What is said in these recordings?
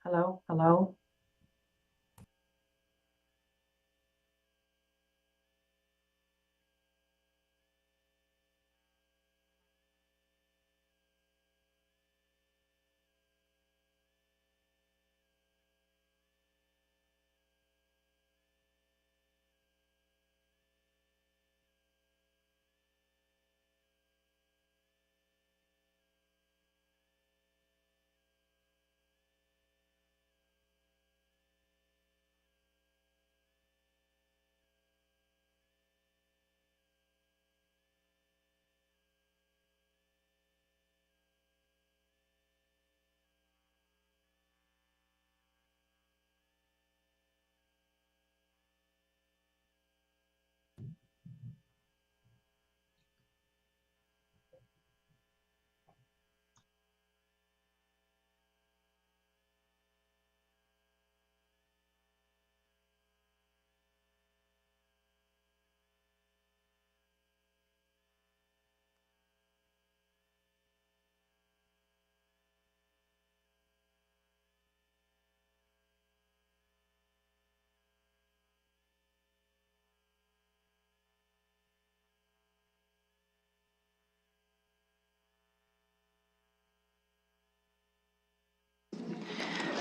Hello, hello.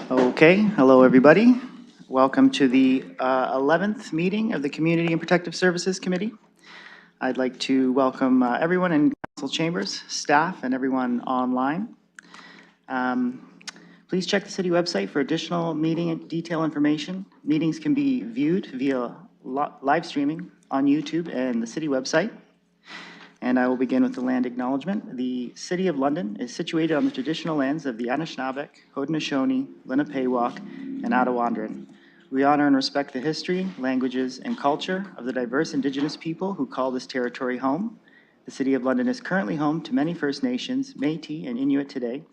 Okay, hello, everybody. Welcome to the 11th meeting of the Community and Protective Services Committee. I'd like to welcome everyone in council chambers, staff, and everyone online. Please check the city website for additional meeting and detail information. Meetings can be viewed via live streaming on YouTube and the city website. And I will begin with the land acknowledgement. The City of London is situated on the traditional lands of the Anishinaabe, Haudenosaunee, Lenape-Wauk, and Attawandaron. We honor and respect the history, languages, and culture of the diverse Indigenous people who call this territory home. The City of London is currently home to many First Nations, Métis, and Inuit today.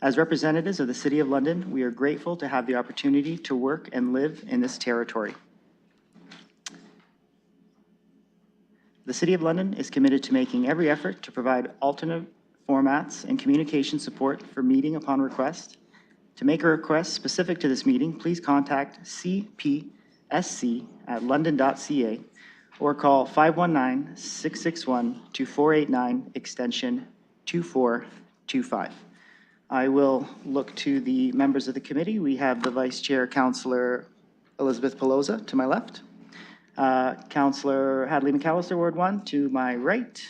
As representatives of the City of London, we are grateful to have the opportunity to work and live in this territory. The City of London is committed to making every effort to provide alternate formats and communication support for meeting upon request. To make a request specific to this meeting, please contact cpsc@london.ca or call 519-661-2489 extension 2425. I will look to the members of the committee. We have the Vice Chair, Councillor Elizabeth Pelosa, to my left. Councillor Hadley McAllister, Ward 1, to my right.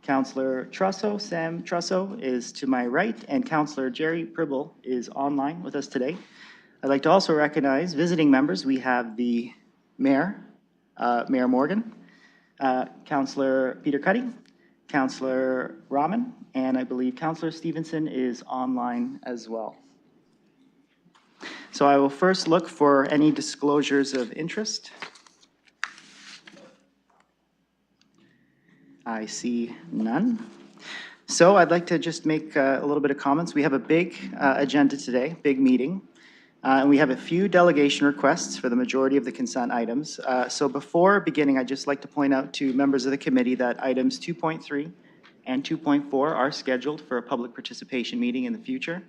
Councillor Trusso, Sam Trusso, is to my right, and Councillor Jerry Pribble is online with us today. I'd like to also recognize visiting members. We have the Mayor, Mayor Morgan, Councillor Peter Cuddy, Councillor Rahman, and I believe Councillor Stevenson is online as well. So I will first look for any disclosures of interest. I see none. So I'd like to just make a little bit of comments. We have a big agenda today, big meeting, and we have a few delegation requests for the majority of the consent items. So before beginning, I'd just like to point out to members of the committee that items 2.3 and 2.4 are scheduled for a public participation meeting in the future.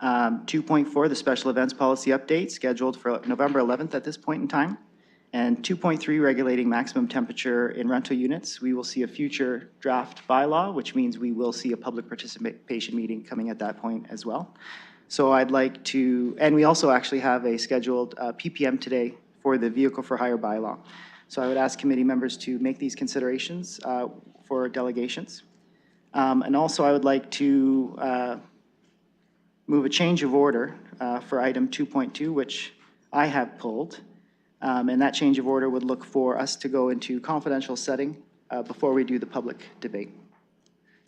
2.4, the special events policy update, scheduled for November 11th at this point in time. And 2.3, regulating maximum temperature in rental units. We will see a future draft bylaw, which means we will see a public participation meeting coming at that point as well. So I'd like to, and we also actually have a scheduled PPM today for the vehicle for hire bylaw. So I would ask committee members to make these considerations for delegations. And also I would like to move a change of order for item 2.2, which I have pulled. And that change of order would look for us to go into confidential setting before we do the public debate.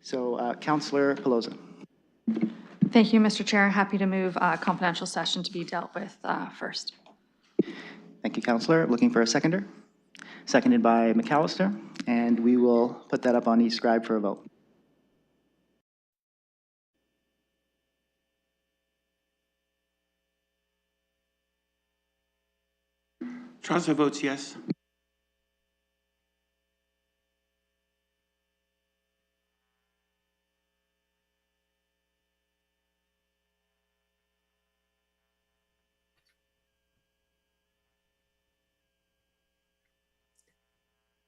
So Councillor Pelosi. Thank you, Mr. Chair. Happy to move confidential session to be dealt with first. Thank you, Councillor. Looking for a seconder. Seconded by McAllister, and we will put that up on eScribe for a vote. Chaucer votes yes.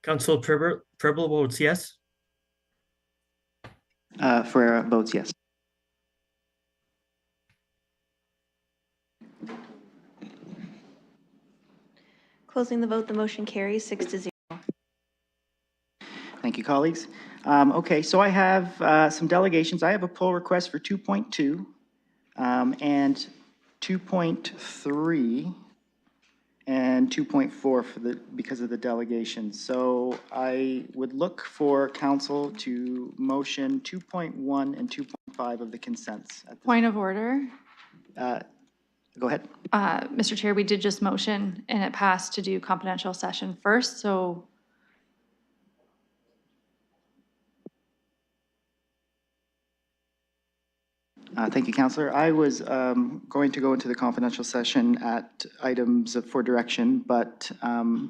Council Preble votes yes. Ferreira votes yes. Closing the vote, the motion carries 6-0. Thank you, colleagues. Okay, so I have some delegations. I have a pull request for 2.2 and 2.3 and 2.4 for because of the delegations. So I would look for council to motion 2.1 and 2.5 of the consents. At this, Point of order. go ahead. Mr. Chair, we did just motion and it passed to do confidential session first, so Thank you, Councillor. I was going to go into the confidential session at items for direction, but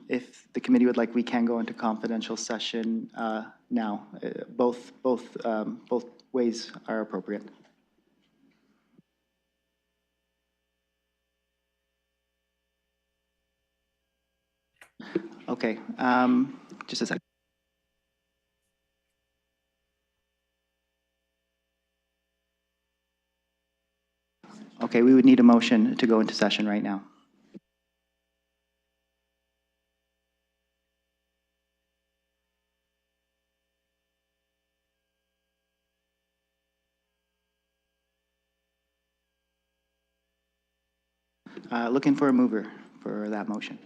if the committee would like, we can go into confidential session now. Both ways are appropriate. Okay, just a second. Okay, we would need a motion to go into session right now. Looking for a mover for that motion.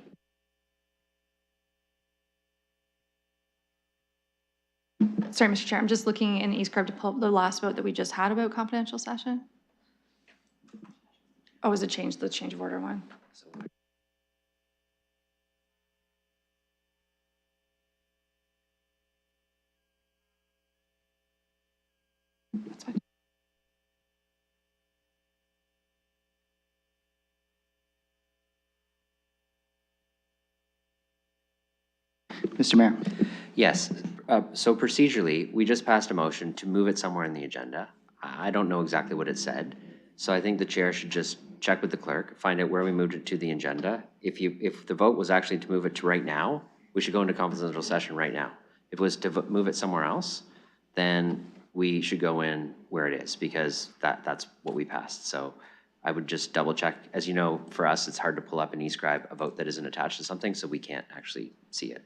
sorry, Mr. Chair, I'm just looking in eScribe to pull up the last vote that we just had about confidential session. Oh, was it the change of order one? That's fine. Mr. Mayor. Yes. So procedurally, we just passed a motion to move it somewhere in the agenda. I don't know exactly what it said. So I think the chair should just check with the clerk, find out where we moved it to the agenda. If the vote was actually to move it to right now, we should go into confidential session right now. If it was to move it somewhere else, then we should go in where it is because that's what we passed. So I would just double check. As you know, for us, it's hard to pull up and eScribe a vote that isn't attached to something, so we can't actually see it.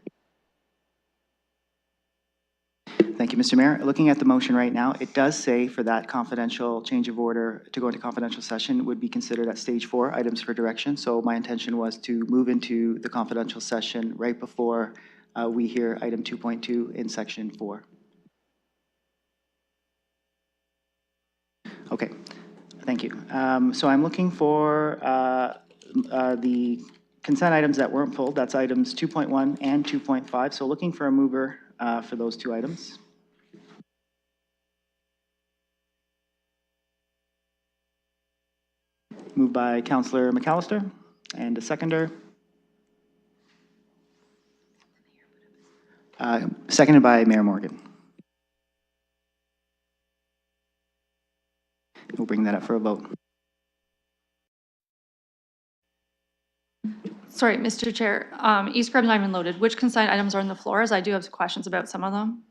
Thank you, Mr. Mayor. Looking at the motion right now, it does say for that confidential change of order to go into confidential session would be considered at stage 4, items for direction. So my intention was to move into the confidential session right before we hear item 2.2 in section 4. Okay, thank you. So I'm looking for the consent items that weren't pulled. That's items 2.1 and 2.5. So looking for a mover for those two items. Moved by Councillor McAllister, and a seconder. Seconded by Mayor Morgan. We'll bring that up for a vote. Sorry, Mr. Chair, eScribe's not even loaded. Which consent items are on the floor? As I do have questions about some of them.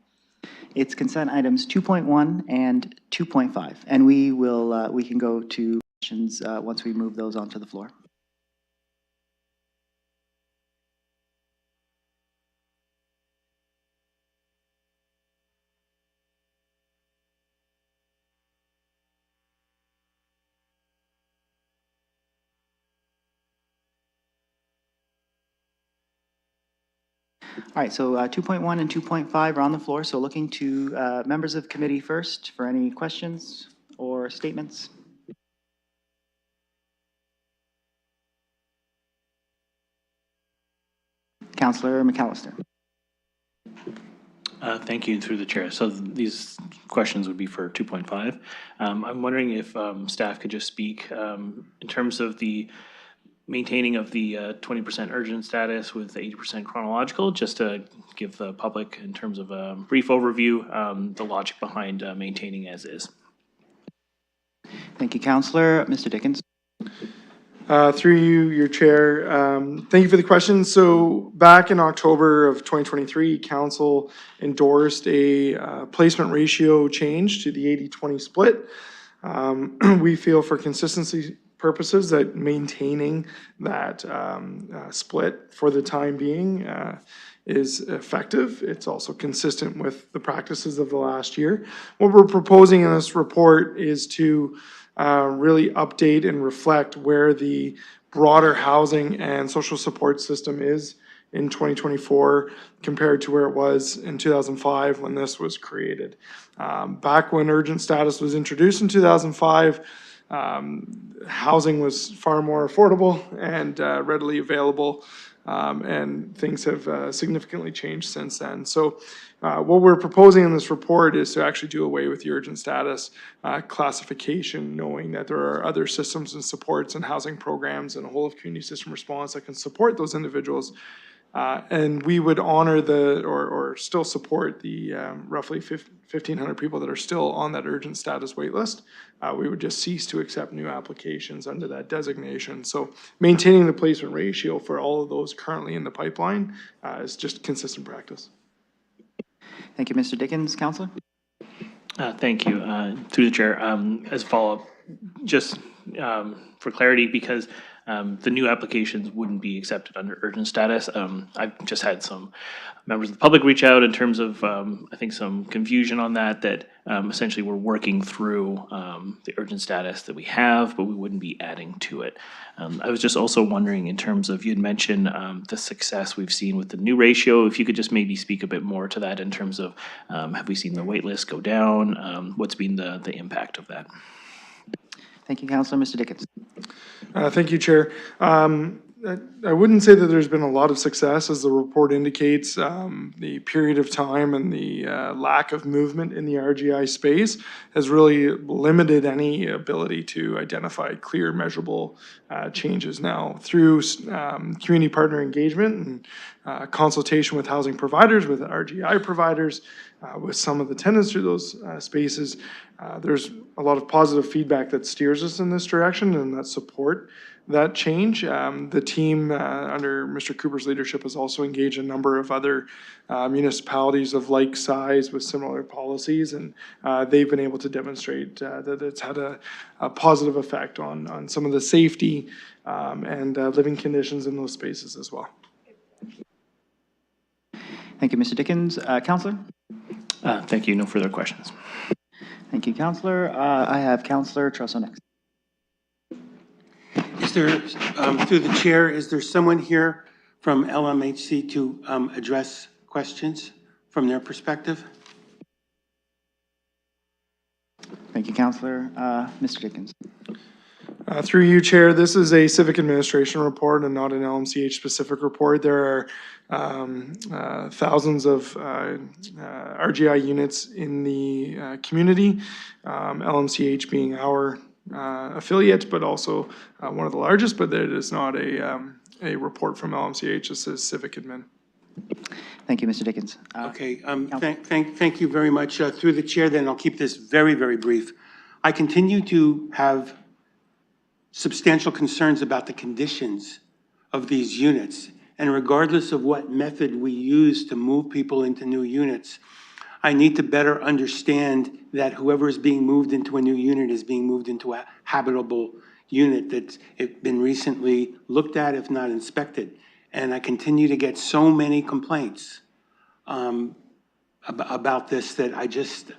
It's consent items 2.1 and 2.5, and we can go to questions once we move those onto the floor. All right, so 2.1 and 2.5 are on the floor, so looking to members of committee first for any questions or statements. Councillor McAllister. Thank you, through the chair. So these questions would be for 2.5. I'm wondering if staff could just speak in terms of the maintaining of the 20% urgent status with 80% chronological, just to give the public, in terms of a brief overview, the logic behind maintaining as is. Thank you, Councillor. Mr. Dickens. Through you, your chair. Thank you for the question. So back in October of 2023, council endorsed a placement ratio change to the 80-20 split. We feel for consistency purposes that maintaining that split for the time being is effective. It's also consistent with the practices of the last year. What we're proposing in this report is to really update and reflect where the broader housing and social support system is in 2024 compared to where it was in 2005 when this was created. Back when urgent status was introduced in 2005, housing was far more affordable and readily available, and things have significantly changed since then. So what we're proposing in this report is to actually do away with the urgent status classification, knowing that there are other systems and supports and housing programs and a whole of community system response that can support those individuals. And we would honor or still support the roughly 1,500 people that are still on that urgent status wait list. We would just cease to accept new applications under that designation. So maintaining the placement ratio for all of those currently in the pipeline is just consistent practice. Thank you, Mr. Dickens. Councillor? Thank you. Through the chair, as a follow-up, just for clarity, because the new applications wouldn't be accepted under urgent status. I've just had some members of the public reach out in terms of, I think, some confusion on that essentially we're working through the urgent status that we have, but we wouldn't be adding to it. I was just also wondering, in terms of, you'd mentioned the success we've seen with the new ratio, if you could just maybe speak a bit more to that in terms of, have we seen the wait list go down? What's been the impact of that? Thank you, Councillor. Mr. Dickens. Thank you, Chair. I wouldn't say that there's been a lot of success, as the report indicates. The period of time and the lack of movement in the RGI space has really limited any ability to identify clear, measurable changes. Now, through community partner engagement and consultation with housing providers, with RGI providers, with some of the tenants through those spaces, there's a lot of positive feedback that steers us in this direction and that support that change. The team under Mr. Cooper's leadership has also engaged a number of other municipalities of like size with similar policies, and they've been able to demonstrate that it's had a positive effect on some of the safety and living conditions in those spaces as well. Thank you, Mr. Dickens. Councillor? Thank you. No further questions. Thank you, Councillor. I have Councillor Trosso next. Is there, through the chair, is there someone here from LMHC to address questions from their perspective? Thank you, Councillor. Mr. Dickens. Through you, Chair, this is a civic administration report and not an LMCH specific report. There are thousands of RGI units in the community, LMCH being our affiliate, but also one of the largest, but it is not a report from LMCH. This is civic admin. Thank you, Mr. Dickens. Okay, thank you very much. Through the chair, then I'll keep this very, very brief. I continue to have substantial concerns about the conditions of these units. And regardless of what method we use to move people into new units, I need to better understand that whoever is being moved into a new unit is being moved into a habitable unit that's been recently looked at, if not inspected. And I continue to get so many complaints about this that I just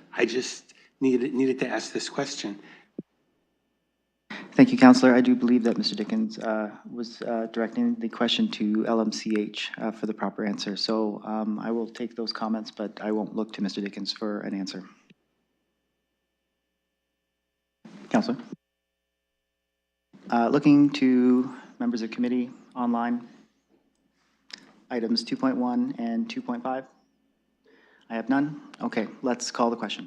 needed to ask this question. Thank you, Counselor. I do believe that Mr. Dickens was directing the question to LMCH for the proper answer. So I will take those comments, but I won't look to Mr. Dickens for an answer. Counselor? Looking to members of committee online, items 2.1 and 2.5. I have none. Okay, let's call the question.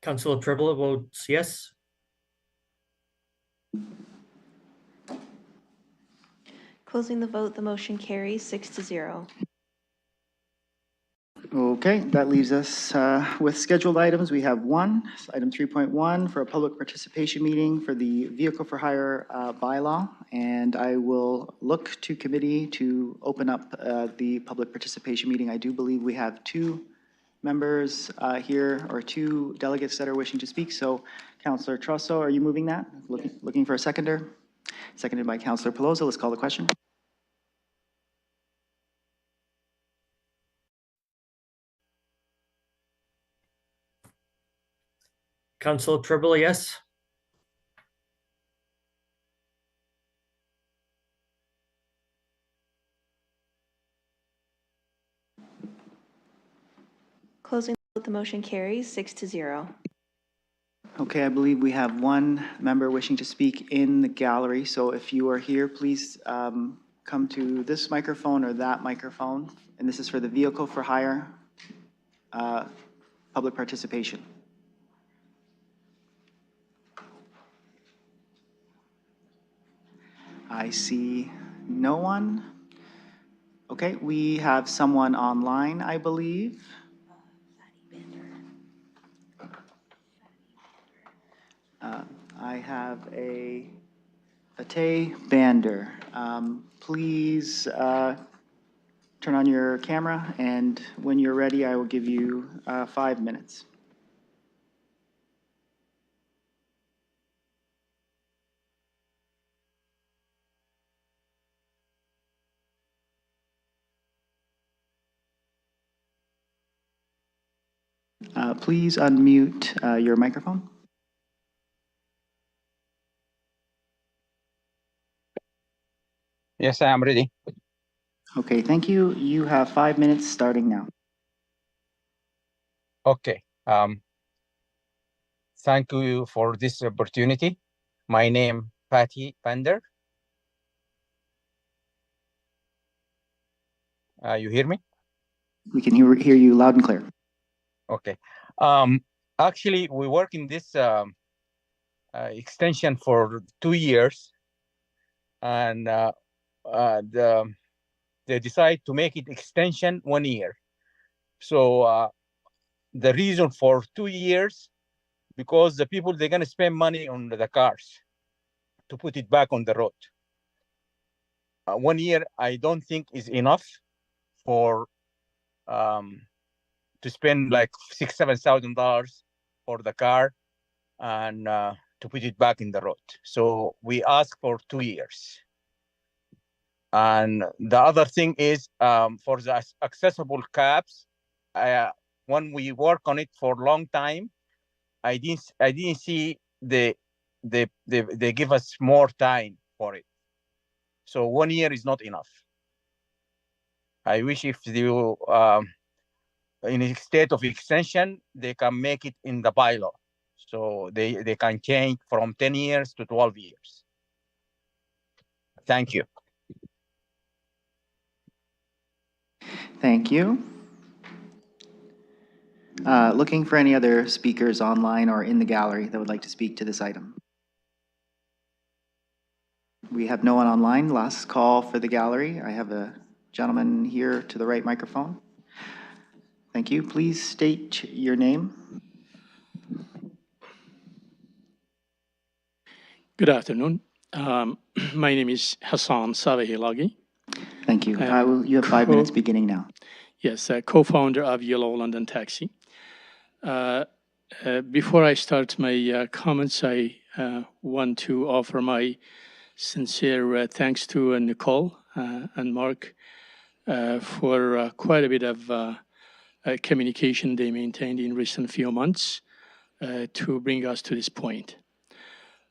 Councilor Prebble votes yes. Closing the vote, the motion carries 6-0. Okay, that leaves us with scheduled items. We have one, item 3.1 for a public participation meeting for the vehicle for hire bylaw. And I will look to committee to open up the public participation meeting. I do believe we have two members here, or two delegates that are wishing to speak. So Councillor Trosso, are you moving that? Looking for a seconder? Seconded by Councillor Pelosi. Let's call the question. Councilor Prebble, yes. Closing the vote, the motion carries 6-0. Okay, I believe we have one member wishing to speak in the gallery. So if you are here, please come to this microphone or that microphone. And this is for the vehicle for hire public participation. I see no one. Okay, we have someone online, I believe. I have a Tay Bander. Please turn on your camera, and when you're ready, I will give you 5 minutes. Please unmute your microphone. Yes, I am ready. Okay, thank you. You have 5 minutes starting now. Okay. Thank you for this opportunity. My name Patty Pender. You hear me? We can hear you loud and clear. Okay. Actually, we work in this extension for 2 years, and they decide to make it extension 1 year. So the reason for 2 years, because the people, they're going to spend money on the cars to put it back on the road. 1 year, I don't think is enough for to spend like $6,000-7,000 for the car and to put it back in the road. So we ask for 2 years. And the other thing is for the accessible cabs, when we work on it for a long time, I didn't see they give us more time for it. So 1 year is not enough. I wish if you in a state of extension, they can make it in the bylaw. So they can change from 10 years to 12 years. Thank you. Thank you. Looking for any other speakers online or in the gallery that would like to speak to this item. We have no one online. Last call for the gallery. I have a gentleman here to the right microphone. Thank you. Please state your name. Good afternoon. My name is Hassan Salehilagi. Thank you. You have 5 minutes beginning now. Yes, co-founder of Yellow London Taxi. Before I start my comments, I want to offer my sincere thanks to Nicole and Mark for quite a bit of communication they maintained in recent few months to bring us to this point.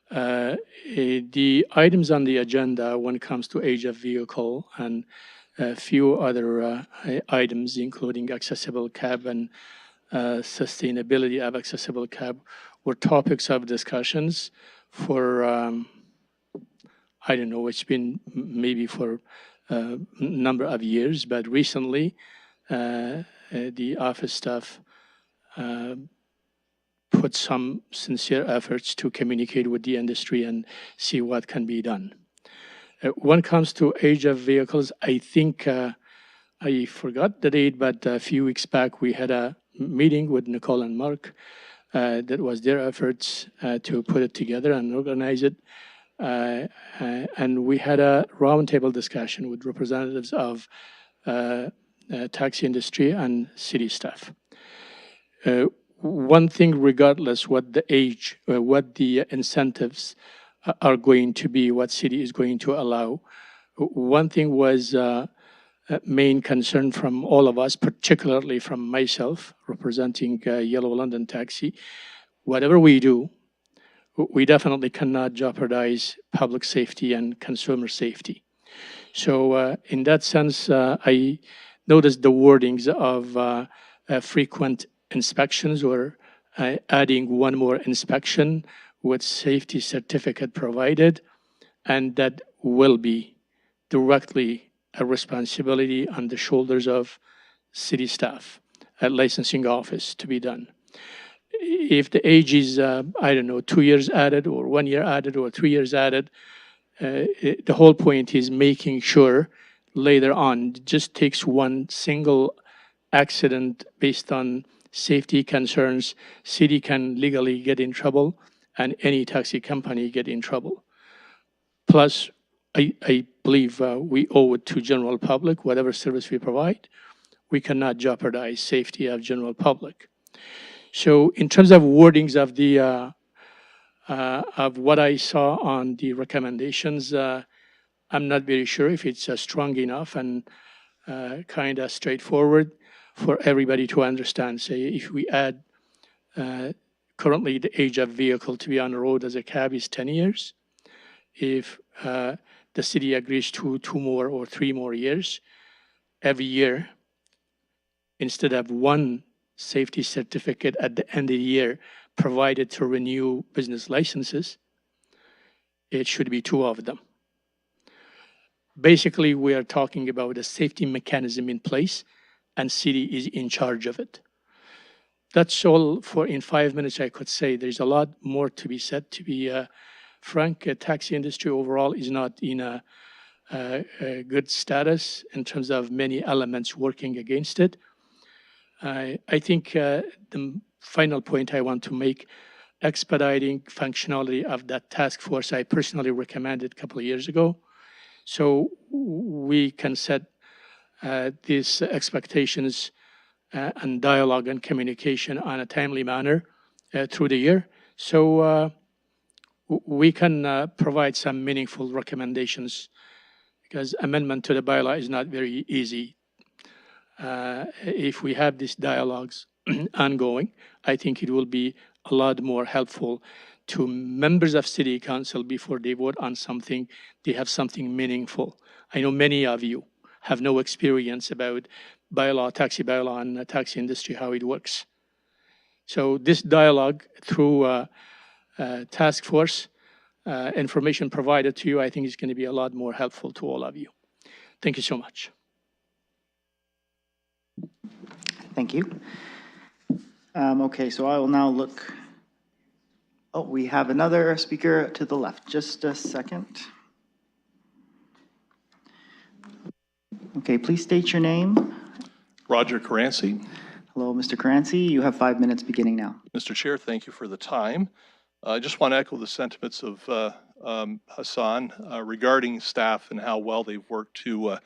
The items on the agenda when it comes to age of vehicle and a few other items, including accessible cab and sustainability of accessible cab, were topics of discussions for, I don't know, it's been maybe for a number of years, but recently the office staff put some sincere efforts to communicate with the industry and see what can be done. When it comes to age of vehicles, I think I forgot the date, but a few weeks back we had a meeting with Nicole and Mark. That was their efforts to put it together and organize it. And we had a roundtable discussion with representatives of taxi industry and city staff. One thing, regardless what the age, what the incentives are going to be, what city is going to allow, one thing was main concern from all of us, particularly from myself, representing Yellow London Taxi. Whatever we do, we definitely cannot jeopardize public safety and consumer safety. So in that sense, I noticed the wordings of frequent inspections or adding one more inspection with safety certificate provided, and that will be directly a responsibility on the shoulders of city staff at licensing office to be done. If the age is, I don't know, 2 years added or 1 year added or 3 years added, the whole point is making sure later on, it just takes one single accident based on safety concerns, city can legally get in trouble and any taxi company get in trouble. Plus, I believe we owe it to general public, whatever service we provide, we cannot jeopardize safety of general public. So in terms of wordings of the of what I saw on the recommendations, I'm not very sure if it's strong enough and kind of straightforward for everybody to understand. Say if we add currently the age of vehicle to be on the road as a cab is 10 years. If the city agrees to 2 more or 3 more years, every year, instead of one safety certificate at the end of the year provided to renew business licenses, it should be 2 of them. Basically, we are talking about a safety mechanism in place and city is in charge of it. That's all for in 5 minutes I could say. There's a lot more to be said. To be frank, taxi industry overall is not in a good status in terms of many elements working against it. I think the final point I want to make, expediting functionality of that task force, I personally recommended a couple of years ago. So we can set these expectations and dialogue and communication on a timely manner through the year. So we can provide some meaningful recommendations because amendment to the bylaw is not very easy. If we have these dialogues ongoing, I think it will be a lot more helpful to members of City Council before they vote on something, they have something meaningful. I know many of you have no experience about bylaw, taxi bylaw, and the taxi industry, how it works. So this dialogue through task force, information provided to you, I think is going to be a lot more helpful to all of you. Thank you so much. Thank you. Okay, so I will now look. Oh, we have another speaker to the left. Just a second. Okay, please state your name. Roger Caranci. Hello, Mr. Caranci. You have 5 minutes beginning now. Mr. Chair, thank you for the time. I just want to echo the sentiments of Hassan regarding staff and how well they've worked to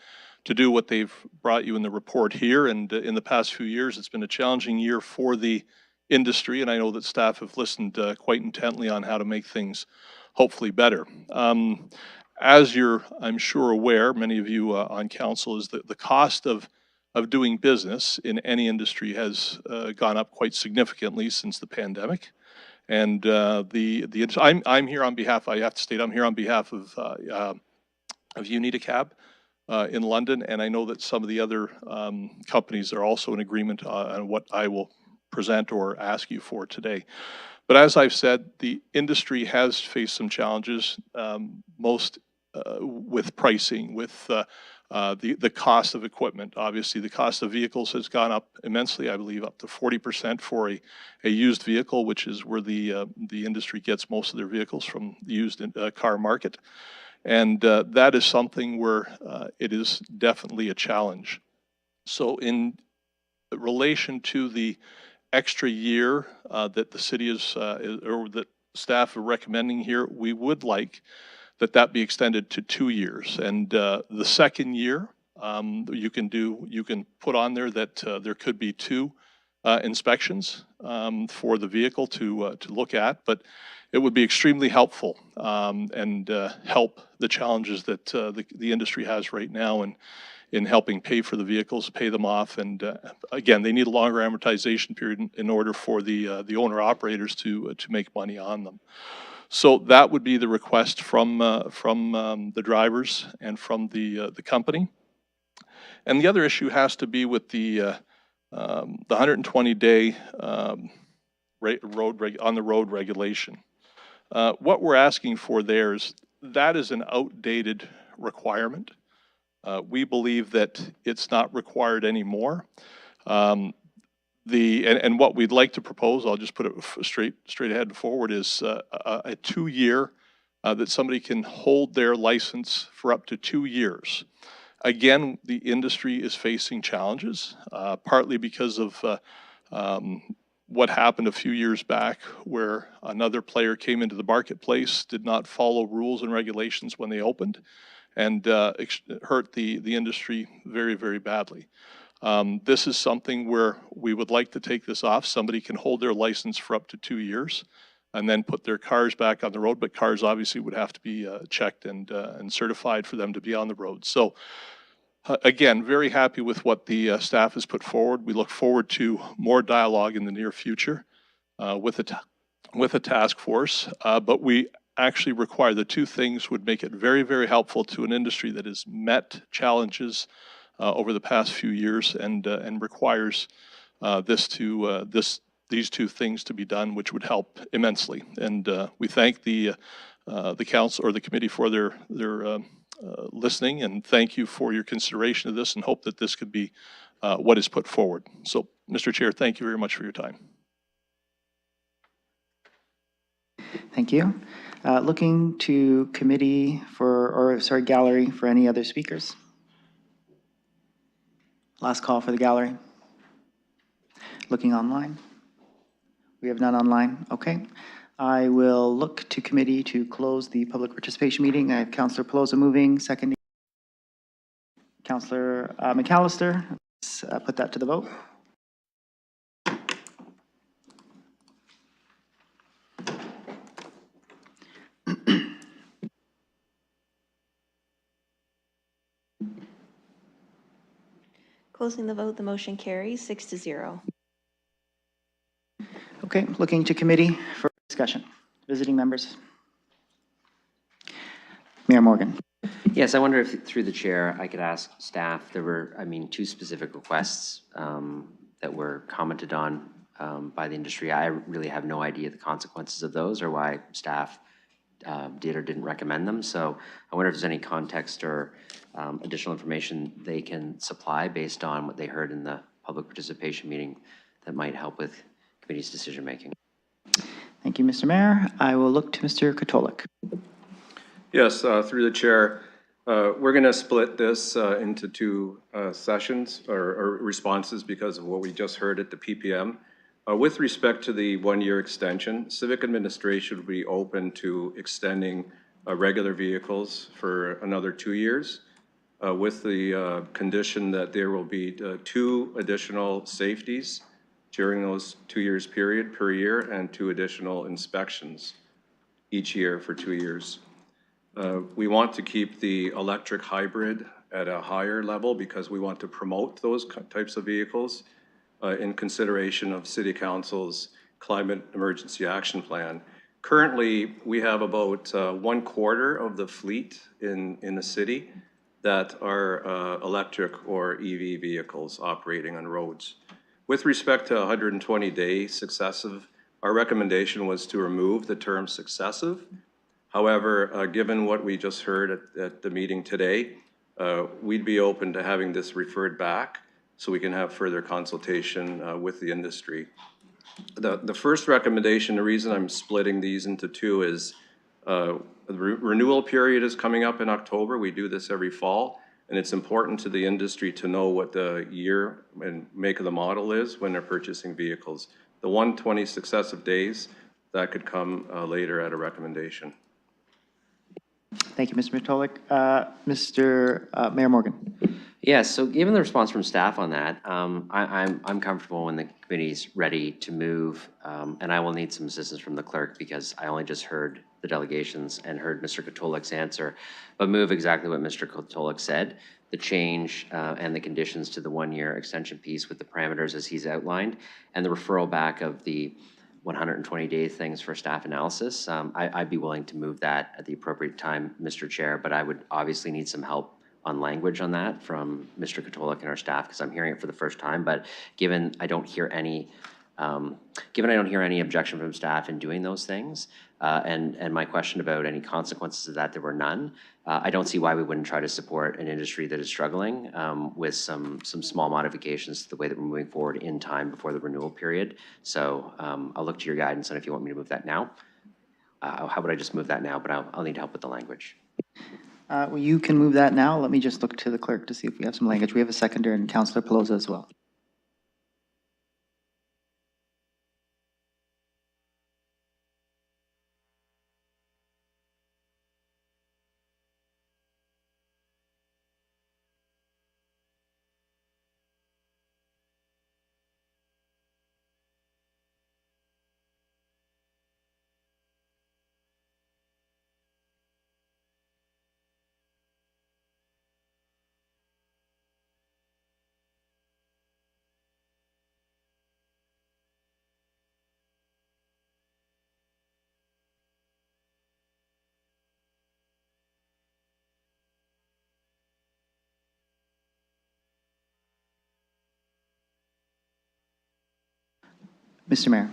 do what they've brought you in the report here. And in the past few years, it's been a challenging year for the industry, and I know that staff have listened quite intently on how to make things hopefully better. as you're, I'm sure, aware, many of you on council, is that the cost of doing business in any industry has gone up quite significantly since the pandemic. And I'm here on behalf, I have to state, I'm here on behalf of Unicab in London, and I know that some of the other companies are also in agreement on what I will present or ask you for today. But as I've said, the industry has faced some challenges, most with pricing, with the cost of equipment. Obviously, the cost of vehicles has gone up immensely, I believe up to 40% for a used vehicle, which is where the industry gets most of their vehicles, from the used car market. And that is something where it is definitely a challenge. So in relation to the extra year that the city is, or that staff are recommending here, we would like that be extended to 2 years. And the second year, you can put on there that there could be 2 inspections for the vehicle to look at, but it would be extremely helpful and help the challenges that the industry has right now in helping pay for the vehicles, pay them off. And again, they need a longer amortization period in order for the owner operators to make money on them. So that would be the request from the drivers and from the company. And the other issue has to be with the 120-day on the road regulation. What we're asking for there is that is an outdated requirement. We believe that it's not required anymore. And what we'd like to propose, I'll just put it straight ahead and forward, is a 2-year that somebody can hold their license for up to 2 years. Again, the industry is facing challenges, partly because of what happened a few years back, where another player came into the marketplace, did not follow rules and regulations when they opened, and hurt the industry very, very badly. This is something where we would like to take this off. Somebody can hold their license for up to 2 years and then put their cars back on the road, but cars obviously would have to be checked and certified for them to be on the road. So again, very happy with what the staff has put forward. We look forward to more dialogue in the near future with a task force, but we actually require the 2 things would make it very, very helpful to an industry that has met challenges over the past few years and requires these 2 things to be done, which would help immensely. And we thank the council or the committee for their listening, and thank you for your consideration of this, and hope that this could be what is put forward. So, Mr. Chair, thank you very much for your time. Thank you. Looking to committee gallery for any other speakers. Last call for the gallery. Looking online. We have none online. Okay. I will look to committee to close the public participation meeting. I have Councillor Pelosa moving, seconding. Councillor McAllister, let's put that to the vote. Closing the vote, the motion carries 6-0. Okay, looking to committee for discussion. Visiting members. Mayor Morgan. Yes, I wonder if through the chair, I could ask staff, there were, 2 specific requests that were commented on by the industry. I really have no idea the consequences of those or why staff did or didn't recommend them. So I wonder if there's any context or additional information they can supply based on what they heard in the public participation meeting that might help with committee's decision making. Thank you, Mr. Mayor. I will look to Mr. Katolik. Yes, through the chair, we're going to split this into 2 sessions or responses because of what we just heard at the PPM. With respect to the 1-year extension, Civic Administration will be open to extending regular vehicles for another 2 years with the condition that there will be 2 additional safeties during those 2 years period per year and 2 additional inspections each year for 2 years. We want to keep the electric hybrid at a higher level because we want to promote those types of vehicles in consideration of City Council's Climate Emergency Action Plan. Currently, we have about 1/4 of the fleet in the city that are electric or EV vehicles operating on roads. With respect to 120-day successive, our recommendation was to remove the term successive. However, given what we just heard at the meeting today, we'd be open to having this referred back so we can have further consultation with the industry. The first recommendation, the reason I'm splitting these into two is the renewal period is coming up in October. We do this every fall, and it's important to the industry to know what the year and make of the model is when they're purchasing vehicles. The 120 successive days, that could come later at a recommendation. Thank you, Mr. Matolik. Mr. Mayor Morgan. Yeah, so given the response from staff on that, I'm comfortable when the committee's ready to move, and I will need some assistance from the clerk because I only just heard the delegations and heard Mr. Katolik's answer, but move exactly what Mr. Katolik said, the change and the conditions to the 1-year extension piece with the parameters as he's outlined, and the referral back of the 120-day things for staff analysis. I'd be willing to move that at the appropriate time, Mr. Chair, but I would obviously need some help on language on that from Mr. Katolik and our staff because I'm hearing it for the first time. But given I don't hear any objection from staff in doing those things, and my question about any consequences of that, there were none. I don't see why we wouldn't try to support an industry that is struggling with some small modifications to the way that we're moving forward in time before the renewal period. So I'll look to your guidance on if you want me to move that now. How would I just move that now? But I'll need help with the language. Well, you can move that now. Let me just look to the clerk to see if we have some language. We have a seconder and Councillor Pelosa as well. Mr. Mayor,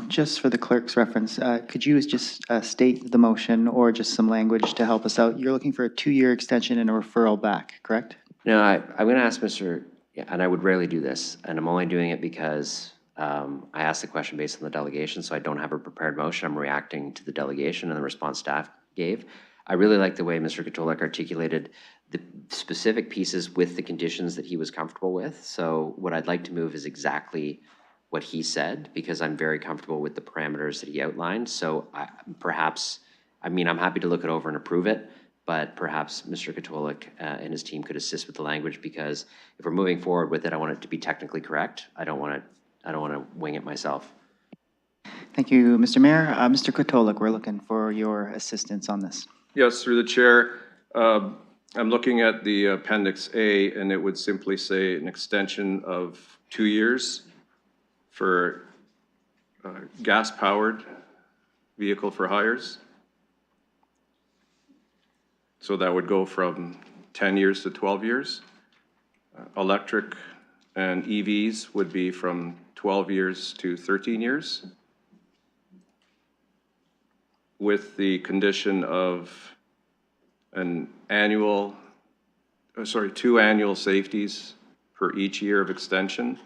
just for the clerk's reference, could you just state the motion or just some language to help us out? You're looking for a 2-year extension and a referral back, correct? No, I'm going to ask Mr. Yeah, and I would rarely do this, and I'm only doing it because I asked the question based on the delegation, so I don't have a prepared motion. I'm reacting to the delegation and the response staff gave. I really like the way Mr. Katolik articulated the specific pieces with the conditions that he was comfortable with. So what I'd like to move is exactly what he said, because I'm very comfortable with the parameters that he outlined. So I'm happy to look it over and approve it, but perhaps Mr. Katolik and his team could assist with the language, because if we're moving forward with it, I want it to be technically correct. I don't want to wing it myself. Thank you, Mr. Mayor. Mr. Katolik, we're looking for your assistance on this. Yes, through the chair. I'm looking at the Appendix A, and it would simply say an extension of 2 years for gas-powered vehicle for hires. So that would go from 10 years to 12 years. Electric and EVs would be from 12 years to 13 years, with the condition of two annual safeties per each year of extension,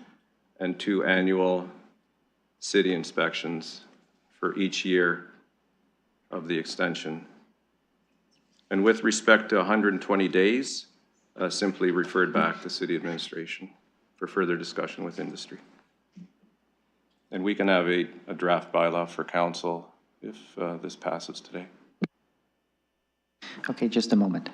and 2 annual city inspections for each year of the extension. And with respect to 120 days, simply referred back to city administration for further discussion with industry. And we can have a draft bylaw for council if this passes today. Okay, just a moment.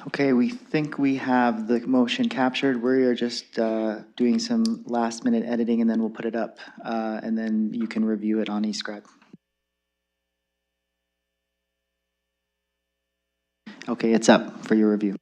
Okay, we think we have the motion captured. We are just doing some last-minute editing, and then we'll put it up, and then you can review it on eScribe. Okay, it's up for your review.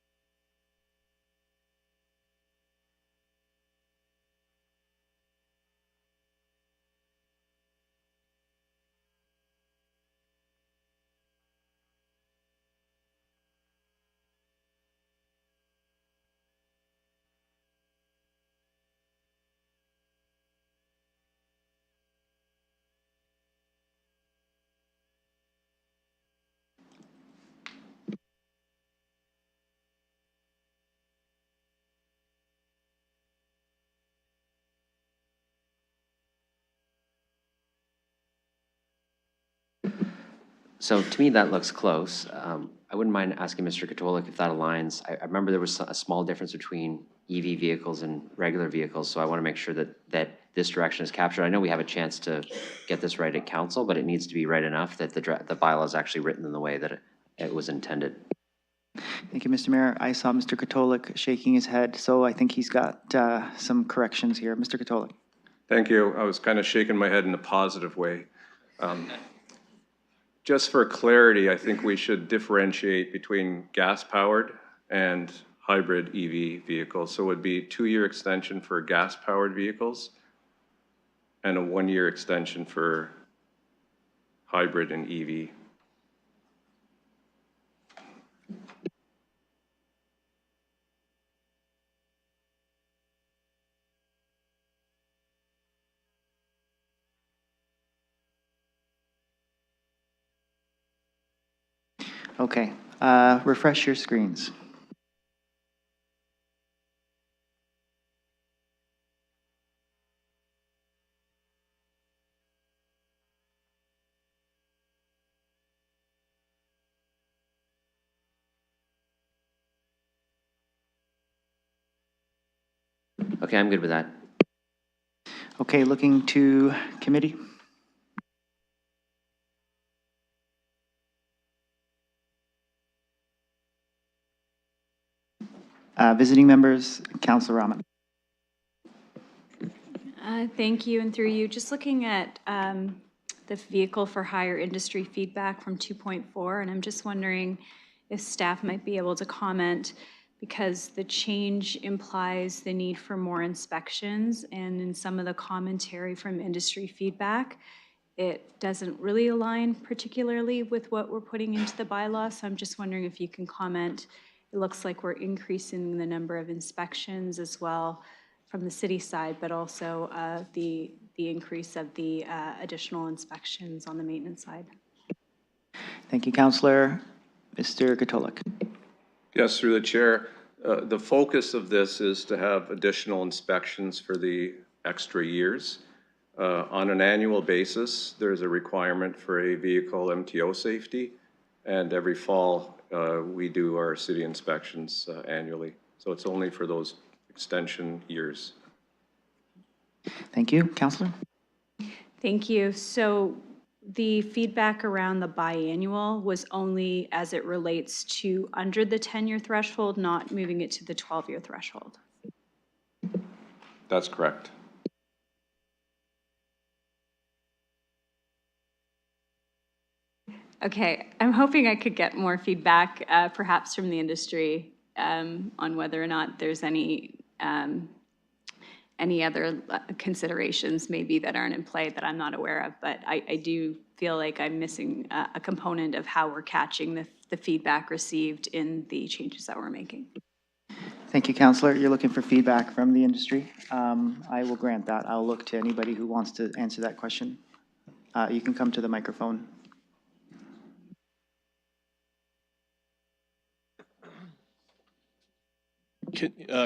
So to me, that looks close. I wouldn't mind asking Mr. Katolik if that aligns. I remember there was a small difference between EV vehicles and regular vehicles, so I want to make sure that this direction is captured. I know we have a chance to get this right at council, but it needs to be right enough that the bylaw is actually written in the way that it was intended. Thank you, Mr. Mayor. I saw Mr. Katolik shaking his head, so I think he's got some corrections here. Mr. Katolik. Thank you. I was kind of shaking my head in a positive way. Just for clarity, I think we should differentiate between gas-powered and hybrid EV vehicles. So it would be 2-year extension for gas-powered vehicles and a 1-year extension for hybrid and EV. Okay, refresh your screens. Okay, I'm good with that. Okay, looking to committee. Visiting members, Councilor Rahman. Thank you, and through you, just looking at the vehicle for hire industry feedback from 2.4, and I'm just wondering if staff might be able to comment, because the change implies the need for more inspections, and in some of the commentary from industry feedback, it doesn't really align particularly with what we're putting into the bylaw, so I'm just wondering if you can comment. It looks like we're increasing the number of inspections as well from the city side, but also the increase of the additional inspections on the maintenance side. Thank you, Councilor. Mr. Katolik. Yes, through the chair. The focus of this is to have additional inspections for the extra years. On an annual basis, there's a requirement for a vehicle MTO safety, and every fall we do our city inspections annually. So it's only for those extension years. Thank you, Councilor. Thank you. So the feedback around the biannual was only as it relates to under the 10-year threshold, not moving it to the 12-year threshold. That's correct. Okay, I'm hoping I could get more feedback, perhaps from the industry, on whether or not there's any other considerations maybe that aren't in play that I'm not aware of. But I do feel like I'm missing a component of how we're catching the feedback received in the changes that we're making. Thank you, Councilor. You're looking for feedback from the industry. I will grant that. I'll look to anybody who wants to answer that question. You can come to the microphone.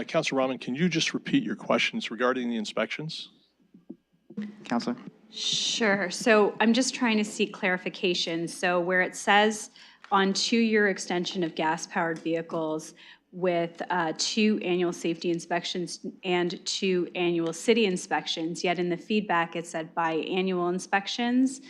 Councilor Rahman, can you just repeat your questions regarding the inspections? Councilor. Sure. So I'm just trying to seek clarification. So where it says on 2-year extension of gas-powered vehicles with 2 annual safety inspections and 2 annual city inspections, yet in the feedback it said biannual inspections,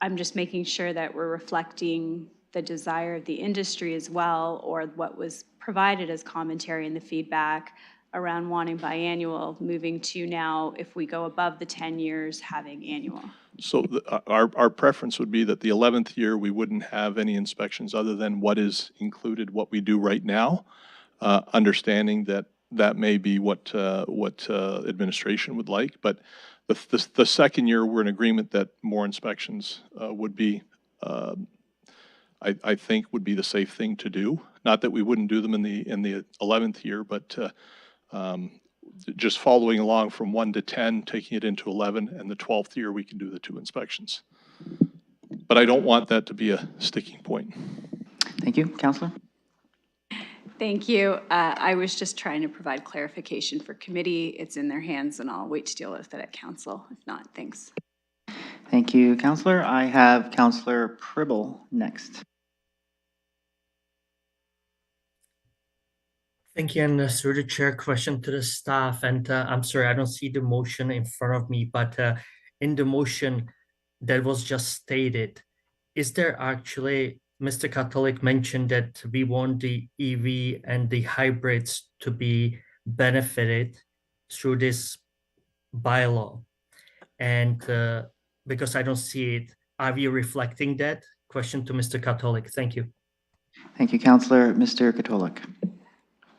I'm just making sure that we're reflecting the desire of the industry as well, or what was provided as commentary in the feedback around wanting biannual, moving to now, if we go above the 10 years, having annual. So our preference would be that the 11th year, we wouldn't have any inspections other than what is included, what we do right now, understanding that that may be what administration would like. But the second year, we're in agreement that more inspections would be, I think, would be the safe thing to do. Not that we wouldn't do them in the 11th year, but just following along from 1 to 10, taking it into 11, and the 12th year, we can do the 2 inspections. But I don't want that to be a sticking point. Thank you. Councillor? Thank you. I was just trying to provide clarification for committee. It's in their hands, and I'll wait to deal with it at council. If not, thanks. Thank you, Councillor. I have Councillor Pribble next. Thank you, and through the chair, question to the staff, and I'm sorry, I don't see the motion in front of me, but in the motion that was just stated, is there actually, Mr. Catholic mentioned that we want the EV and the hybrids to be benefited through this bylaw, and because I don't see it, are we reflecting that? Question to Mr. Catholic. Thank you. Thank you, Councillor. Mr. Catholic.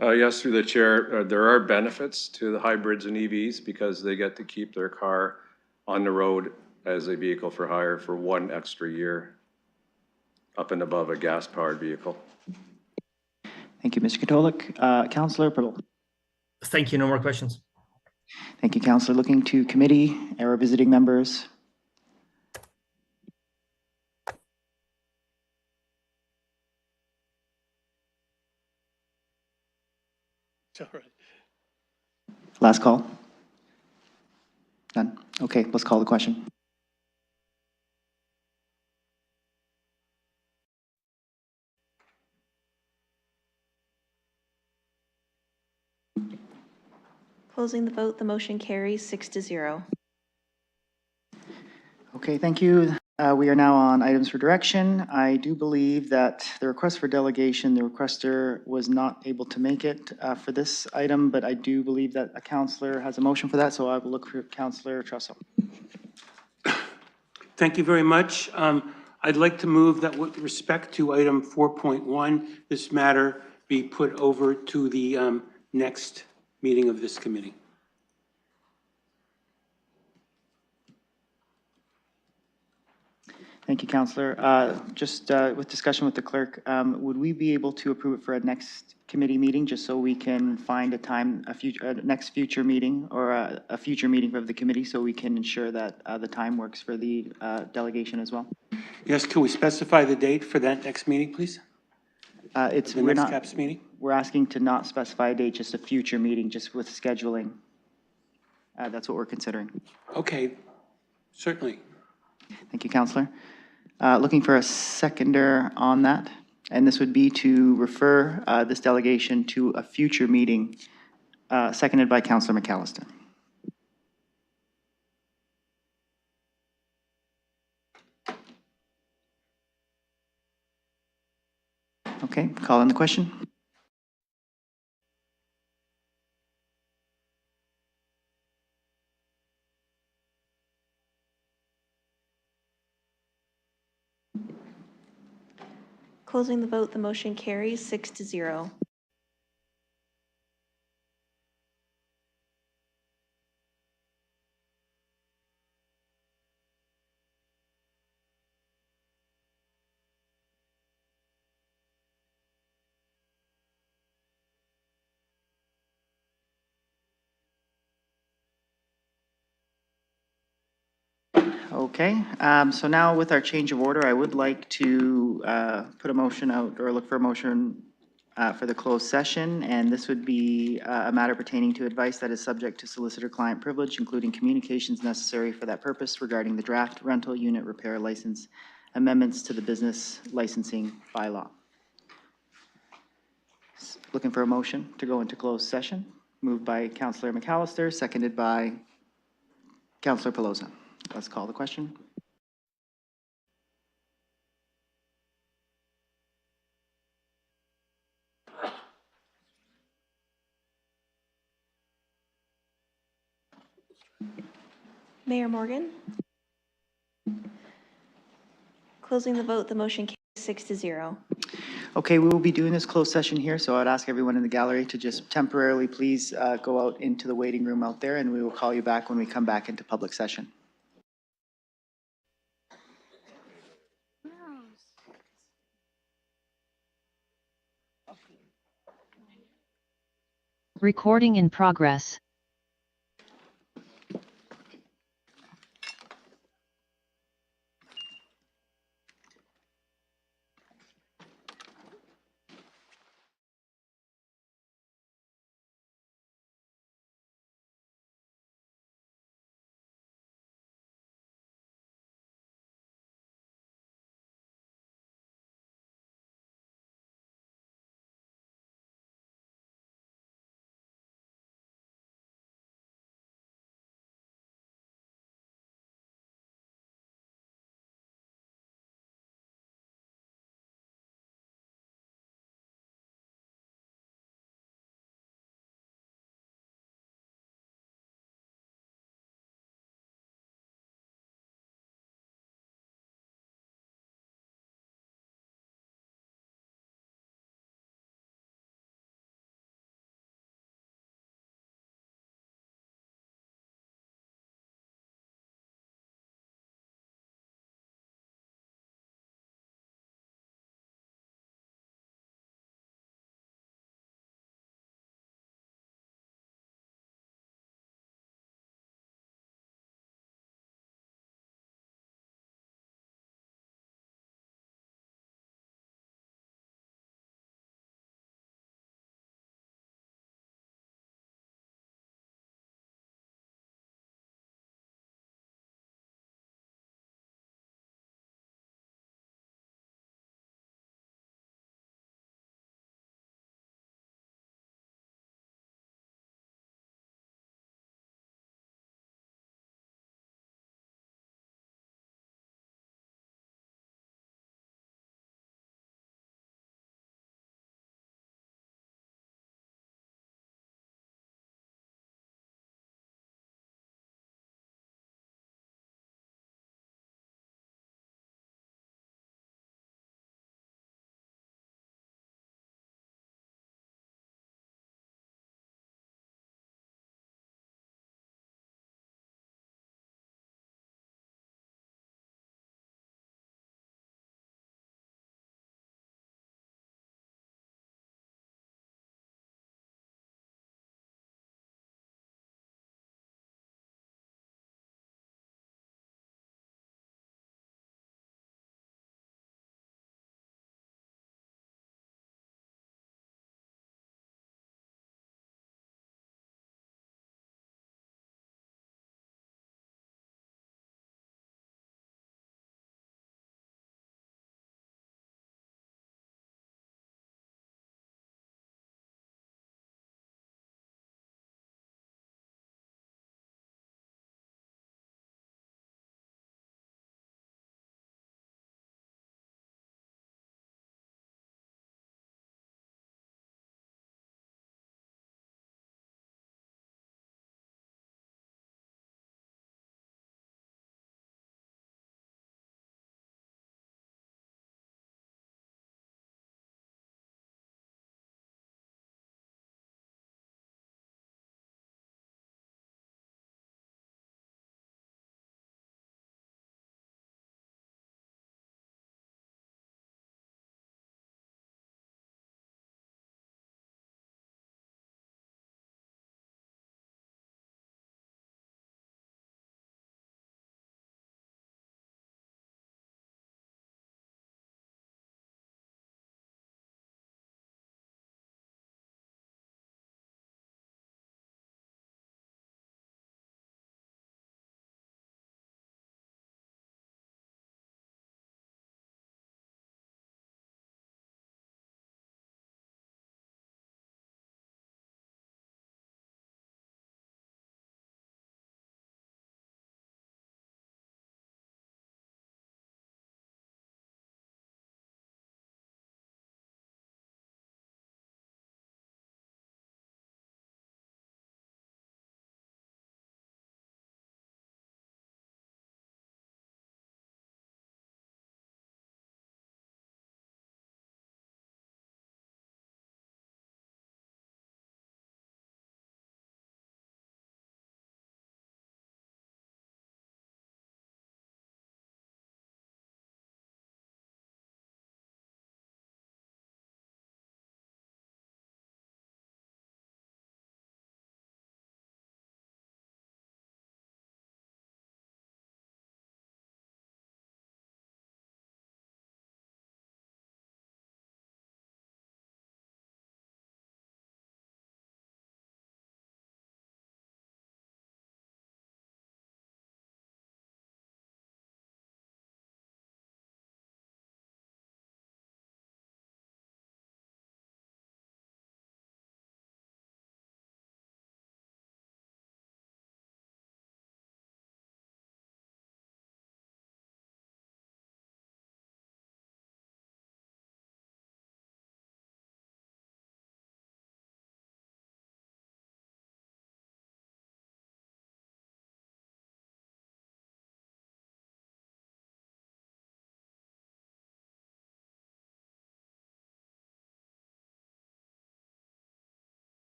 Yes, through the chair, there are benefits to the hybrids and EVs because they get to keep their car on the road as a vehicle for hire for 1 extra year up and above a gas-powered vehicle. Thank you, Mr. Catholic. Councillor Pribble. Thank you. No more questions. Thank you, Councillor. Looking to committee, our visiting members. All right. Last call. None. Okay, let's call the question. Closing the vote, the motion carries 6-0. Okay, thank you. We are now on items for direction. I do believe that the request for delegation, the requester was not able to make it for this item, but I do believe that a councillor has a motion for that, so I will look for Councillor Trussell. Thank you very much. I'd like to move that with respect to item 4.1, this matter be put over to the next meeting of this committee. Thank you, Councillor. Just with discussion with the clerk, would we be able to approve it for a next committee meeting, just so we can find a time, next future meeting, or a future meeting of the committee, so we can ensure that the time works for the delegation as well? Yes, can we specify the date for that next meeting, please? It's The next CAPS meeting? We're asking to not specify a date, just a future meeting, just with scheduling. That's what we're considering. Okay, certainly. Thank you, Councillor. Looking for a seconder on that, and this would be to refer this delegation to a future meeting, seconded by Councillor McAllister. Okay, call on the question. Closing the vote, the motion carries 6-0. Okay, so now with our change of order, I would like to put a motion out, or look for a motion for the closed session, and this would be a matter pertaining to advice that is subject to solicitor-client privilege, including communications necessary for that purpose regarding the draft rental unit repair license amendments to the business licensing bylaw. Looking for a motion to go into closed session, moved by Councillor McAllister, seconded by Councillor Pelosa. Let's call the question. Mayor Morgan? Closing the vote, the motion carries 6-0. Okay, we will be doing this closed session here, so I'd ask everyone in the gallery to just temporarily please go out into the waiting room out there, and we will call you back when we come back into public session. Recording in progress.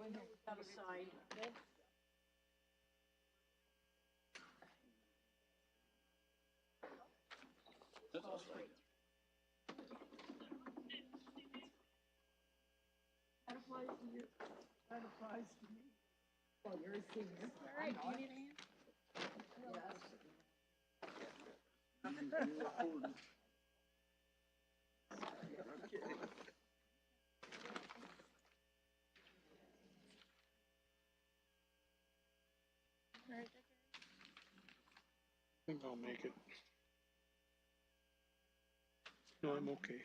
I think I'll make it. No, I'm okay.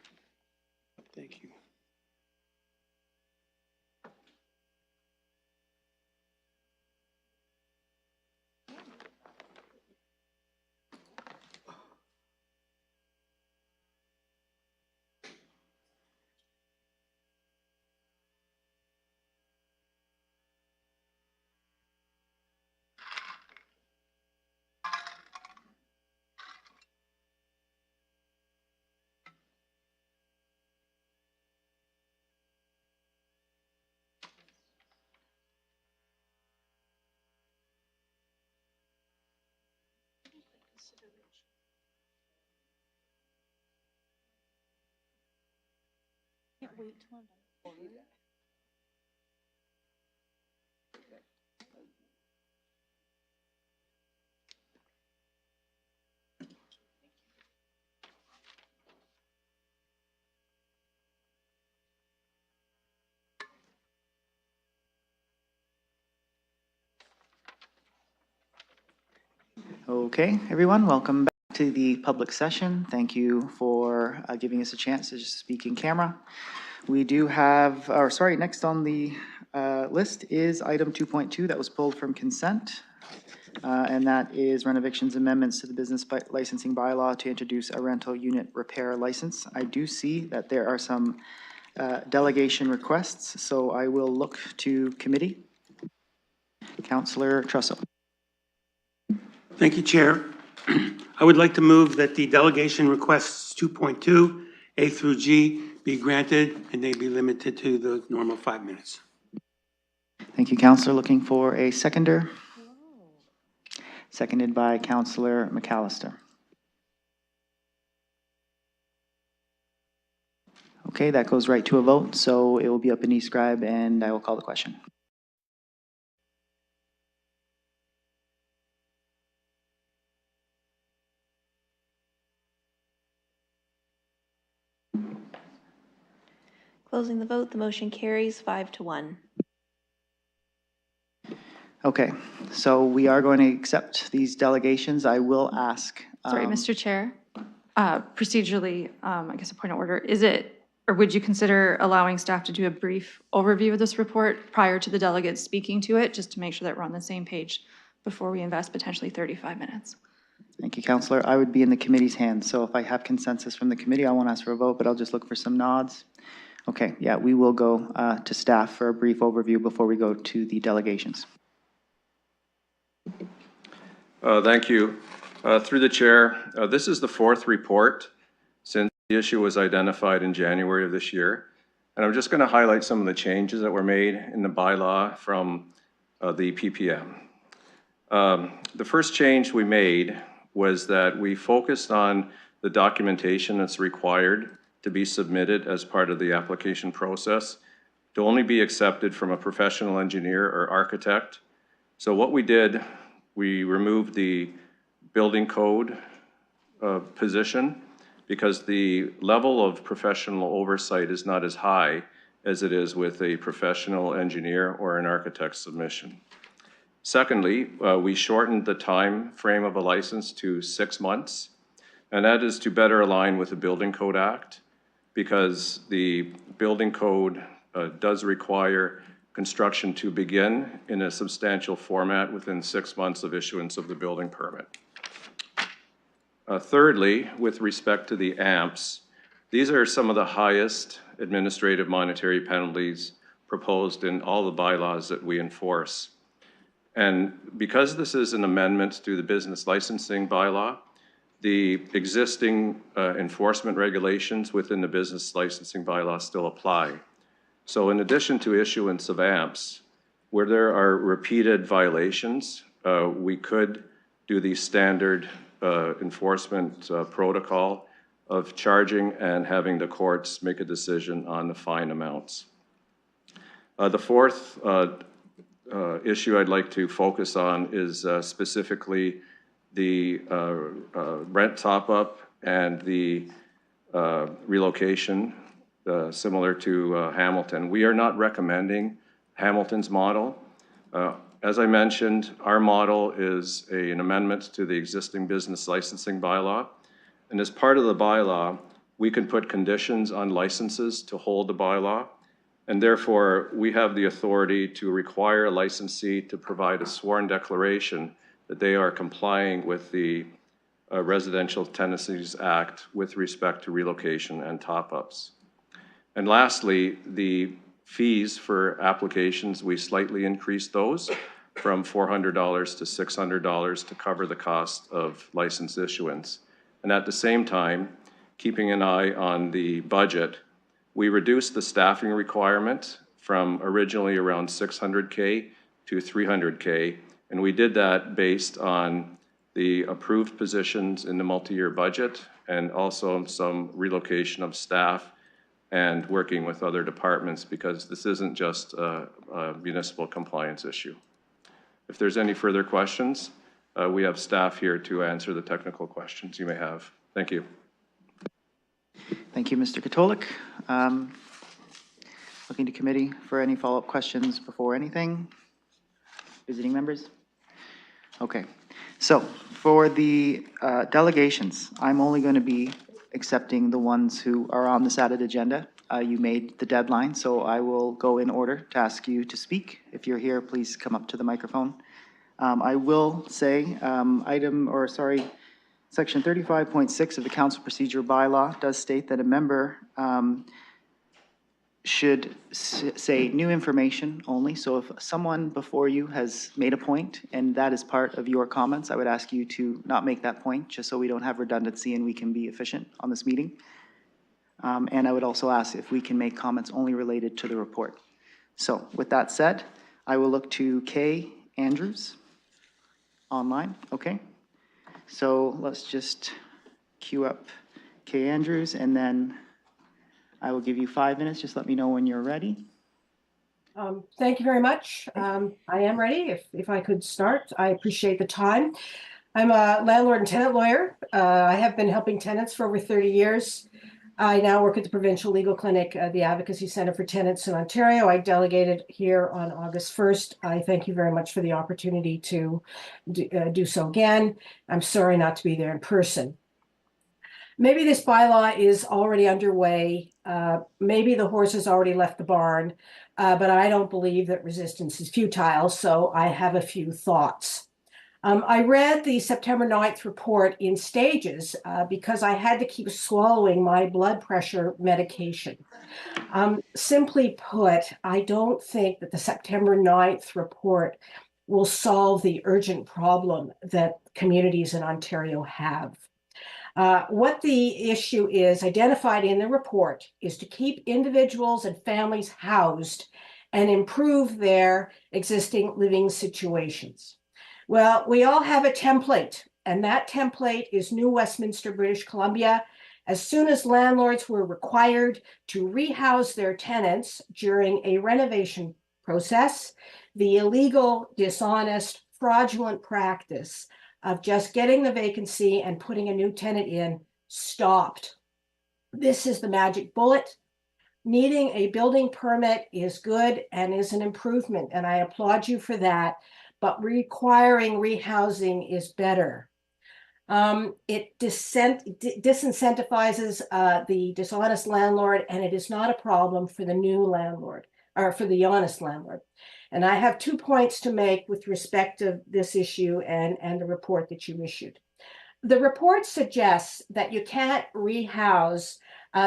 Thank you. Okay, everyone, welcome back to the public session. Thank you for giving us a chance to just speak in camera. We do have, or sorry, next on the list is item 2.2 that was pulled from consent. And that is rent evictions amendments to the business licensing bylaw to introduce a rental unit repair license. I do see that there are some delegation requests, so I will look to committee. Councillor Trussell. Thank you, Chair. I would like to move that the delegation requests 2.2, A through G, be granted, and they be limited to the normal 5 minutes. Thank you, Councillor. Looking for a seconder. Seconded by Councillor McAllister. Okay, that goes right to a vote, so it will be up in eScribe, and I will call the question. Closing the vote, the motion carries 5-1. Okay, so we are going to accept these delegations. I will ask. Sorry, Mr. Chair. Procedurally, I guess a point of order, is it, or would you consider allowing staff to do a brief overview of this report prior to the delegates speaking to it, just to make sure that we're on the same page before we invest potentially 35 minutes? Thank you, Councillor. I would be in the committee's hands, so if I have consensus from the committee, I won't ask for a vote, but I'll just look for some nods. Okay, yeah, we will go to staff for a brief overview before we go to the delegations. Thank you. Through the chair, this is the fourth report since the issue was identified in January of this year. And I'm just going to highlight some of the changes that were made in the bylaw from the PPM. The first change we made was that we focused on the documentation that's required to be submitted as part of the application process to only be accepted from a professional engineer or architect. So what we did, we removed the building code position because the level of professional oversight is not as high as it is with a professional engineer or an architect submission. Secondly, we shortened the time frame of a license to 6 months, and that is to better align with the Building Code Act, because the building code does require construction to begin in a substantial format within 6 months of issuance of the building permit. Thirdly, with respect to the AMPs, these are some of the highest administrative monetary penalties proposed in all the bylaws that we enforce. And because this is an amendment to the business licensing bylaw, the existing enforcement regulations within the business licensing bylaw still apply. So in addition to issuance of AMPs, Where there are repeated violations, we could do the standard enforcement protocol of charging and having the courts make a decision on the fine amounts. The fourth issue I'd like to focus on is specifically the rent top-up and the relocation, similar to Hamilton. We are not recommending Hamilton's model. As I mentioned, our model is an amendment to the existing business licensing bylaw. And as part of the bylaw, we can put conditions on licenses to hold the bylaw. And therefore, we have the authority to require a licensee to provide a sworn declaration that they are complying with the Residential Tenancies Act with respect to relocation and top-ups. And lastly, the fees for applications, we slightly increased those from $400 to $600 to cover the cost of license issuance. And at the same time, keeping an eye on the budget, we reduced the staffing requirement from originally around 600K to 300K. And we did that based on the approved positions in the multi-year budget and also some relocation of staff and working with other departments, because this isn't just a municipal compliance issue. If there's any further questions, we have staff here to answer the technical questions you may have. Thank you. Thank you, Mr. Katolik. Looking to committee for any follow-up questions before anything. Visiting members? Okay, so for the delegations, I'm only going to be accepting the ones who are on this added agenda. You made the deadline, so I will go in order to ask you to speak. If you're here, please come up to the microphone. I will say, Section 35.6 of the Council Procedure Bylaw does state that a member should say new information only. So if someone before you has made a point and that is part of your comments, I would ask you to not make that point, just so we don't have redundancy and we can be efficient on this meeting. And I would also ask if we can make comments only related to the report. So with that said, I will look to Kay Andrews online. Okay. So let's just queue up Kay Andrews, and then I will give you 5 minutes. Just let me know when you're ready. Thank you very much. I am ready. If I could start, I appreciate the time. I'm a landlord and tenant lawyer. I have been helping tenants for over 30 years. I now work at the Provincial Legal Clinic, the Advocacy Center for Tenants in Ontario. I delegated here on August 1st. I thank you very much for the opportunity to do so again. I'm sorry not to be there in person. Maybe this bylaw is already underway. Maybe the horse has already left the barn, but I don't believe that resistance is futile, so I have a few thoughts. I read the September 9th report in stages because I had to keep swallowing my blood pressure medication. Simply put, I don't think that the September 9th report will solve the urgent problem that communities in Ontario have. What the issue is identified in the report is to keep individuals and families housed and improve their existing living situations. Well, we all have a template, and that template is New Westminster, British Columbia. As soon as landlords were required to rehouse their tenants during a renovation process, the illegal, dishonest, fraudulent practice of just getting the vacancy and putting a new tenant in stopped. This is the magic bullet. Needing a building permit is good and is an improvement, and I applaud you for that. But requiring rehousing is better. It disincentivizes the dishonest landlord, and it is not a problem for the new landlord, or for the honest landlord. And I have 2 points to make with respect to this issue and the report that you issued. The report suggests that you can't rehouse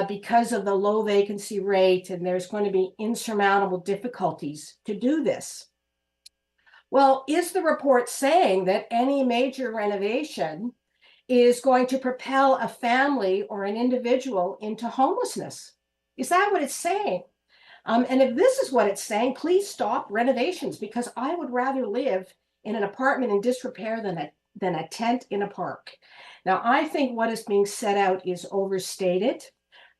because of the low vacancy rate, and there's going to be insurmountable difficulties to do this. Well, is the report saying that any major renovation is going to propel a family or an individual into homelessness? Is that what it's saying? And if this is what it's saying, please stop renovations, because I would rather live in an apartment in disrepair than a tent in a park. Now, I think what is being set out is overstated.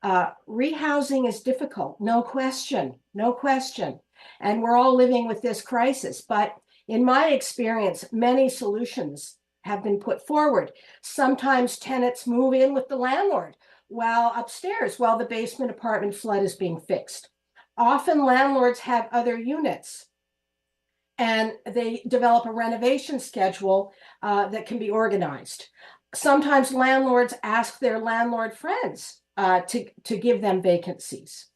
Rehousing is difficult, no question, no question. And we're all living with this crisis. But in my experience, many solutions have been put forward. Sometimes tenants move in with the landlord while the basement apartment flood is being fixed. Often landlords have other units, and they develop a renovation schedule that can be organized. Sometimes landlords ask their landlord friends to give them vacancies.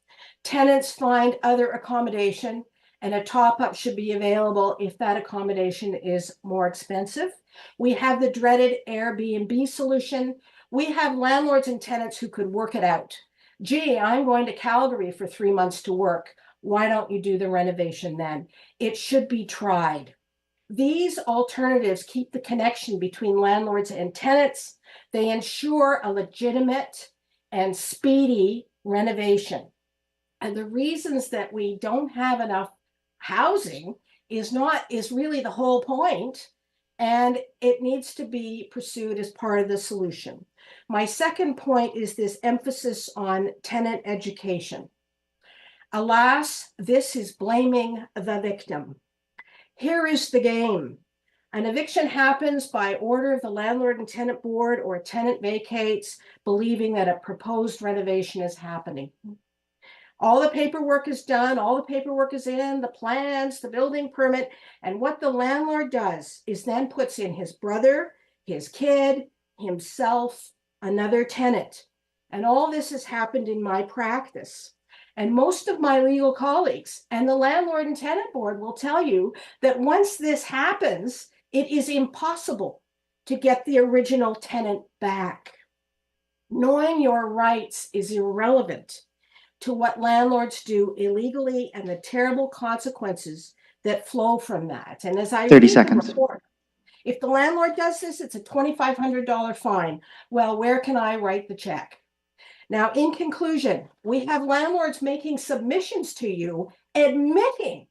Tenants find other accommodation, and a top-up should be available if that accommodation is more expensive. We have the dreaded Airbnb solution. We have landlords and tenants who could work it out. Gee, I'm going to Calgary for 3 months to work. Why don't you do the renovation then? It should be tried. These alternatives keep the connection between landlords and tenants. They ensure a legitimate and speedy renovation. And the reasons that we don't have enough housing is really the whole point, and it needs to be pursued as part of the solution. My second point is this emphasis on tenant education. Alas, this is blaming the victim. Here is the game. An eviction happens by order of the landlord and tenant board, or a tenant vacates, believing that a proposed renovation is happening. All the paperwork is done, all the paperwork is in, the plans, the building permit, and what the landlord does is then puts in his brother, his kid, himself, another tenant. And all this has happened in my practice. And most of my legal colleagues and the landlord and tenant board will tell you that once this happens, it is impossible to get the original tenant back. Knowing your rights is irrelevant to what landlords do illegally and the terrible consequences that flow from that. And as I 30 read the seconds. report, if the landlord does this, it's a $2,500 fine. Well, where can I write the check? Now, in conclusion, we have landlords making submissions to you admitting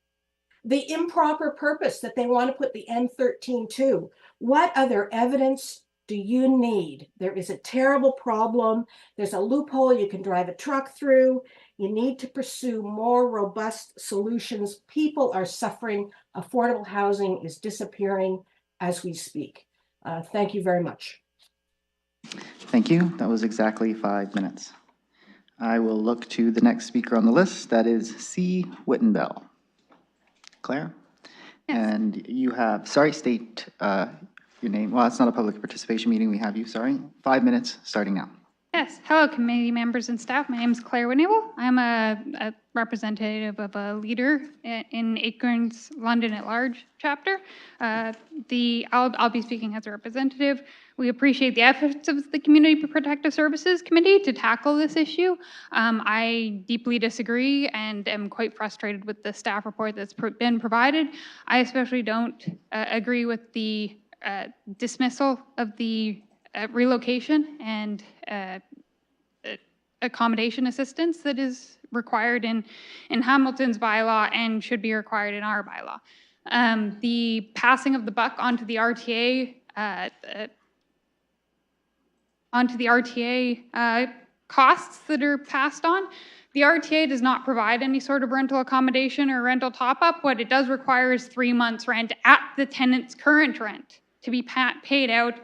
the improper purpose that they want to put the N13 to. What other evidence do you need? There is a terrible problem. There's a loophole you can drive a truck through. You need to pursue more robust solutions. People are suffering. Affordable housing is disappearing as we speak. Thank you very much. Thank you. That was exactly 5 minutes. I will look to the next speaker on the list. That is C. Wittenbell. Claire? Yes. And you have, state your name. Well, it's not a public participation meeting. We have you, sorry. 5 minutes starting now. Yes. Hello, committee members and staff. My name is Claire Winnable. I'm a representative of a leader in Acorns London at Large chapter. I'll be speaking as a representative. We appreciate the efforts of the Community Protective Services Committee to tackle this issue. I deeply disagree and am quite frustrated with the staff report that's been provided. I especially don't agree with the dismissal of the relocation and accommodation assistance that is required in Hamilton's bylaw and should be required in our bylaw. The passing of the buck onto the RTA costs that are passed on. The RTA does not provide any sort of rental accommodation or rental top-up. What it does require is 3 months rent at the tenant's current rent to be paid out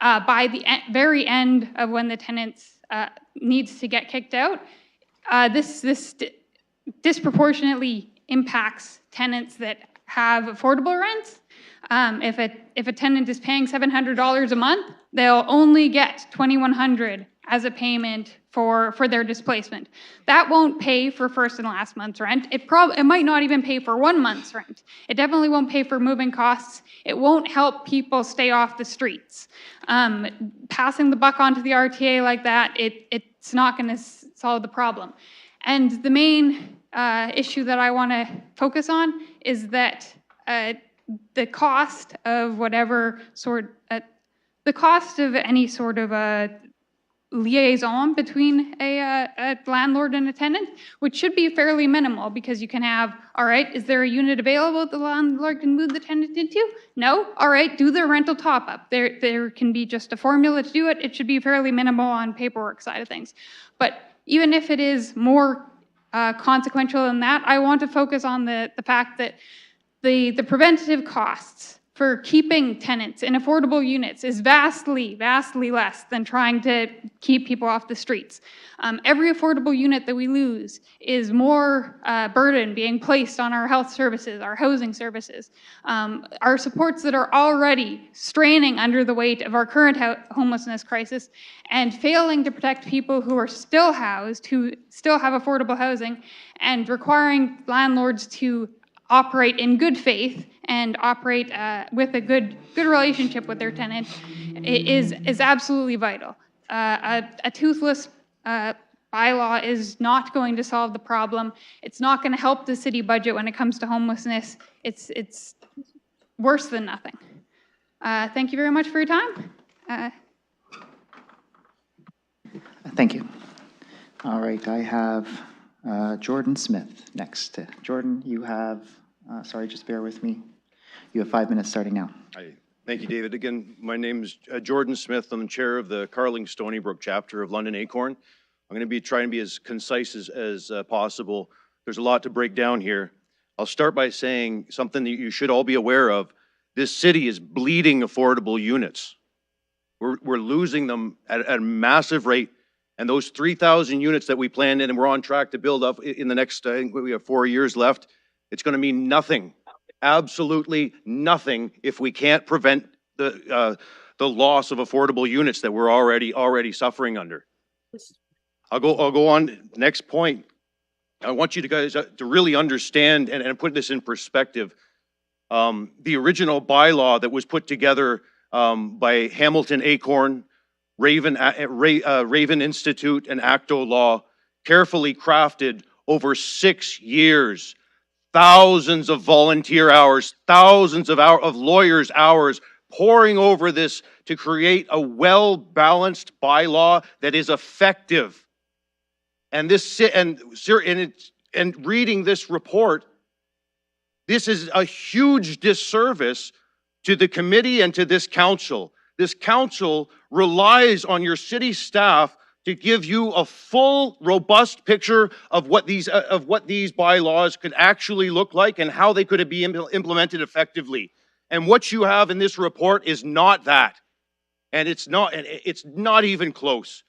by the very end of when the tenant needs to get kicked out. This disproportionately impacts tenants that have affordable rents. If a tenant is paying $700 a month, they'll only get $2,100 as a payment for their displacement. That won't pay for first and last month's rent. It might not even pay for 1 month's rent. It definitely won't pay for moving costs. It won't help people stay off the streets. Passing the buck onto the RTA like that, it's not going to solve the problem. And the main issue that I want to focus on is that the cost of whatever sort, the cost of any sort of liaison between a landlord and a tenant, which should be fairly minimal because you can have, all right, is there a unit available that the landlord can move the tenant into? No? All right, do the rental top up. There can be just a formula to do it. It should be fairly minimal on paperwork side of things. But even if it is more consequential than that, I want to focus on the fact that the preventative costs for keeping tenants in affordable units is vastly, vastly less than trying to keep people off the streets. Every affordable unit that we lose is more burden being placed on our health services, our housing services, our supports that are already straining under the weight of our current homelessness crisis and failing to protect people who are still housed, who still have affordable housing, and requiring landlords to operate in good faith and operate with a good relationship with their tenant is absolutely vital. A toothless bylaw is not going to solve the problem. It's not going to help the city budget when it comes to homelessness. It's worse than nothing. Thank you very much for your time. Thank you. All right, I have Jordan Smith next. Jordan, you have, sorry, just bear with me. You have 5 minutes starting now. Hi. Thank you, David. Again, my name is Jordan Smith. I'm the chair of the Carling Stony Brook chapter of London Acorn. I'm going to be trying to be as concise as possible. There's a lot to break down here. I'll start by saying something that you should all be aware of. This city is bleeding affordable units. We're losing them at a massive rate. And those 3,000 units that we planned and we're on track to build up in the next, I think we have 4 years left, it's going to mean nothing, absolutely nothing, if we can't prevent the loss of affordable units that we're already suffering under. I'll go on. Next point. I want you guys to really understand and put this in perspective. The original bylaw that was put together by Hamilton Acorn, Raven Institute, and ACTO Law, carefully crafted over 6 years, thousands of volunteer hours, thousands of lawyers' hours pouring over this to create a well-balanced bylaw that is effective. And reading this report, this is a huge disservice to the committee and to this council. This council relies on your city staff to give you a full, robust picture of what these bylaws could actually look like and how they could be implemented effectively. And what you have in this report is not that, and it's not even close.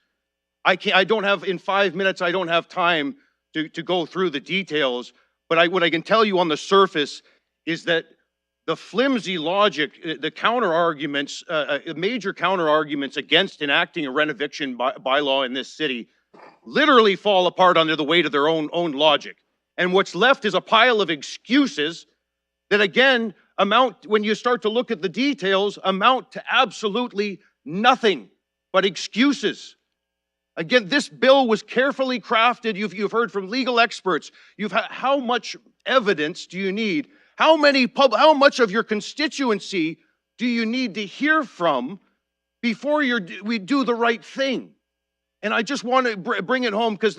I don't have, in 5 minutes, I don't have time to go through the details, but what I can tell you on the surface is that the flimsy logic, the counter-arguments, major counter-arguments against enacting a rent-eviction bylaw in this city literally fall apart under the weight of their own logic. And what's left is a pile of excuses that, again, when you start to look at the details, amount to absolutely nothing but excuses. Again, this bill was carefully crafted. You've heard from legal experts. How much evidence do you need? How much of your constituency do you need to hear from before we do the right thing? And I just want to bring it home because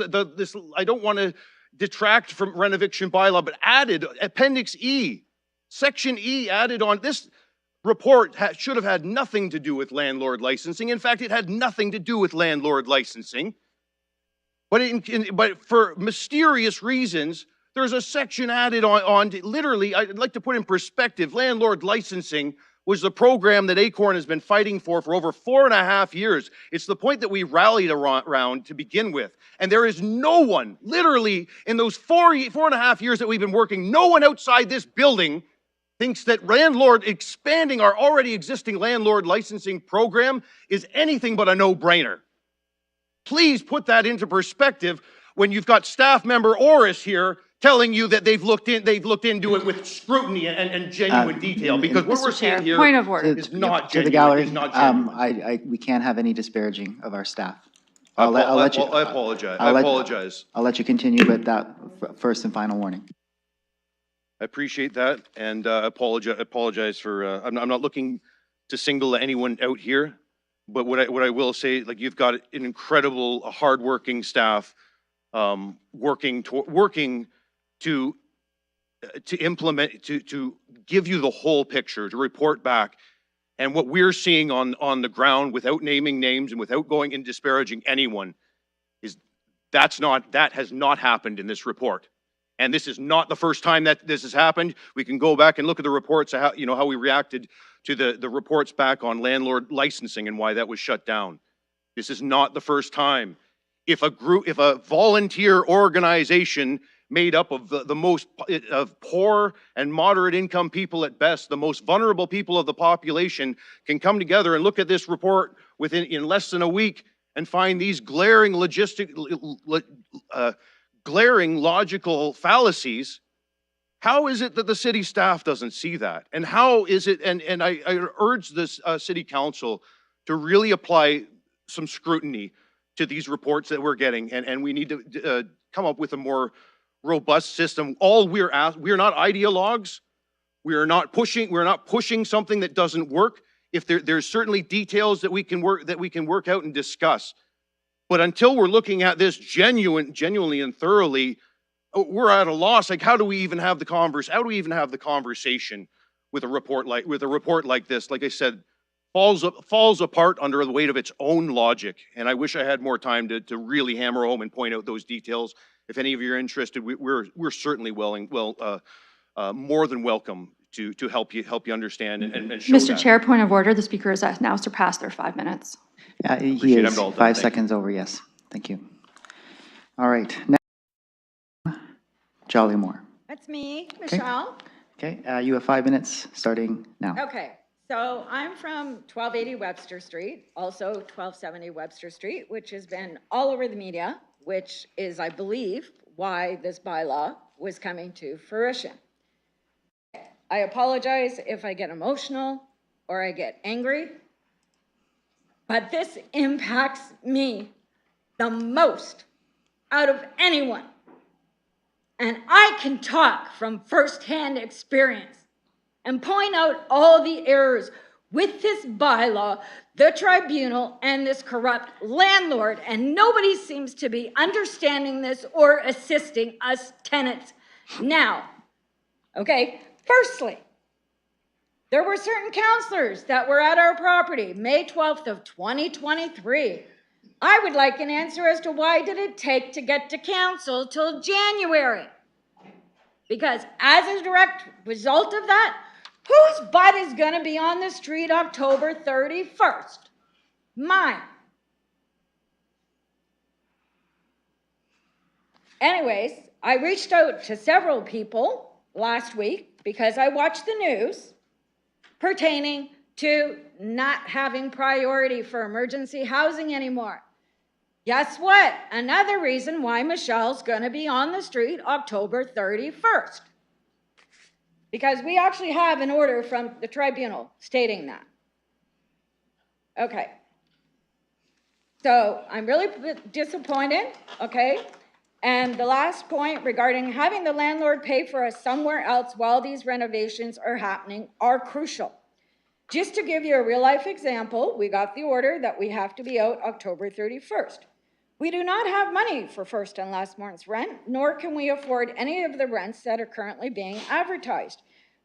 I don't want to detract from rent eviction bylaw, but added Appendix E, Section E added on. This report should have had nothing to do with landlord licensing. In fact, it had nothing to do with landlord licensing. But for mysterious reasons, there's a section added on literally, I'd like to put in perspective, landlord licensing was the program that Acorn has been fighting for over 4.5 years. It's the point that we rallied around to begin with. And there is no one, literally, in those 4.5 years that we've been working, no one outside this building thinks that expanding our already existing landlord licensing program is anything but a no-brainer. Please put that into perspective when you've got staff member Orris here telling you that they've looked into it with scrutiny and genuine detail, because what we're seeing here point of order To is not the genuine. gallery, Is not genuine. we can't have any disparaging of our staff. I apologize. I'll let you continue, but that first and final warning. I appreciate that, and apologize for. I'm not looking to single anyone out here, But what I will say, like, you've got an incredible, hardworking staff, working to implement, to give you the whole picture, to report back. And what we're seeing on the ground, without naming names and without going and disparaging anyone, is that has not happened in this report. And this is not the first time that this has happened. We can go back and look at the reports, how we reacted to the reports back on landlord licensing and why that was shut down. This is not the first time. If a volunteer organization made up of the most of poor and moderate income people at best, the most vulnerable people of the population, can come together and look at this report in less than a week and find these glaring glaring logical fallacies, how is it that the city staff doesn't see that? And how is it, and I urge this city council to really apply some scrutiny to these reports that we're getting, and we need to come up with a more robust system. We're not ideologues. We're not pushing something that doesn't work. If there's certainly details that we can work out and discuss. But until we're looking at this genuinely and thoroughly, we're at a loss. Like, how do we even have the conversation with a report like this? Like I said, falls apart under the weight of its own logic. And I wish I had more time to really hammer home and point out those details. If any of you are interested, we're certainly more than welcome to help you understand and show Mr. that. Chair, point of order. The speaker has now surpassed their 5 minutes. He Appreciate is it. I'm all done. 5 Thank you. seconds over, yes. Thank you. All right. Next, Jolly Moore. That's me, Okay. Michelle. Okay, you have 5 minutes starting now. Okay, so I'm from 1280 Webster Street, also 1270 Webster Street, which has been all over the media, which is, I believe, why this bylaw was coming to fruition. I apologize if I get emotional or I get angry, but this impacts me the most out of anyone. And I can talk from firsthand experience and point out all the errors with this bylaw, the tribunal, and this corrupt landlord, and nobody seems to be understanding this or assisting us tenants now. Okay, firstly, there were certain counselors that were at our property May 12th of 2023. I would like an answer as to why did it take to get to council till January? Because as a direct result of that, whose butt is going to be on the street October 31st? Mine. Anyways, I reached out to several people last week because I watched the news pertaining to not having priority for emergency housing anymore. Guess what? Another reason why Michelle's going to be on the street October 31st. Because we actually have an order from the tribunal stating that. Okay. So I'm really disappointed, okay? And the last point regarding having the landlord pay for us somewhere else while these renovations are happening are crucial. Just to give you a real life example, we got the order that we have to be out October 31st. We do not have money for first and last month's rent, nor can we afford any of the rents that are currently being advertised.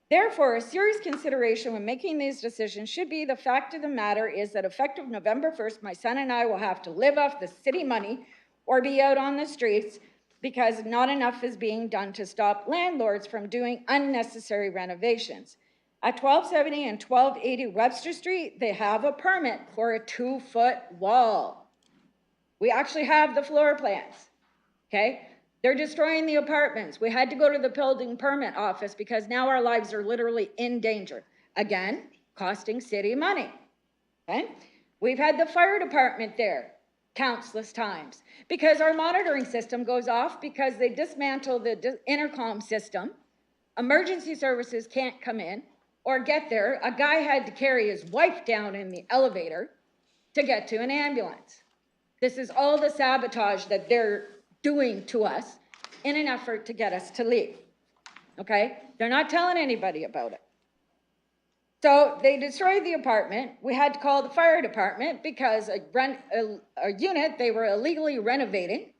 Therefore, a serious consideration when making these decisions should be the fact of the matter is that effective November 1st, my son and I will have to live off the city money or be out on the streets because not enough is being done to stop landlords from doing unnecessary renovations. At 1270 and 1280 Webster Street, they have a permit for a 2-foot wall. We actually have the floor plans, okay? They're destroying the apartments. We had to go to the building permit office because now our lives are literally in danger. Again, costing city money, okay? We've had the fire department there countless times because our monitoring system goes off because they dismantle the intercom system. Emergency services can't come in or get there. A guy had to carry his wife down in the elevator to get to an ambulance. This is all the sabotage that they're doing to us in an effort to get us to leave, okay? They're not telling anybody about it. So they destroyed the apartment. We had to call the fire department because a unit they were illegally renovating.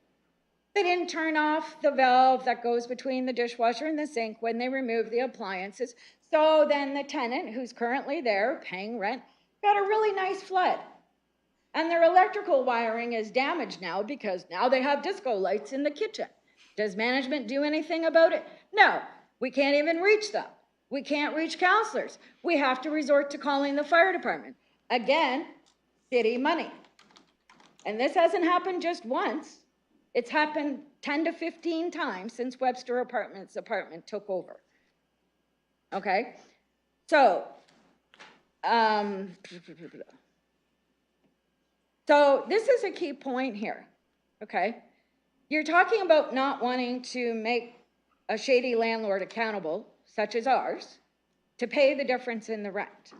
They didn't turn off the valve that goes between the dishwasher and the sink when they removed the appliances. So then the tenant, who's currently there paying rent, got a really nice flood. And their electrical wiring is damaged now because now they have disco lights in the kitchen. Does management do anything about it? No, we can't even reach them. We can't reach counselors. We have to resort to calling the fire department. Again, city money. And this hasn't happened just once. It's happened 10 to 15 times since Webster Apartments took over. Okay? So, so this is a key point here, okay? You're talking about not wanting to make a shady landlord accountable, such as ours, to pay the difference in the rent.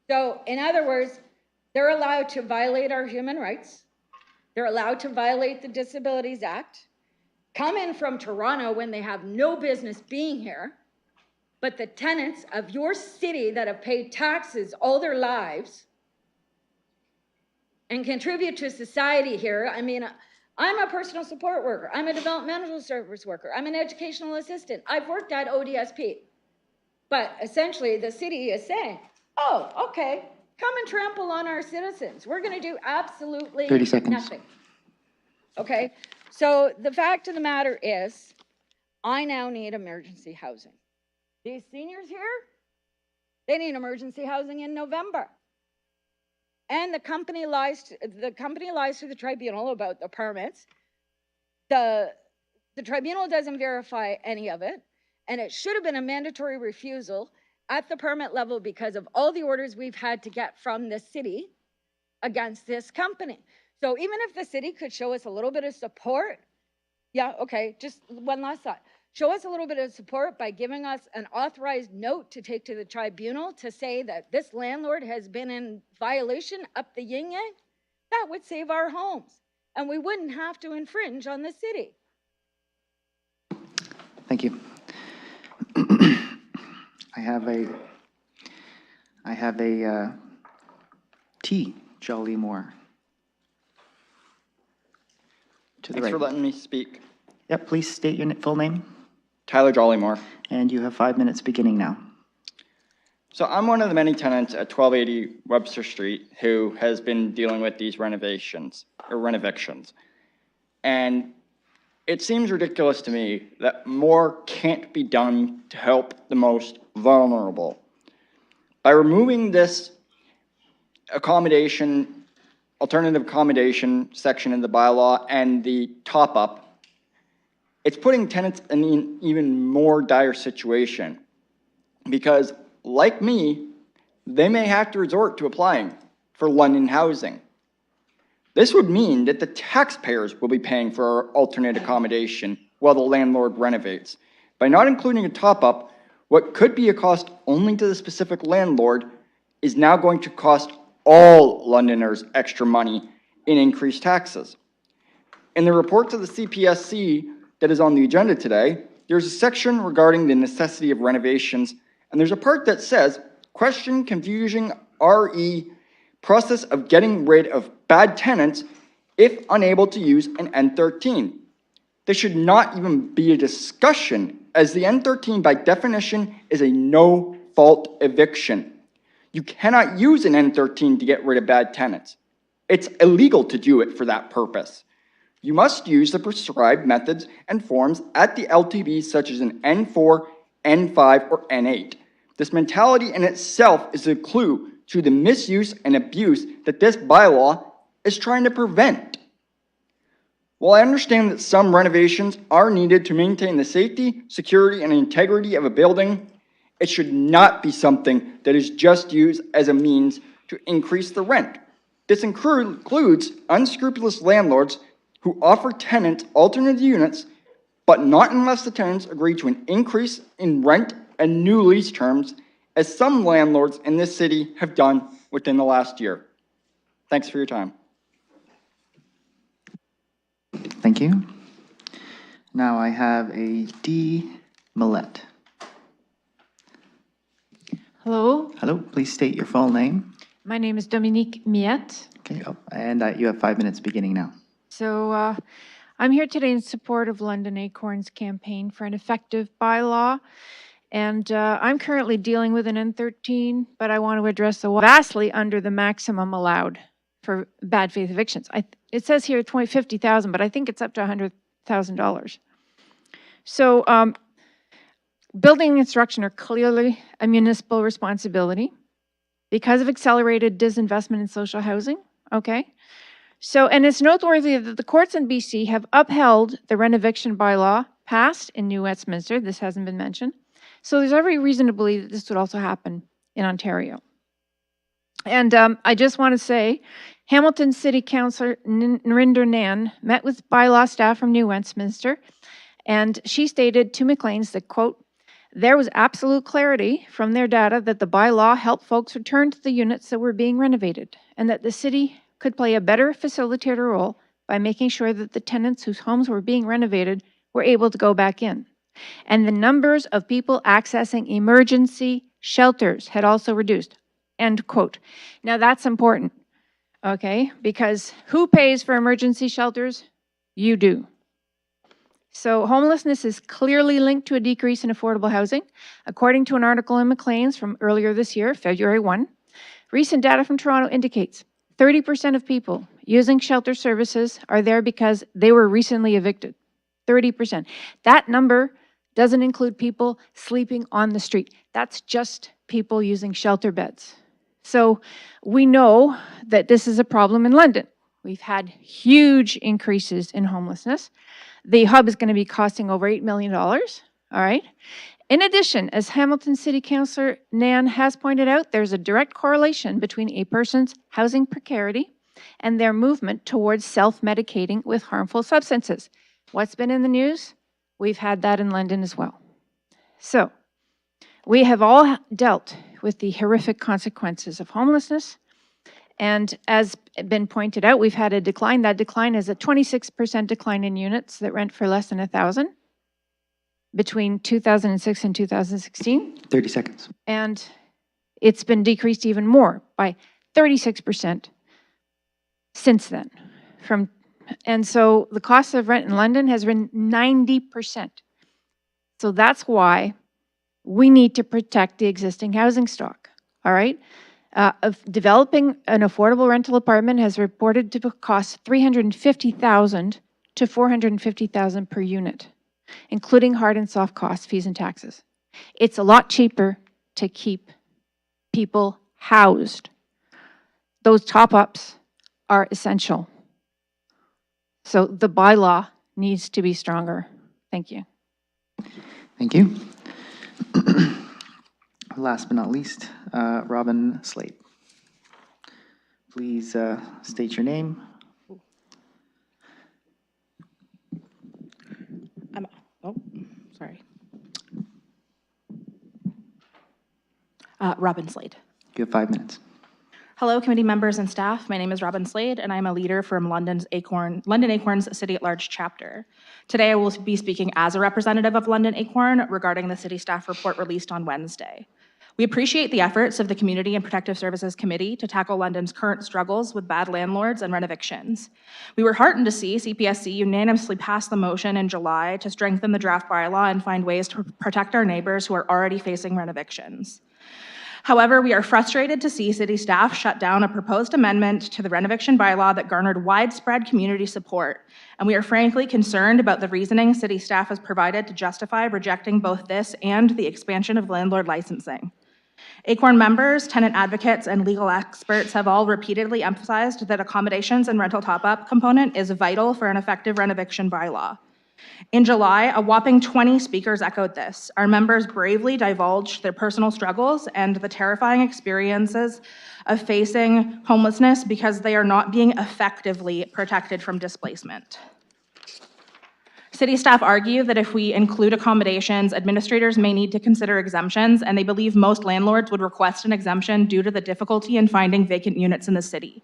So, in other words, they're allowed to violate our human rights. They're allowed to violate the Disabilities Act, come in from Toronto when they have no business being here, but the tenants of your city that have paid taxes all their lives and contribute to society here. I mean, I'm a personal support worker. I'm a developmental service worker. I'm an educational assistant. I've worked at ODSP. But essentially, the city is saying, oh, okay, come and trample on our citizens. We're going to do absolutely 30 seconds. nothing. Okay? So the fact of the matter is, I now need emergency housing. These seniors here, they need emergency housing in November. And the company lies to the tribunal about the permits. The tribunal doesn't verify any of it, and it should have been a mandatory refusal at the permit level because of all the orders we've had to get from the city against this company. So even if the city could show us a little bit of support, yeah, okay, just one last thought. Show us a little bit of support by giving us an authorized note to take to the tribunal to say that this landlord has been in violation up the yin-yang. That would save our homes, and we wouldn't have to infringe on the city. Thank you. I have a T. Jolly Moore. To the Thanks right. for letting me speak. Yep, please state your full name. Tyler Jollymore. And you have 5 minutes beginning now. So I'm one of the many tenants at 1280 Webster Street who has been dealing with these renovations or renovictions. And it seems ridiculous to me that more can't be done to help the most vulnerable. By removing this alternative accommodation section in the bylaw and the top-up, it's putting tenants in an even more dire situation because, like me, they may have to resort to applying for London housing. This would mean that the taxpayers will be paying for our alternate accommodation while the landlord renovates. By not including a top-up, what could be a cost only to the specific landlord is now going to cost all Londoners extra money in increased taxes. In the report to the CPSC that is on the agenda today, there's a section regarding the necessity of renovations, and there's a part that says, question confusing RE process of getting rid of bad tenants if unable to use an N13. This should not even be a discussion, as the N13 by definition is a no-fault eviction. You cannot use an N13 to get rid of bad tenants. It's illegal to do it for that purpose. You must use the prescribed methods and forms at the LTB, such as an N4, N5, or N8. This mentality in itself is a clue to the misuse and abuse that this bylaw is trying to prevent. While I understand that some renovations are needed to maintain the safety, security, and integrity of a building, it should not be something that is just used as a means to increase the rent. This includes unscrupulous landlords who offer tenants alternate units, but not unless the tenants agree to an increase in rent and new lease terms, as some landlords in this city have done within the last year. Thanks for your time. Thank you. Now I have a D. Millette. Hello, Hello, please state your full name. my name is Dominique Miette. Okay, and you have 5 minutes beginning now. So I'm here today in support of London Acorn's campaign for an effective bylaw. And I'm currently dealing with an N13, but I want to address the vastly under the maximum allowed for bad faith evictions. It says here $50,000, but I think it's up to $100,000. So building and construction are clearly a municipal responsibility because of accelerated disinvestment in social housing, okay? So, and it's noteworthy that the courts in BC have upheld the rent eviction bylaw passed in New Westminster. This hasn't been mentioned. So there's every reason to believe that this would also happen in Ontario. And I just want to say, Hamilton City Councillor Nrinder Nan met with bylaw staff from New Westminster, and she stated to Maclean's that, quote, there was absolute clarity from their data that the bylaw helped folks return to the units that were being renovated, and that the city could play a better facilitator role by making sure that the tenants whose homes were being renovated were able to go back in. And the numbers of people accessing emergency shelters had also reduced, end quote. Now that's important, okay? Because who pays for emergency shelters? You do. So homelessness is clearly linked to a decrease in affordable housing. According to an article in Maclean's from earlier this year, February 1, recent data from Toronto indicates 30% of people using shelter services are there because they were recently evicted. 30%. That number doesn't include people sleeping on the street. That's just people using shelter beds. So we know that this is a problem in London. We've had huge increases in homelessness. The hub is going to be costing over $8 million, all right? In addition, as Hamilton City Councillor Nan has pointed out, there's a direct correlation between a person's housing precarity and their movement towards self-medicating with harmful substances. What's been in the news? We've had that in London as well. So, we have all dealt with the horrific consequences of homelessness. And as been pointed out, we've had a decline. That decline is a 26% decline in units that rent for less than $1,000 between 2006 and 2016. 30 seconds. And it's been decreased even more by 36% since then. And so the cost of rent in London has been 90%. So that's why we need to protect the existing housing stock, all right? Of developing an affordable rental apartment has reported to cost $350,000 to $450,000 per unit, including hard and soft costs, fees, and taxes. It's a lot cheaper to keep people housed. Those top-ups are essential. So the bylaw needs to be stronger. Thank you. Thank you. Last but not least, Robin Slade. Please state your name. Sorry. Robin Slade. You have 5 minutes. Hello, committee members and staff. My name is Robin Slade, and I'm a leader from London Acorn's City at Large chapter. Today, I will be speaking as a representative of London Acorn regarding the city staff report released on Wednesday. We appreciate the efforts of the Community and Protective Services Committee to tackle London's current struggles with bad landlords and rent evictions. We were heartened to see CPSC unanimously pass the motion in July to strengthen the draft bylaw and find ways to protect our neighbors who are already facing rent evictions. However, we are frustrated to see city staff shut down a proposed amendment to the rent eviction bylaw that garnered widespread community support, and we are frankly concerned about the reasoning city staff has provided to justify rejecting both this and the expansion of landlord licensing. Acorn members, tenant advocates, and legal experts have all repeatedly emphasized that accommodations and rental top-up component is vital for an effective rent eviction bylaw. In July, a whopping 20 speakers echoed this. Our members bravely divulged their personal struggles and the terrifying experiences of facing homelessness because they are not being effectively protected from displacement. City staff argue that if we include accommodations, administrators may need to consider exemptions, and they believe most landlords would request an exemption due to the difficulty in finding vacant units in the city.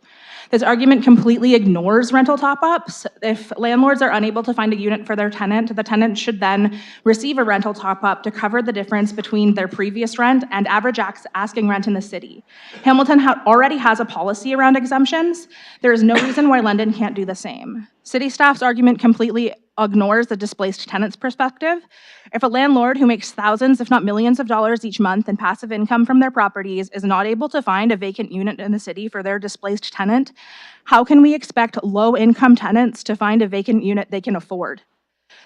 This argument completely ignores rental top-ups. If landlords are unable to find a unit for their tenant, the tenant should then receive a rental top-up to cover the difference between their previous rent and average asking rent in the city. Hamilton already has a policy around exemptions. There is no reason why London can't do the same. City staff's argument completely ignores the displaced tenant's perspective. If a landlord who makes thousands, if not millions of dollars each month in passive income from their properties is not able to find a vacant unit in the city for their displaced tenant, how can we expect low-income tenants to find a vacant unit they can afford?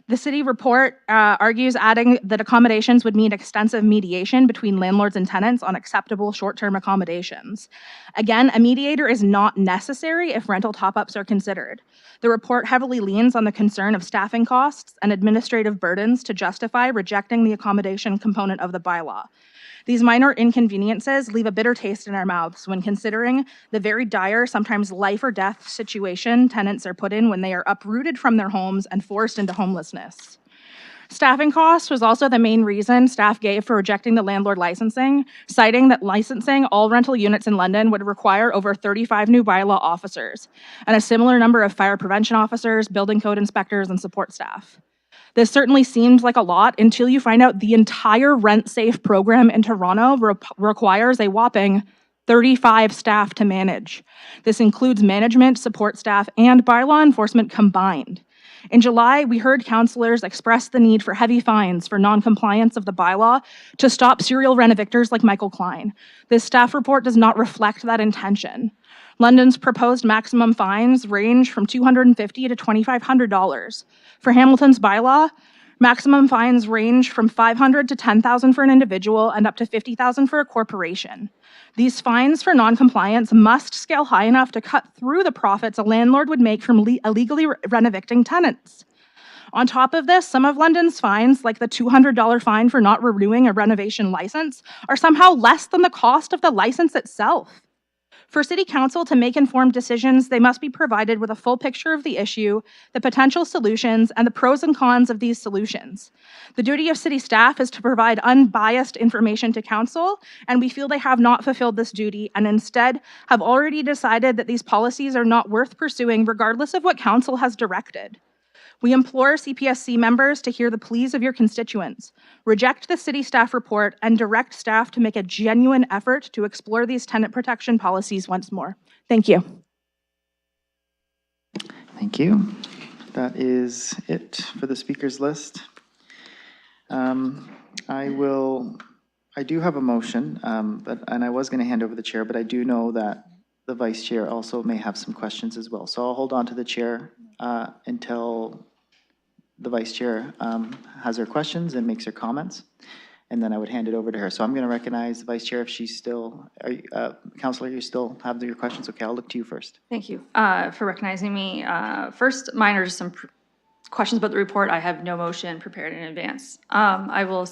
The city report argues adding that accommodations would mean extensive mediation between landlords and tenants on acceptable short-term accommodations. Again, a mediator is not necessary if rental top-ups are considered. The report heavily leans on the concern of staffing costs and administrative burdens to justify rejecting the accommodation component of the bylaw. These minor inconveniences leave a bitter taste in our mouths when considering the very dire, sometimes life or death situation tenants are put in when they are uprooted from their homes and forced into homelessness. Staffing costs was also the main reason staff gave for rejecting the landlord licensing, citing that licensing all rental units in London would require over 35 new bylaw officers and a similar number of fire prevention officers, building code inspectors, and support staff. This certainly seems like a lot until you find out the entire rent-safe program in Toronto requires a whopping 35 staff to manage. This includes management, support staff, and bylaw enforcement combined. In July, we heard councillors express the need for heavy fines for non-compliance of the bylaw to stop serial rent-evictors like Michael Klein. This staff report does not reflect that intention. London's proposed maximum fines range from $250 to $2,500. For Hamilton's bylaw, maximum fines range from $500 to $10,000 for an individual and up to $50,000 for a corporation. These fines for non-compliance must scale high enough to cut through the profits a landlord would make from illegally rent-evicting tenants. On top of this, some of London's fines, like the $200 fine for not renewing a renovation license, are somehow less than the cost of the license itself. For City Council to make informed decisions, they must be provided with a full picture of the issue, the potential solutions, and the pros and cons of these solutions. The duty of City staff is to provide unbiased information to Council, and we feel they have not fulfilled this duty and instead have already decided that these policies are not worth pursuing regardless of what Council has directed. We implore CPSC members to hear the pleas of your constituents, reject the city staff report, and direct staff to make a genuine effort to explore these tenant protection policies once more. Thank you. Thank you. That is it for the speakers list. I do have a motion, and I was going to hand over the chair, but I do know that the vice chair also may have some questions as well. So I'll hold on to the chair until the vice chair has her questions and makes her comments, and then I would hand it over to her. So I'm going to recognize the vice chair if she's still, Councillor, you still have your questions? Okay, I'll look to you first. Thank you for recognizing me. First, mine are just some questions about the report. I have no motion prepared in advance. I will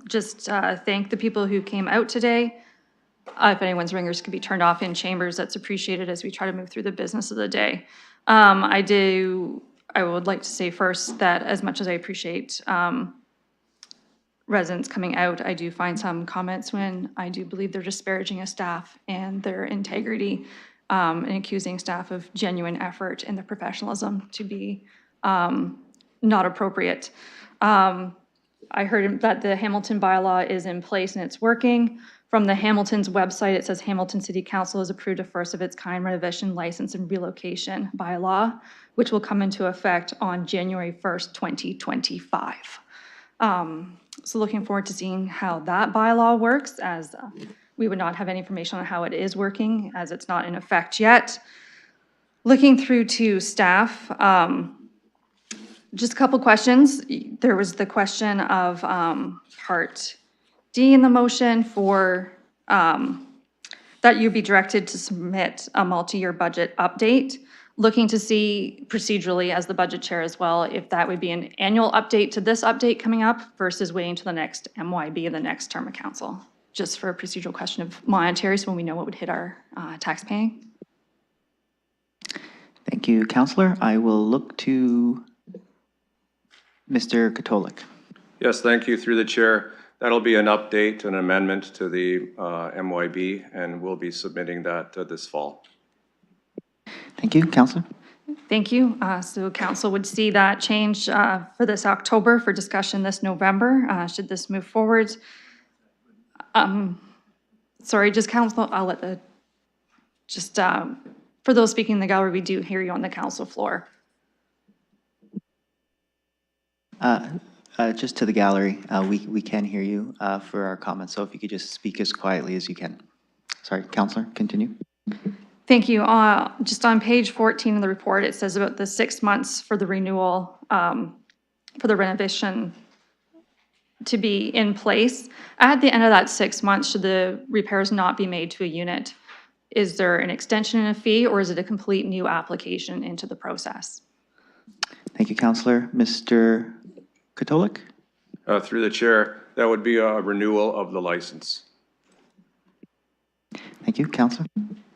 just thank the people who came out today. If anyone's ringers could be turned off in chambers, that's appreciated as we try to move through the business of the day. I would like to say first that as much as I appreciate residents coming out, I do find some comments when I do believe they're disparaging a staff and their integrity and accusing staff of genuine effort and their professionalism to be not appropriate. I heard that the Hamilton bylaw is in place and it's working. From the Hamilton's website, it says Hamilton City Council has approved a first of its kind renovation license and relocation bylaw, which will come into effect on January 1st, 2025. So looking forward to seeing how that bylaw works, as we would not have any information on how it is working as it's not in effect yet. Looking through to staff, just a couple questions. There was the question of Part D in the motion for that you'd be directed to submit a multi-year budget update. Looking to see procedurally as the budget chair as well, if that would be an annual update to this update coming up versus waiting to the next MYB in the next term of council. Just for a procedural question of monetary, so when we know what would hit our tax paying. Thank you, Councillor. I will look to Mr. Katolik. Yes, thank you through the chair. That'll be an update, an amendment to the MYB, and we'll be submitting that this fall. Thank you, Counselor. Thank you. So council would see that change for this October for discussion this November, should this move forward. Sorry, just council, I'll let the, just for those speaking in the gallery, we do hear you on the council floor. Just to the gallery, we can hear you for our comments, so if you could just speak as quietly as you can. Sorry, Counselor, continue. Thank you. Just on page 14 of the report, it says about the 6 months for the renewal for the renovation to be in place. At the end of that 6 months, should the repairs not be made to a unit, is there an extension in a fee, or is it a complete new application into the process? Thank you, Counselor. Mr. Katolik? Through the chair, that would be a renewal of the license. Thank you, Counselor.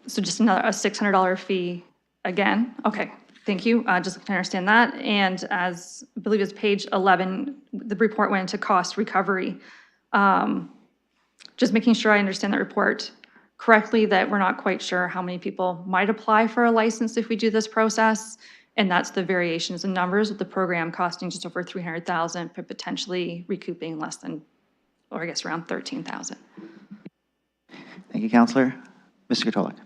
So just another a $600 fee again? Okay, thank you. Just to understand that. And as I believe it's page 11, the report went into cost recovery. Just making sure I understand that report correctly, that we're not quite sure how many people might apply for a license if we do this process. And that's the variations in numbers, with the program costing just over $300,000, but potentially recouping less than, or I guess around $13,000. Thank you, Counselor. Mr. Katolik?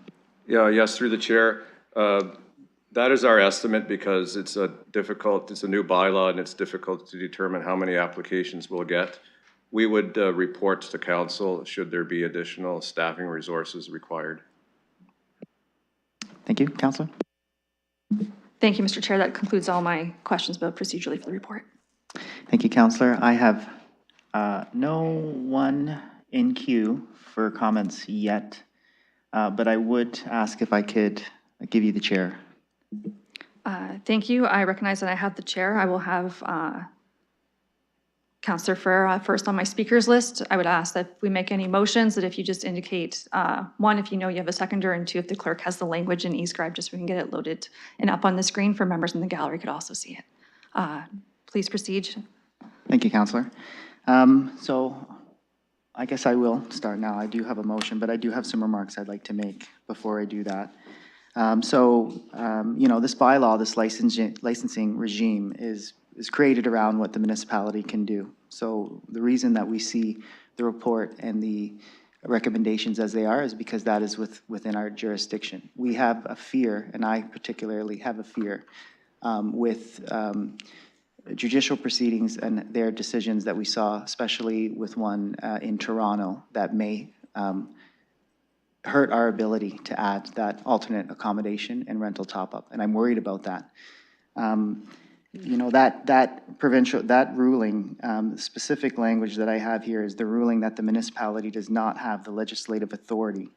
Yeah, yes, through the chair. That is our estimate because it's a new bylaw and it's difficult to determine how many applications we'll get. We would report to council should there be additional staffing resources required. Thank you, Counselor. Thank you, Mr. Chair. That concludes all my questions about procedurally for the report. Thank you, Counselor. I have no one in queue for comments yet, but I would ask if I could give you the chair. Thank you. I recognize that I have the chair. I will have Councillor Ferreira first on my speakers list. I would ask that if we make any motions, that if you just indicate, one, if you know you have a seconder, and two, if the clerk has the language in eScribe, just so we can get it loaded and up on the screen for members in the gallery could also see it. Please proceed. Thank you, Counselor. So I guess I will start now. I do have a motion, but I do have some remarks I'd like to make before I do that. You know, this bylaw, this licensing regime is created around what the municipality can do. So the reason that we see the report and the recommendations as they are is because that is within our jurisdiction. We have a fear, and I particularly have a fear, with judicial proceedings and their decisions that we saw, especially with one in Toronto, that may hurt our ability to add that alternate accommodation and rental top-up, and I'm worried about that. You know, that ruling, specific language that I have here is the ruling that the municipality does not have the legislative authority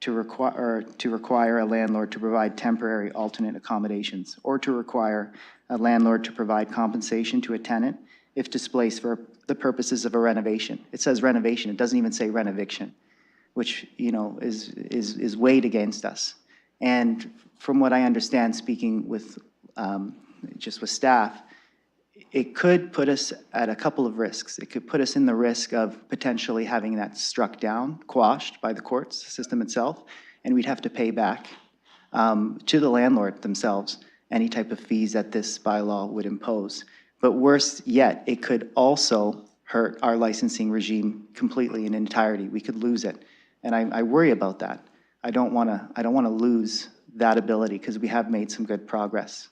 to require a landlord to provide temporary alternate accommodations, or to require a landlord to provide compensation to a tenant if displaced for the purposes of a renovation. It says renovation, it doesn't even say renoviction, which, you know, is weighed against us. And from what I understand, speaking with just with staff, it could put us at a couple of risks. It could put us in the risk of potentially having that struck down, quashed by the courts system itself, and we'd have to pay back to the landlord themselves any type of fees that this bylaw would impose. But worse yet, it could also hurt our licensing regime completely in entirety. We could lose it, and I worry about that. I don't want to lose that ability because we have made some good progress.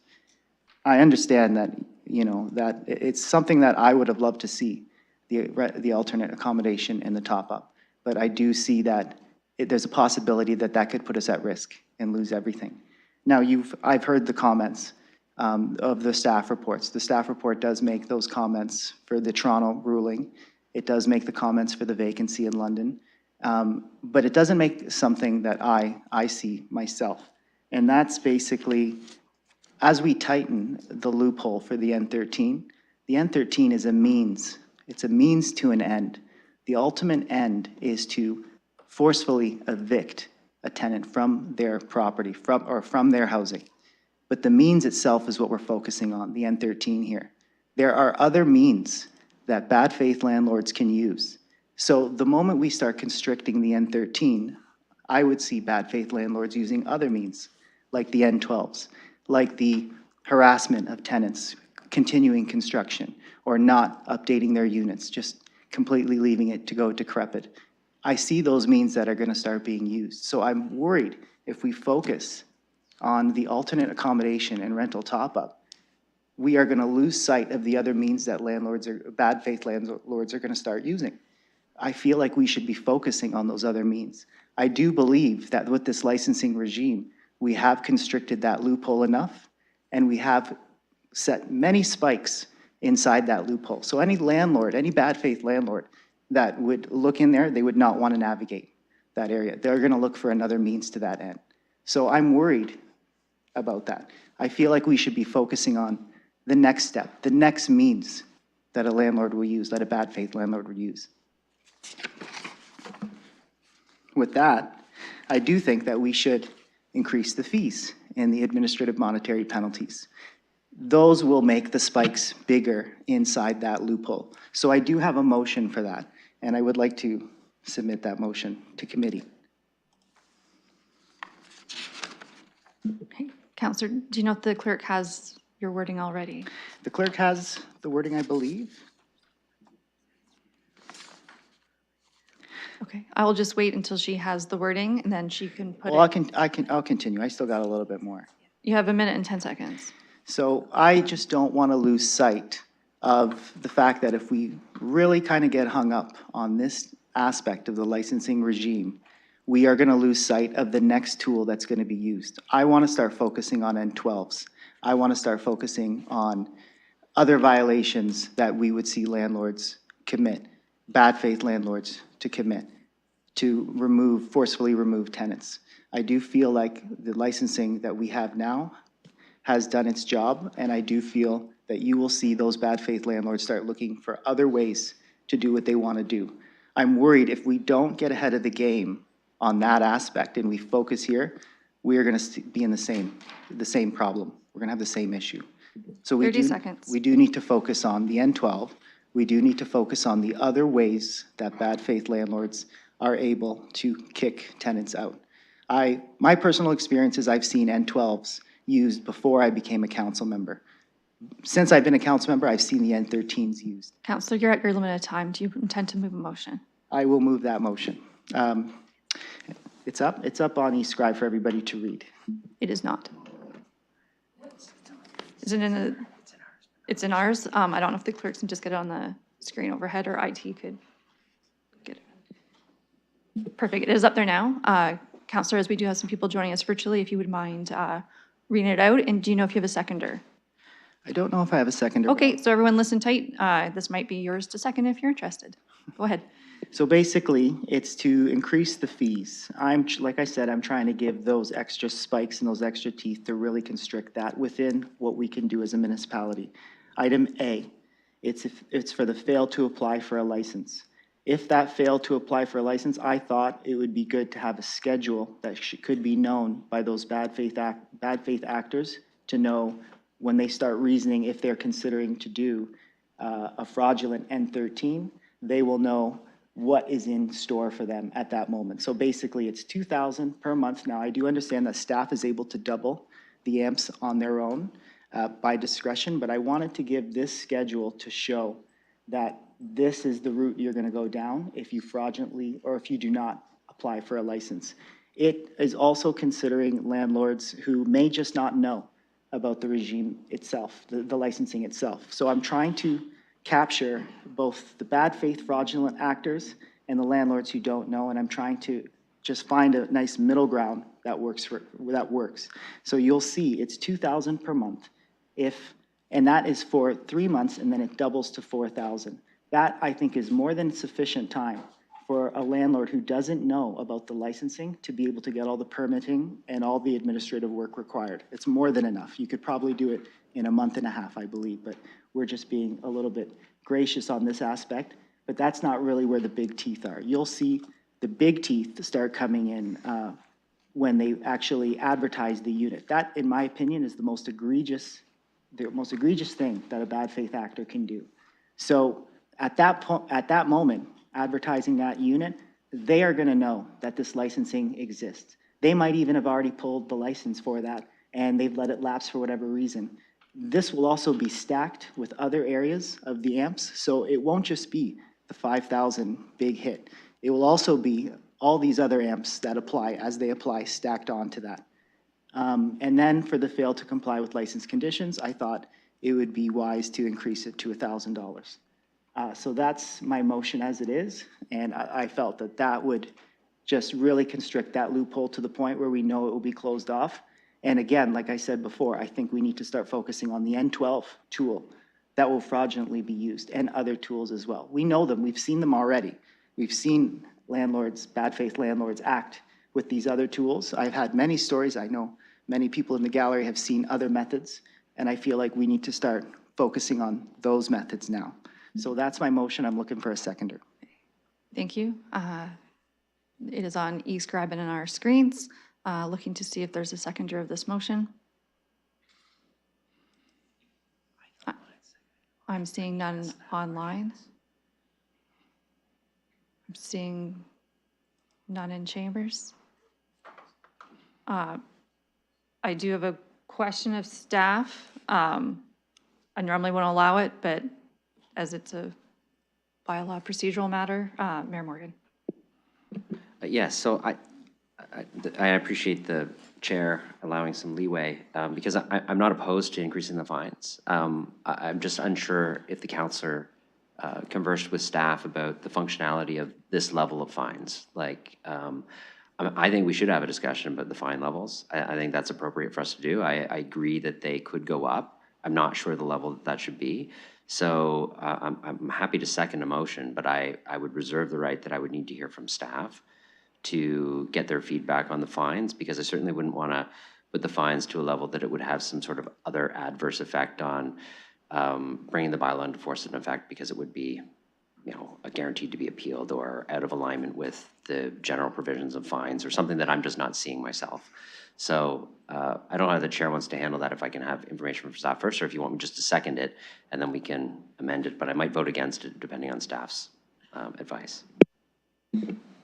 I understand that, you know, that it's something that I would have loved to see, the alternate accommodation and the top-up. But I do see that there's a possibility that that could put us at risk and lose everything. Now, I've heard the comments of the staff reports. The staff report does make those comments for the Toronto ruling. It does make the comments for the vacancy in London. But it doesn't make something that I see myself. And that's basically, as we tighten the loophole for the N13, the N13 is a means. It's a means to an end. The ultimate end is to forcefully evict a tenant from their property, from their housing. But the means itself is what we're focusing on, the N13 here. There are other means that bad faith landlords can use. So the moment we start constricting the N13, I would see bad faith landlords using other means, like the N12s, like the harassment of tenants, continuing construction, or not updating their units, just completely leaving it to go decrepit. I see those means that are going to start being used. So I'm worried if we focus on the alternate accommodation and rental top-up, we are going to lose sight of the other means that landlords or bad faith landlords are going to start using. I feel like we should be focusing on those other means. I do believe that with this licensing regime, we have constricted that loophole enough, and we have set many spikes inside that loophole. So any landlord, any bad faith landlord that would look in there, they would not want to navigate that area. They're going to look for another means to that end. So I'm worried about that. I feel like we should be focusing on the next step, the next means that a landlord will use, that a bad faith landlord would use. With that, I do think that we should increase the fees and the administrative monetary penalties. Those will make the spikes bigger inside that loophole. So I do have a motion for that, and I would like to submit that motion to committee. Okay, Counselor, do you know if the clerk has your wording already? The clerk has the wording, I believe. Okay, I will just wait until she has the wording, and then she can put Well, it. I'll continue. I still got a little bit more. You have 1 minute and 10 seconds. So I just don't want to lose sight of the fact that if we really kind of get hung up on this aspect of the licensing regime, we are going to lose sight of the next tool that's going to be used. I want to start focusing on N12s. I want to start focusing on other violations that we would see landlords commit, bad faith landlords to commit, to forcefully remove tenants. I do feel like the licensing that we have now has done its job, and I do feel that you will see those bad faith landlords start looking for other ways to do what they want to do. I'm worried if we don't get ahead of the game on that aspect and we focus here, we are going to be in the same problem. We're going to have the same issue. So 30 seconds. We do need to focus on the N12. We do need to focus on the other ways that bad faith landlords are able to kick tenants out. My personal experience is I've seen N12s used before I became a council member. Since I've been a council member, I've seen the N13s used. Counselor, you're at your limited time. Do you intend to move a motion? I will move that motion. It's up on eScribe for everybody to read. It is not. Is it in the? It's in ours. I don't know if the clerks can just get it on the screen overhead, or IT could get it. Perfect. It is up there now. Counselor, as we do have some people joining us virtually, if you would mind reading it out. And do you know if you have a seconder? I don't know if I have a seconder. Okay, so everyone listen tight. This might be yours to second if you're interested. Go ahead. So basically, it's to increase the fees. Like I said, I'm trying to give those extra spikes and those extra teeth to really constrict that within what we can do as a municipality. Item A, it's for the fail to apply for a license. If that failed to apply for a license, I thought it would be good to have a schedule that could be known by those bad faith actors to know when they start reasoning if they're considering to do a fraudulent N13, they will know what is in store for them at that moment. So basically, it's $2,000 per month. Now, I do understand that staff is able to double the amps on their own by discretion, but I wanted to give this schedule to show that this is the route you're going to go down if you fraudulently or if you do not apply for a license. It is also considering landlords who may just not know about the regime itself, the licensing itself. So I'm trying to capture both the bad faith fraudulent actors and the landlords who don't know, and I'm trying to just find a nice middle ground that works. So you'll see it's $2,000 per month, and that is for 3 months, and then it doubles to $4,000. That, I think, is more than sufficient time for a landlord who doesn't know about the licensing to be able to get all the permitting and all the administrative work required. It's more than enough. You could probably do it in a month and a half, I believe, but we're just being a little bit gracious on this aspect, but that's not really where the big teeth are. You'll see the big teeth start coming in when they actually advertise the unit. That, in my opinion, is the most egregious thing that a bad faith actor can do. So at that moment, advertising that unit, they are going to know that this licensing exists. They might even have already pulled the license for that, and they've let it lapse for whatever reason. This will also be stacked with other areas of the amps, so it won't just be the 5,000 big hit. It will also be all these other amps that apply as they apply stacked onto that. And then for the fail to comply with license conditions, I thought it would be wise to increase it to $1,000. So that's my motion as it is, and I felt that that would just really constrict that loophole to the point where we know it will be closed off. And again, like I said before, I think we need to start focusing on the N12 tool that will fraudulently be used and other tools as well. We know them, we've seen them already. We've seen landlords, bad faith landlords act with these other tools. I've had many stories. I know many people in the gallery have seen other methods, and I feel like we need to start focusing on those methods now. So that's my motion. I'm looking for a seconder. Thank you. It is on e-scribe and in our screens. Looking to see if there's a seconder of this motion. I'm seeing none online. I'm seeing none in chambers. I do have a question of staff. I normally wouldn't allow it, but as it's a bylaw procedural matter, Mayor Morgan. Yes, so I appreciate the chair allowing some leeway because I'm not opposed to increasing the fines. I'm just unsure if the councillor conversed with staff about the functionality of this level of fines. Like, I think we should have a discussion about the fine levels. I think that's appropriate for us to do. I agree that they could go up. I'm not sure the level that should be. So I'm happy to second a motion, but I would reserve the right that I would need to hear from staff to get their feedback on the fines, because I certainly wouldn't want to put the fines to a level that it would have some sort of other adverse effect on bringing the bylaw into force in effect, because it would be, guaranteed to be appealed or out of alignment with the general provisions of fines or something that I'm just not seeing myself. So I don't know how the chair wants to handle that, if I can have information from staff first, or if you want me just to second it and then we can amend it, but I might vote against it depending on staff's advice.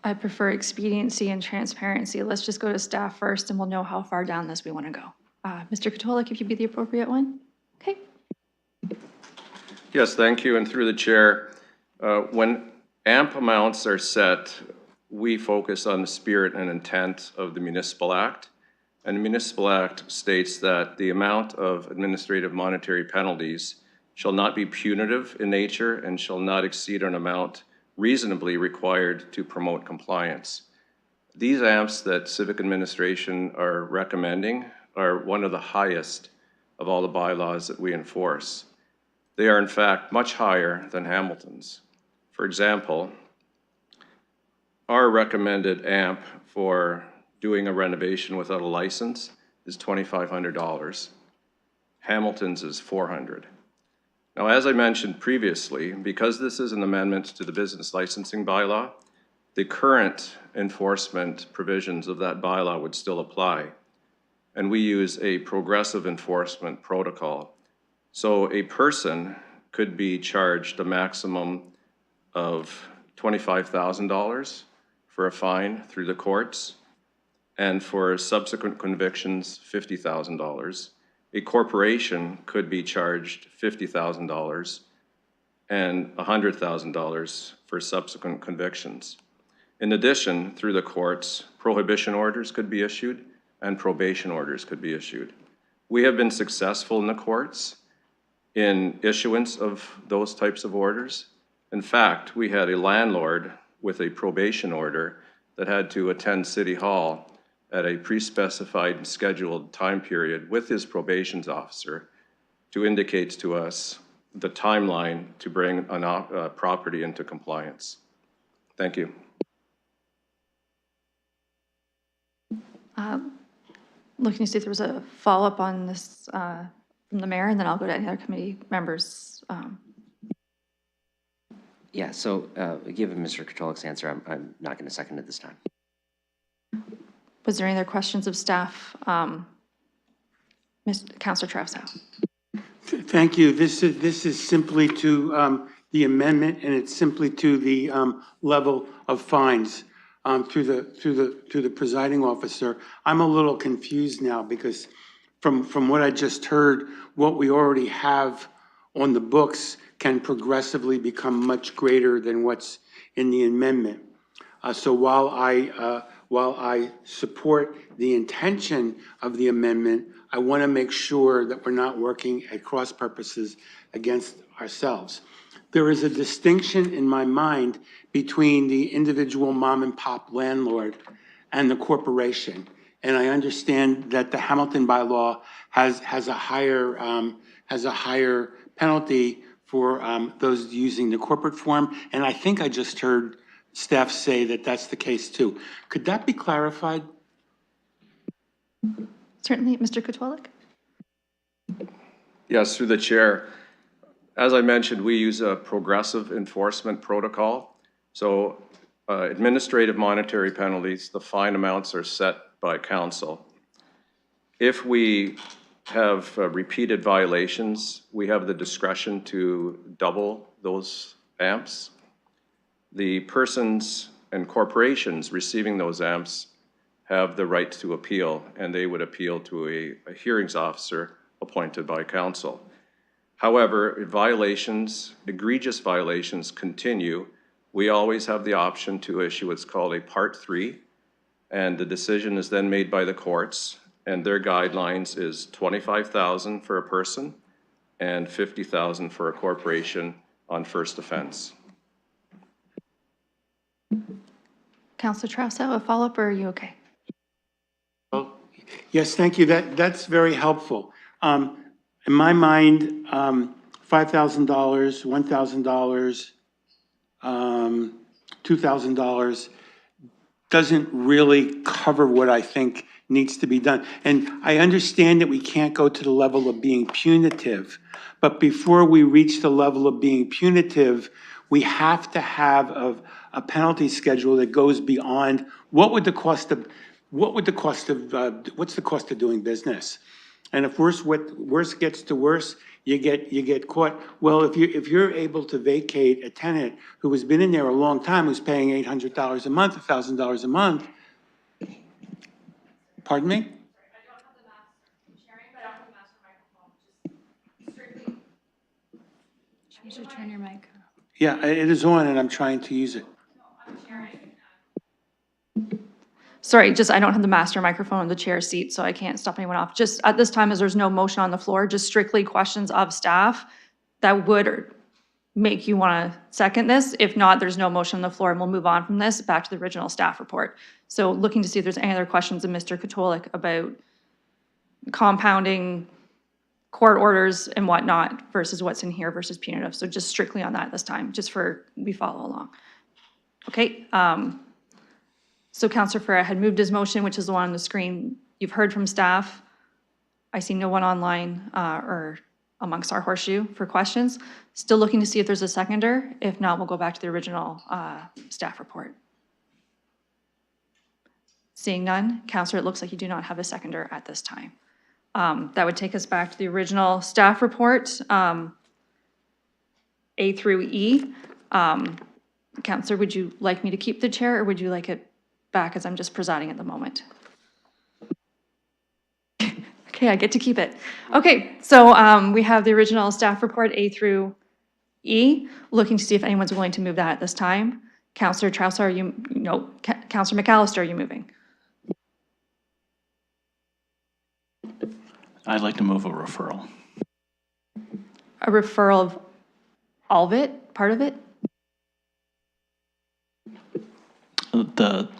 I prefer expediency and transparency. Let's just go to staff first and we'll know how far down this we want to go. Mr. Katolik, if you'd be the appropriate one. Okay. Yes, thank you. And through the chair, when AMP amounts are set, we focus on the spirit and intent of the Municipal Act. And the Municipal Act states that the amount of administrative monetary penalties shall not be punitive in nature and shall not exceed an amount reasonably required to promote compliance. These AMPs that Civic Administration are recommending are one of the highest of all the bylaws that we enforce. They are in fact much higher than Hamilton's. For example, our recommended AMP for doing a renovation without a license is $2,500. Hamilton's is $400. Now, as I mentioned previously, because this is an amendment to the business licensing bylaw, the current enforcement provisions of that bylaw would still apply. And we use a progressive enforcement protocol. So a person could be charged a maximum of $25,000 for a fine through the courts, and for subsequent convictions, $50,000. A corporation could be charged $50,000 and $100,000 for subsequent convictions. In addition, through the courts, prohibition orders could be issued and probation orders could be issued. We have been successful in the courts in issuance of those types of orders. In fact, we had a landlord with a probation order that had to attend City Hall at a pre-specified and scheduled time period with his probation officer to indicate to us the timeline to bring a property into compliance. Thank you. Looking to see if there was a follow-up on this from the mayor, and then I'll go to any other committee members. Yeah, so given Mr. Katolik's answer, I'm not going to second it this time. Was there any other questions of staff? Councillor Travisau. Thank you. This is simply to the amendment, and it's simply to the level of fines. through the presiding officer, I'm a little confused now because from what I just heard, what we already have on the books can progressively become much greater than what's in the amendment. So while I support the intention of the amendment, I want to make sure that we're not working at cross purposes against ourselves. There is a distinction in my mind between the individual mom and pop landlord and the corporation. And I understand that the Hamilton bylaw has a higher penalty for those using the corporate form. And I think I just heard staff say that that's the case too. Could that be clarified? Certainly, Mr. Kotwalik. Yes, through the chair. As I mentioned, we use a progressive enforcement protocol. So administrative monetary penalties, the fine amounts are set by council. If we have repeated violations, we have the discretion to double those amps. The persons and corporations receiving those amps have the right to appeal, and they would appeal to a hearings officer appointed by council. However, if violations, egregious violations continue, we always have the option to issue what's called a Part 3, and the decision is then made by the courts, and their guidelines is $25,000 for a person and $50,000 for a corporation on first offense. Councilor Traustadt, a follow-up, or are you okay? Yes, thank you. That's very helpful. In my mind, $5,000, $1,000, $2,000 doesn't really cover what I think needs to be done. And I understand that we can't go to the level of being punitive, but before we reach the level of being punitive, we have to have a penalty schedule that goes beyond what's the cost of doing business? And if worse gets to worse, you get caught. Well, if you're able to vacate a tenant who has been in there a long time, who's paying $800 a month, $1,000 a month. Pardon me? You should turn your mic. Yeah, it is on and I'm trying to use it. Sorry, just I don't have the master microphone in the chair seat, so I can't stop anyone off. Just at this time, as there's no motion on the floor, just strictly questions of staff that would make you want to second this. If not, there's no motion on the floor, and we'll move on from this back to the original staff report. So looking to see if there's any other questions of Mr. Kotwalik about compounding court orders and whatnot versus what's in here versus punitive. So just strictly on that this time, just for we follow along. Okay. So Councillor Farah had moved his motion, which is the one on the screen. You've heard from staff. I see no one online or amongst our horseshoe for questions. Still looking to see if there's a seconder. If not, we'll go back to the original staff report. Seeing none, Councillor, it looks like you do not have a seconder at this time. That would take us back to the original staff report, A through E. Councillor, would you like me to keep the chair or would you like it back as I'm just presiding at the moment? Okay, I get to keep it. Okay, so we have the original staff report A through E, looking to see if anyone's willing to move that at this time. Councillor Traustadt, are you, no, Councillor McAllister, are you moving? I'd like to move a referral. A referral of all of it, part of it?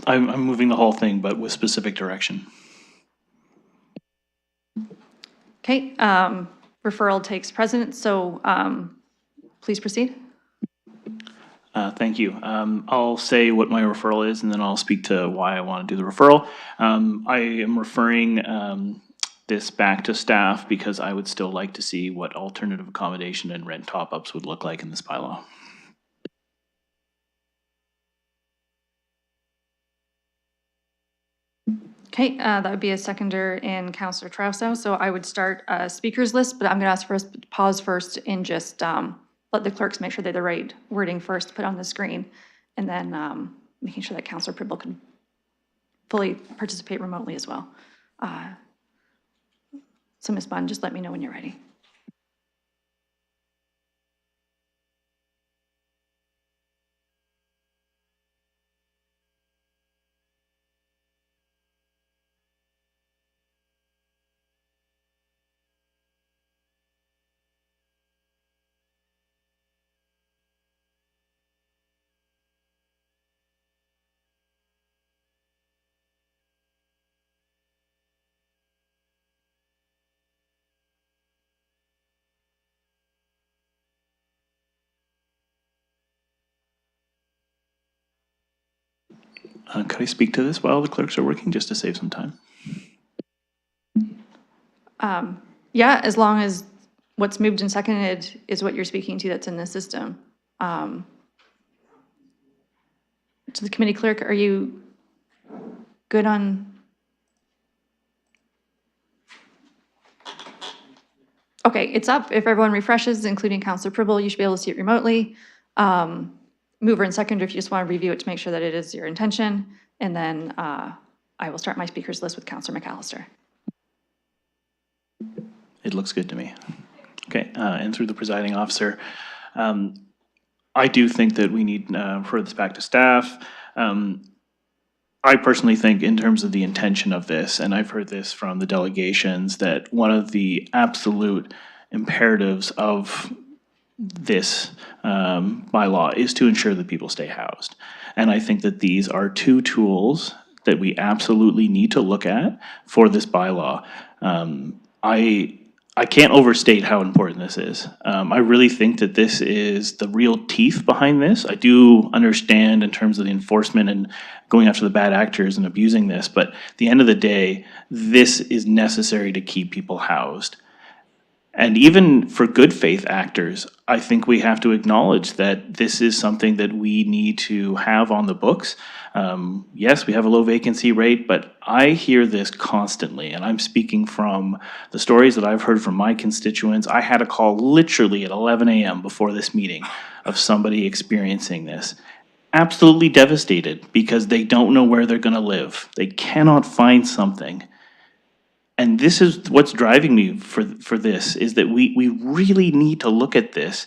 I'm moving the whole thing, but with specific direction. Okay, referral takes precedence, so please proceed. Thank you. I'll say what my referral is, and then I'll speak to why I want to do the referral. I am referring this back to staff because I would still like to see what alternative accommodation and rent top-ups would look like in this bylaw. Okay, that would be a seconder in Councillor Traustadt. So I would start a speakers list, but I'm going to ask for us to pause first and just let the clerks make sure they have the right wording first put on the screen. And then making sure that Councillor Pribble can fully participate remotely as well. So Ms. Bunn, just let me know when you're ready. Could I speak to this while the clerks are working, just to save some time? Yeah, as long as what's moved and seconded is what you're speaking to that's in the system. To the committee clerk, are you good on? Okay, it's up. If everyone refreshes, including Councillor Pribble, you should be able to see it remotely. Mover and seconder, if you just want to review it to make sure that it is your intention. And then I will start my speakers list with Councillor McAllister. It looks good to me. Okay, and through the presiding officer, I do think that we need to refer this back to staff. I personally think in terms of the intention of this, and I've heard this from the delegations, that one of the absolute imperatives of this bylaw is to ensure that people stay housed. And I think that these are two tools that we absolutely need to look at for this bylaw. I can't overstate how important this is. I really think that this is the real teeth behind this. I do understand in terms of the enforcement and going after the bad actors and abusing this, but at the end of the day, this is necessary to keep people housed. And even for good faith actors, I think we have to acknowledge that this is something that we need to have on the books. Yes, we have a low vacancy rate, but I hear this constantly, and I'm speaking from the stories that I've heard from my constituents. I had a call literally at 11 a.m. before this meeting of somebody experiencing this. Absolutely devastated because they don't know where they're going to live. They cannot find something. And this is what's driving me for this, is that we really need to look at this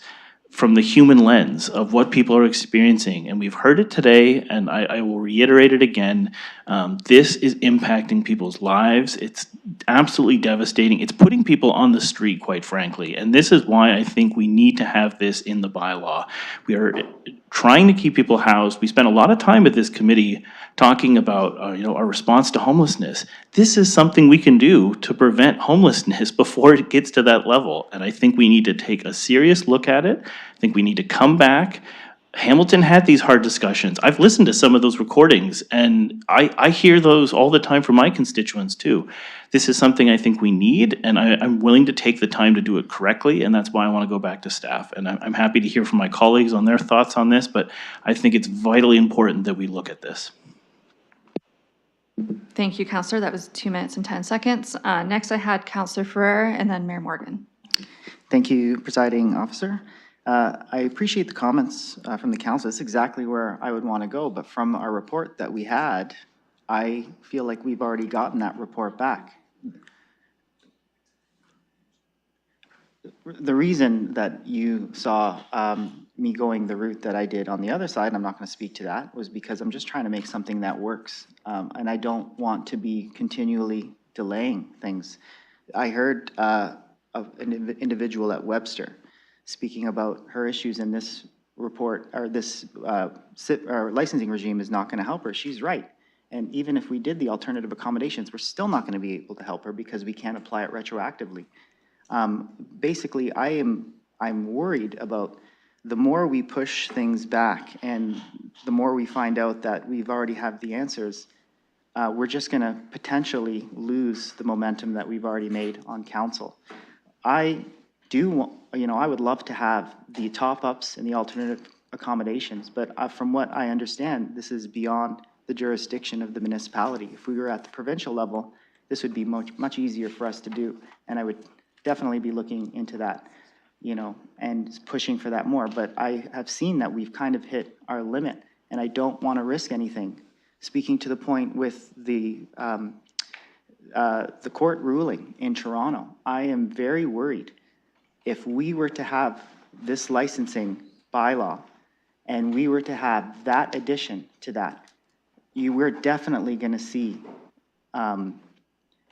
from the human lens of what people are experiencing. And we've heard it today, and I will reiterate it again. This is impacting people's lives. It's absolutely devastating. It's putting people on the street, quite frankly. And this is why I think we need to have this in the bylaw. We are trying to keep people housed. We spent a lot of time at this committee talking about our response to homelessness. This is something we can do to prevent homelessness before it gets to that level. And I think we need to take a serious look at it. I think we need to come back. Hamilton had these hard discussions. I've listened to some of those recordings, and I hear those all the time from my constituents too. This is something I think we need, and I'm willing to take the time to do it correctly, and that's why I want to go back to staff. And I'm happy to hear from my colleagues on their thoughts on this, but I think it's vitally important that we look at this. Thank you, Councillor. That was 2 minutes and 10 seconds. Next, I had Councillor Ferrer and then Mayor Morgan. Thank you, presiding officer. I appreciate the comments from the council. That's exactly where I would want to go. But from our report that we had, I feel like we've already gotten that report back. The reason that you saw me going the route that I did on the other side, and I'm not going to speak to that, was because I'm just trying to make something that works. And I don't want to be continually delaying things. I heard of an individual at Webster speaking about her issues in this report, or this licensing regime is not going to help her. She's right. And even if we did the alternative accommodations, we're still not going to be able to help her because we can't apply it retroactively. Basically, I'm worried about the more we push things back and the more we find out that we've already have the answers, we're just going to potentially lose the momentum that we've already made on council. I would love to have the top-ups and the alternative accommodations, but from what I understand, this is beyond the jurisdiction of the municipality. If we were at the provincial level, this would be much easier for us to do, and I would definitely be looking into that, and pushing for that more. But I have seen that we've kind of hit our limit, and I don't want to risk anything. Speaking to the point with the court ruling in Toronto, I am very worried if we were to have this licensing bylaw and we were to have that addition to that, we're definitely going to see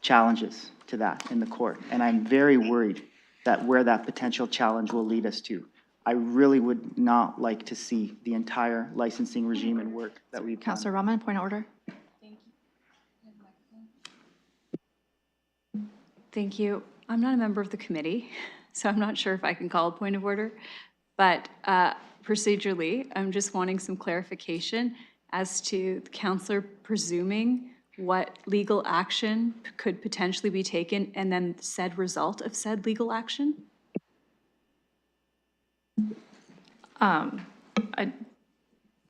challenges to that in the court. And I'm very worried that where that potential challenge will lead us to. I really would not like to see the entire licensing regime and work that we've done. Councillor Rahman, point of order. Thank you. I'm not a member of the committee, so I'm not sure if I can call a point of order. But procedurally, I'm just wanting some clarification as to the councillor presuming what legal action could potentially be taken and then said result of said legal action. I'm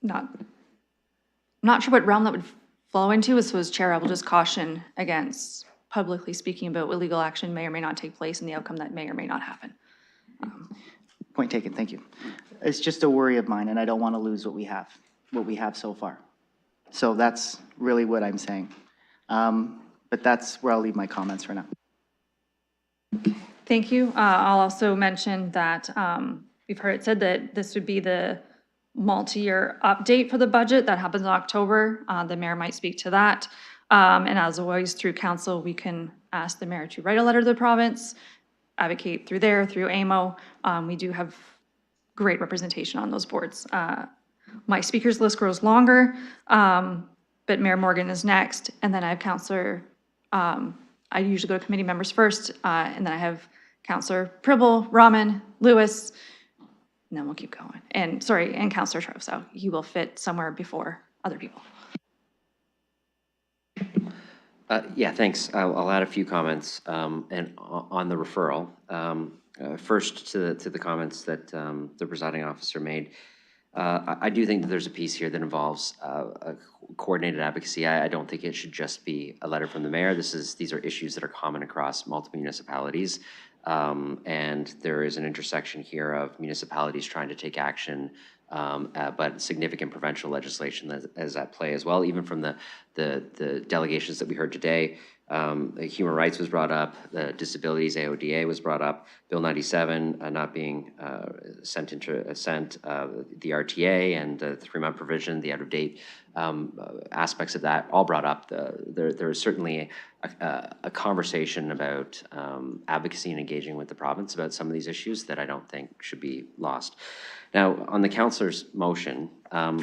not sure what realm that would flow into, so as chair, I will just caution against publicly speaking about what legal action may or may not take place and the outcome that may or may not happen. Point taken, thank you. It's just a worry of mine, and I don't want to lose what we have so far. So that's really what I'm saying. But that's where I'll leave my comments for now. Thank you. I'll also mention that we've heard it said that this would be the multi-year update for the budget that happens in October. The mayor might speak to that. And as always, through council, we can ask the mayor to write a letter to the province, advocate through AMO. We do have great representation on those boards. My speakers list grows longer, but Mayor Morgan is next, and then I have Councillor, I usually go to committee members first, and then I have Councillor Pribble, Rahman, Lewis, and then we'll keep going. And sorry, and Councillor Trousseau. He will fit somewhere before other people. Yeah, thanks. I'll add a few comments and on the referral. First, to the comments that the presiding officer made. I do think that there's a piece here that involves a coordinated advocacy. I don't think it should just be a letter from the mayor. These are issues that are common across multiple municipalities. And there is an intersection here of municipalities trying to take action, but significant provincial legislation that is at play as well, even from the delegations that we heard today. Human rights was brought up, the disabilities AODA was brought up, Bill 97 not being sent, the RTA and the 3-month provision, the out-of-date aspects of that all brought up. There is certainly a conversation about advocacy and engaging with the province about some of these issues that I don't think should be lost. Now, on the councillor's motion, I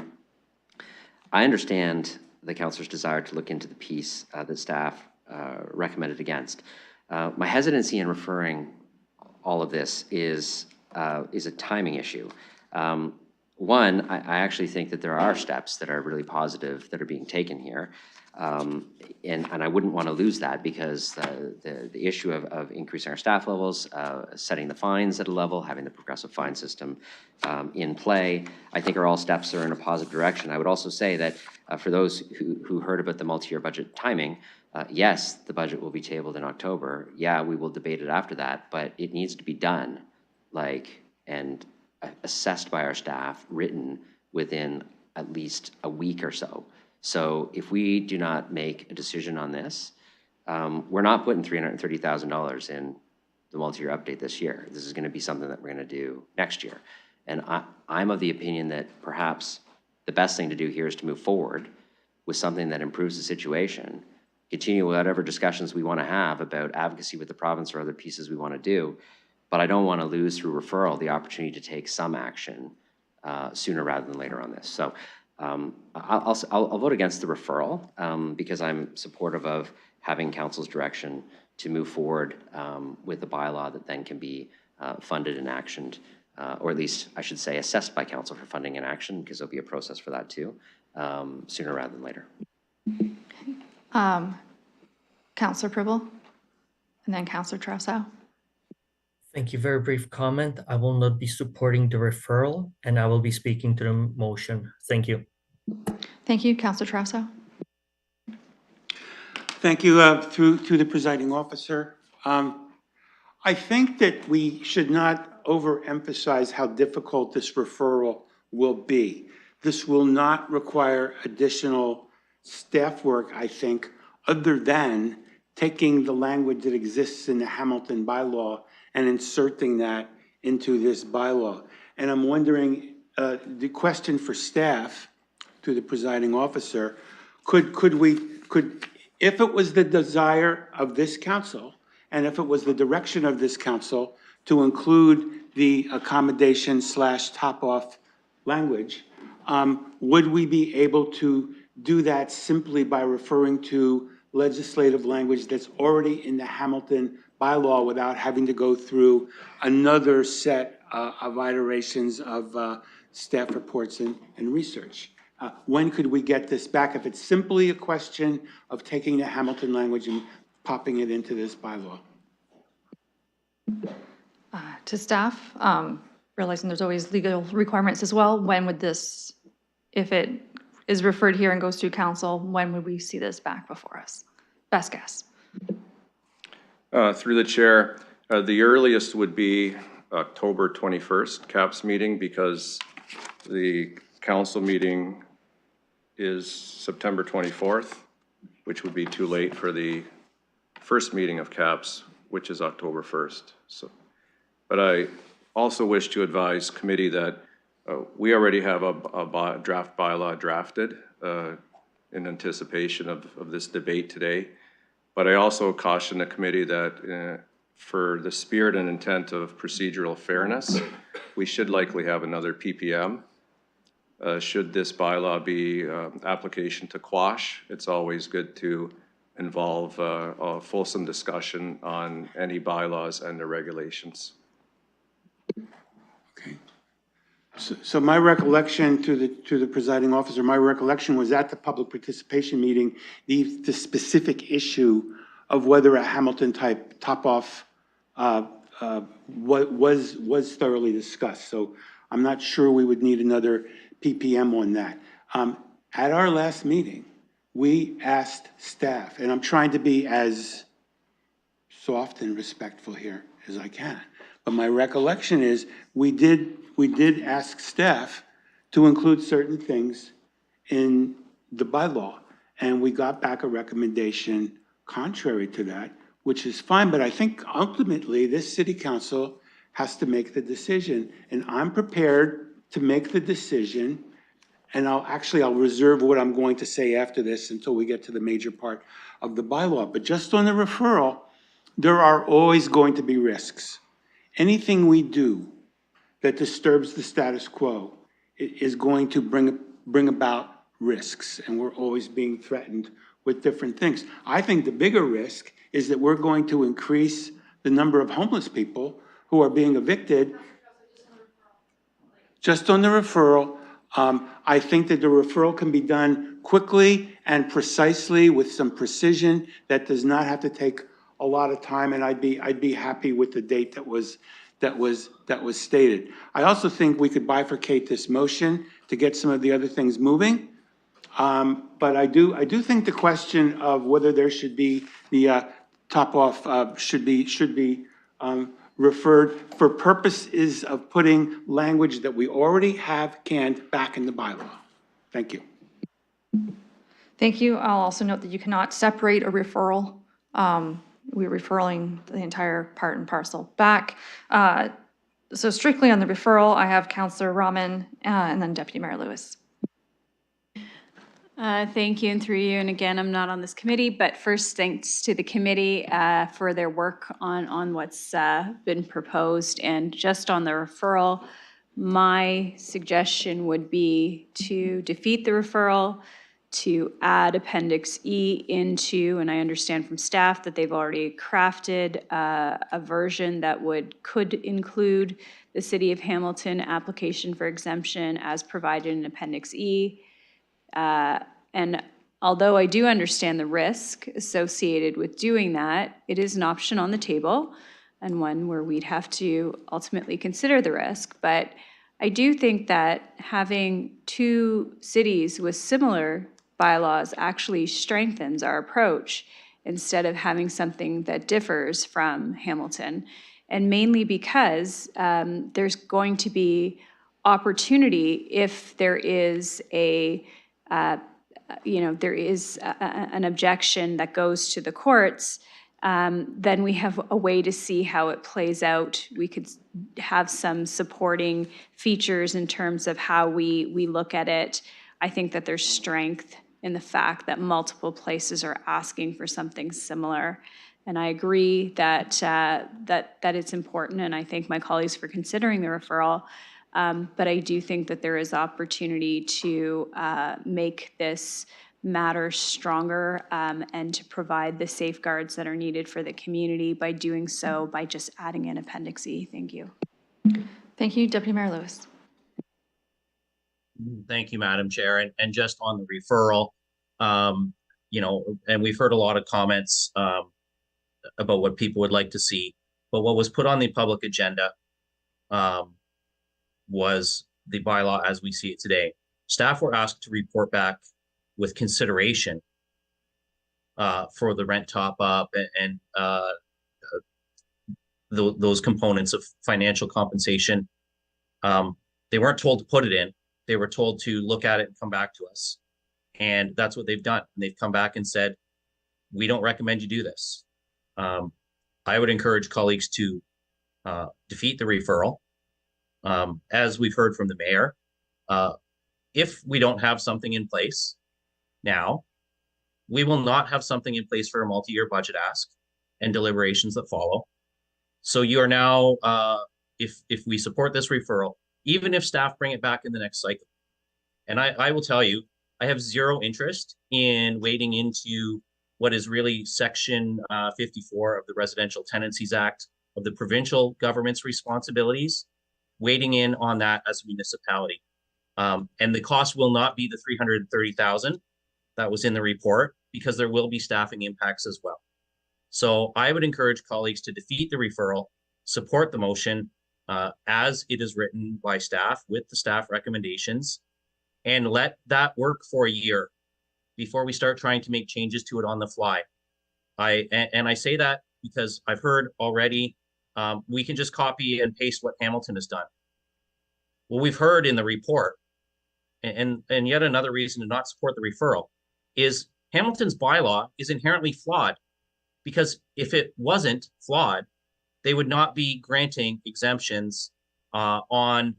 understand the councillor's desire to look into the piece that staff recommended against. My hesitancy in referring all of this is a timing issue. One, I actually think that there are steps that are really positive that are being taken here. And I wouldn't want to lose that because the issue of increasing our staff levels, setting the fines at a level, having the progressive fine system in play, I think are all steps that are in a positive direction. I would also say that for those who heard about the multi-year budget timing, yes, the budget will be tabled in October. Yeah, we will debate it after that, but it needs to be done, and assessed by our staff, written within at least a week or so. So if we do not make a decision on this, we're not putting $330,000 in the multi-year update this year. This is going to be something that we're going to do next year. And I'm of the opinion that perhaps the best thing to do here is to move forward with something that improves the situation, continue whatever discussions we want to have about advocacy with the province or other pieces we want to do. But I don't want to lose through referral the opportunity to take some action sooner rather than later on this. So I'll vote against the referral because I'm supportive of having council's direction to move forward with a bylaw that then can be funded and actioned, or at least I should say assessed by council for funding and action, because there'll be a process for that too, sooner rather than later. Councillor Pribble, and then Councillor Trousseau. Thank you. Very brief comment. I will not be supporting the referral, and I will be speaking to the motion. Thank you. Thank you. Councillor Trousseau. Thank you. Through the presiding officer. I think that we should not overemphasize how difficult this referral will be. this will not require additional staff work, I think, other than taking the language that exists in the Hamilton bylaw and inserting that into this bylaw. And I'm wondering, the question for staff, to the presiding officer, could, if it was the desire of this council, and if it was the direction of this council to include the accommodation / top-off language, would we be able to do that simply by referring to legislative language that's already in the Hamilton bylaw without having to go through another set of iterations of staff reports and research? When could we get this back if it's simply a question of taking the Hamilton language and popping it into this bylaw? To staff, realizing there's always legal requirements as well, when would this, if it is referred here and goes through council, when would we see this back before us? Best guess. Through the chair, the earliest would be October 21st, CAPS meeting, because the council meeting is September 24th, which would be too late for the first meeting of CAPS, which is October 1st. So, but I also wish to advise committee that we already have a draft bylaw drafted in anticipation of this debate today. But I also caution the committee that for the spirit and intent of procedural fairness, we should likely have another PPM. Should this bylaw be application to quash, it's always good to involve a fulsome discussion on any bylaws and the regulations. Okay. So my recollection to the presiding officer, my recollection was at the public participation meeting, the specific issue of whether a Hamilton type top-off was thoroughly discussed. So I'm not sure we would need another PPM on that. At our last meeting, we asked staff, and I'm trying to be as soft and respectful here as I can, but my recollection is we did ask staff to include certain things in the bylaw, and we got back a recommendation contrary to that, which is fine, but I think ultimately this city council has to make the decision, and I'm prepared to make the decision, and I'll reserve what I'm going to say after this until we get to the major part of the bylaw. But just on the referral, there are always going to be risks. Anything we do that disturbs the status quo is going to bring about risks, and we're always being threatened with different things. I think the bigger risk is that we're going to increase the number of homeless people who are being evicted. Just on the referral, I think that the referral can be done quickly and precisely with some precision that does not have to take a lot of time, and I'd be happy with the date that was stated. I also think we could bifurcate this motion to get some of the other things moving. But I do think the question of whether there should be the top-off should be referred for purposes of putting language that we already have canned back in the bylaw. Thank you. Thank you. I'll also note that you cannot separate a referral. We're referring the entire part and parcel back. So strictly on the referral, I have Councillor Rahman and then Deputy Mayor Lewis. Thank you, and through you, and again, I'm not on this committee, but first, thanks to the committee for their work on what's been proposed. And just on the referral, my suggestion would be to defeat the referral, to add Appendix E into, and I understand from staff that they've already crafted a version that could include the City of Hamilton application for exemption as provided in Appendix E. And although I do understand the risk associated with doing that, it is an option on the table and one where we'd have to ultimately consider the risk. But I do think that having two cities with similar bylaws actually strengthens our approach instead of having something that differs from Hamilton. And mainly because there's going to be opportunity if there is an objection that goes to the courts, then we have a way to see how it plays out. We could have some supporting features in terms of how we look at it. I think that there's strength in the fact that multiple places are asking for something similar. And I agree that that it's important, and I thank my colleagues for considering the referral. But I do think that there is opportunity to make this matter stronger and to provide the safeguards that are needed for the community by doing so by just adding in Appendix E. Thank you. Thank you, Deputy Mayor Lewis. Thank you, Madam Chair. And just on the referral, and we've heard a lot of comments about what people would like to see, but what was put on the public agenda was the bylaw as we see it today. Staff were asked to report back with consideration for the rent top up and those components of financial compensation. They weren't told to put it in. They were told to look at it and come back to us. And that's what they've done. They've come back and said, we don't recommend you do this. I would encourage colleagues to defeat the referral. As we've heard from the mayor, if we don't have something in place now, we will not have something in place for a multi-year budget ask and deliberations that follow. So you are now, if we support this referral, even if staff bring it back in the next cycle, and I will tell you, I have zero interest in wading into what is really Section 54 of the Residential Tenancies Act of the provincial government's responsibilities, wading in on that as a municipality. And the cost will not be the $330,000 that was in the report, because there will be staffing impacts as well. So I would encourage colleagues to defeat the referral, support the motion as it is written by staff with the staff recommendations, and let that work for a year before we start trying to make changes to it on the fly. I say that because I've heard already we can just copy and paste what Hamilton has done. Well, we've heard in the report, and yet another reason to not support the referral is Hamilton's bylaw is inherently flawed, because if it wasn't flawed, they would not be granting exemptions on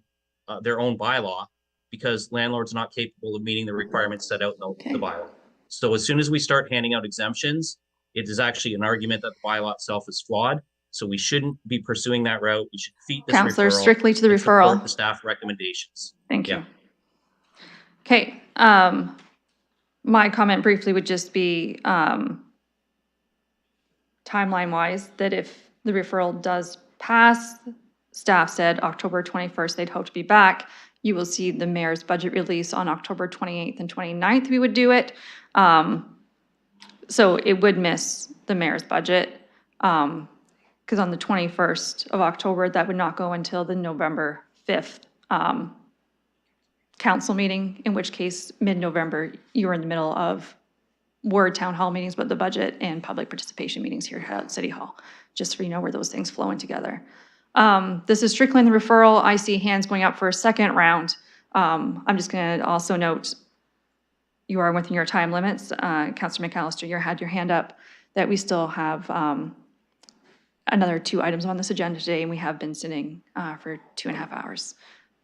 their own bylaw, because landlords are not capable of meeting the requirements set out in the bylaw. So as soon as we start handing out exemptions, it is actually an argument that the bylaw itself is flawed. So we shouldn't be pursuing that route. We should defeat this Councillor, referral strictly to the and support referral. the staff recommendations. Thank you. Okay, my comment briefly would just be timeline-wise, that if the referral does pass, staff said October 21st, they'd hope to be back. You will see the mayor's budget release on October 28th and 29th, we would do it. So it would miss the mayor's budget, because on the 21st of October, that would not go until the November 5th council meeting, in which case mid-November, you were in the middle of Ward Town Hall meetings, but the budget and public participation meetings here at City Hall, just so you know where those things flow in together. This is strictly in the referral. I see hands going up for a second round. I'm just going to also note you are within your time limits. Councillor McAllister, you had your hand up, that we still have another 2 items on this agenda today, and we have been sitting for 2.5 hours.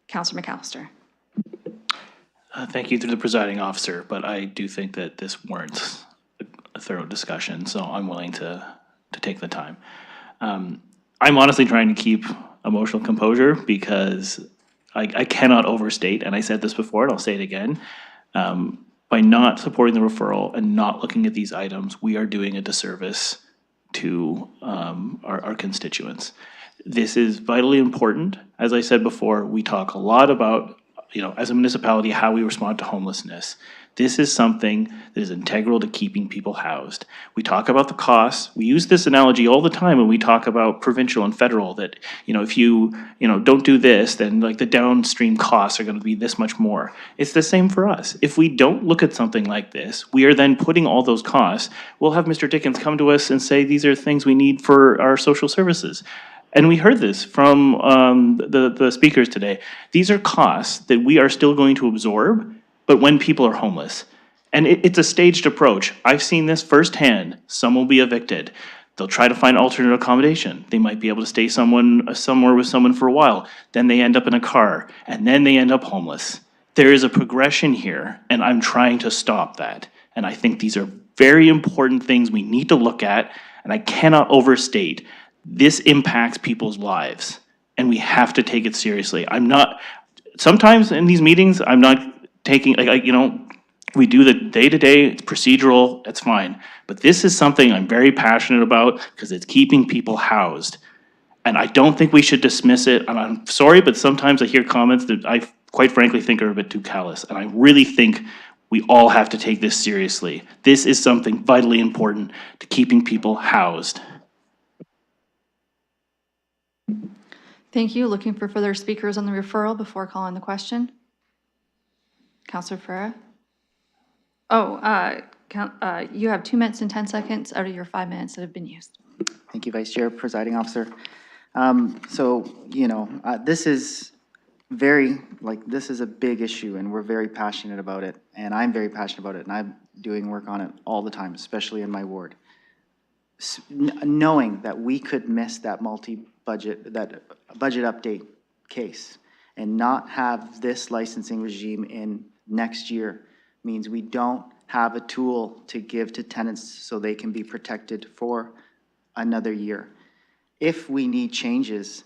Councillor McAllister. Thank you, through the presiding officer, but I do think that this warrants a thorough discussion, so I'm willing to take the time. I'm honestly trying to keep emotional composure, because I cannot overstate, and I said this before and I'll say it again, by not supporting the referral and not looking at these items, we are doing a disservice to our constituents. This is vitally important. As I said before, we talk a lot about, as a municipality, how we respond to homelessness. This is something that is integral to keeping people housed. We talk about the costs. We use this analogy all the time when we talk about provincial and federal, that, if you, don't do this, then like the downstream costs are going to be this much more. It's the same for us. If we don't look at something like this, we are then putting all those costs. We'll have Mr. Dickens come to us and say, these are things we need for our social services. And we heard this from the speakers today. These are costs that we are still going to absorb, but when people are homeless. And it's a staged approach. I've seen this firsthand. Some will be evicted. They'll try to find alternate accommodation. They might be able to stay somewhere with someone for a while. Then they end up in a car, and then they end up homeless. There is a progression here, and I'm trying to stop that. And I think these are very important things we need to look at, and I cannot overstate. This impacts people's lives, and we have to take it seriously. Sometimes in these meetings, I'm not taking, we do the day-to-day, it's procedural, that's fine. But this is something I'm very passionate about because it's keeping people housed. And I don't think we should dismiss it. And I'm sorry, but sometimes I hear comments that I quite frankly think are a bit too callous. And I really think we all have to take this seriously. This is something vitally important to keeping people housed. Thank you. Looking for further speakers on the referral before calling the question. Councilor Ferreira? You have 2 minutes and 10 seconds out of your 5 minutes that have been used. Thank you, Vice Chair, Presiding Officer. This is this is a big issue, and we're very passionate about it, and I'm very passionate about it, and I'm doing work on it all the time, especially in my ward. Knowing that we could miss that budget update case and not have this licensing regime in next year means we don't have a tool to give to tenants so they can be protected for another year. If we need changes,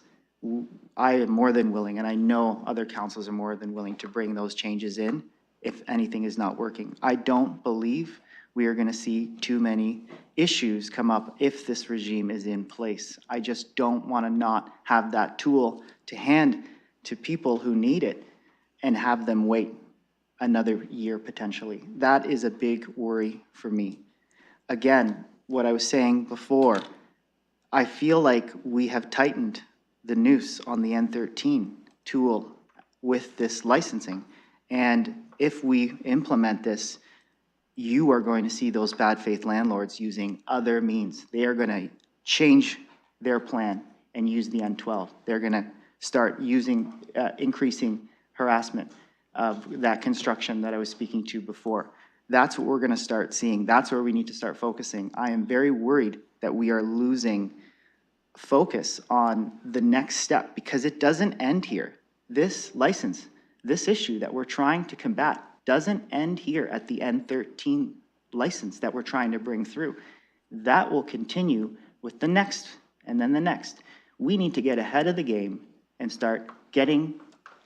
I am more than willing, and I know other councils are more than willing to bring those changes in if anything is not working. I don't believe we are going to see too many issues come up if this regime is in place. I just don't want to not have that tool to hand to people who need it and have them wait another year potentially. That is a big worry for me. Again, what I was saying before, I feel like we have tightened the noose on the N13 tool with this licensing. And if we implement this, you are going to see those bad faith landlords using other means. They are going to change their plan and use the N12. They're going to start using, increasing harassment of that construction that I was speaking to before. That's what we're going to start seeing. That's where we need to start focusing. I am very worried that we are losing focus on the next step because it doesn't end here. This license, this issue that we're trying to combat doesn't end here at the N13 license that we're trying to bring through. That will continue with the next and then the next. We need to get ahead of the game and start getting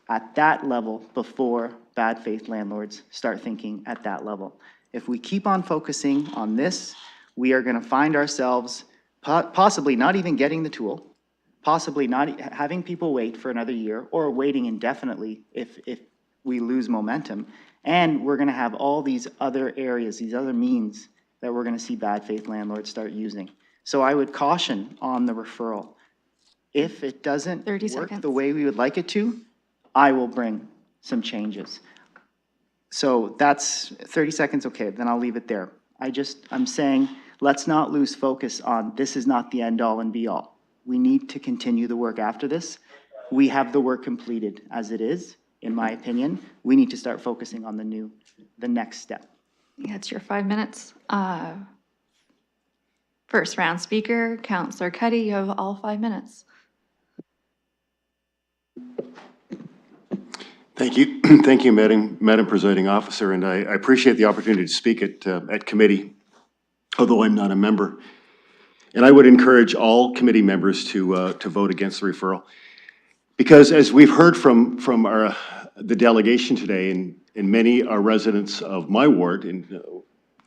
at that level before bad faith landlords start thinking at that level. If we keep on focusing on this, we are going to find ourselves possibly not even getting the tool, possibly not having people wait for another year or waiting indefinitely if we lose momentum. And we're going to have all these other areas, these other means that we're going to see bad faith landlords start using. So I would caution on the referral. If it doesn't work the way we would like it to, I will bring some changes. So that's 30 seconds, okay, then I'll leave it there. I'm saying let's not lose focus on this is not the end all and be all. We need to continue the work after this. We have the work completed as it is, in my opinion. We need to start focusing on the next step. That's your 5 minutes. First round speaker, Councilor Cuddy, you have all 5 minutes. Thank you. Thank you, Madam Presiding Officer, and I appreciate the opportunity to speak at committee, although I'm not a member. And I would encourage all committee members to vote against the referral. Because as we've heard from the delegation today, and many are residents of my ward in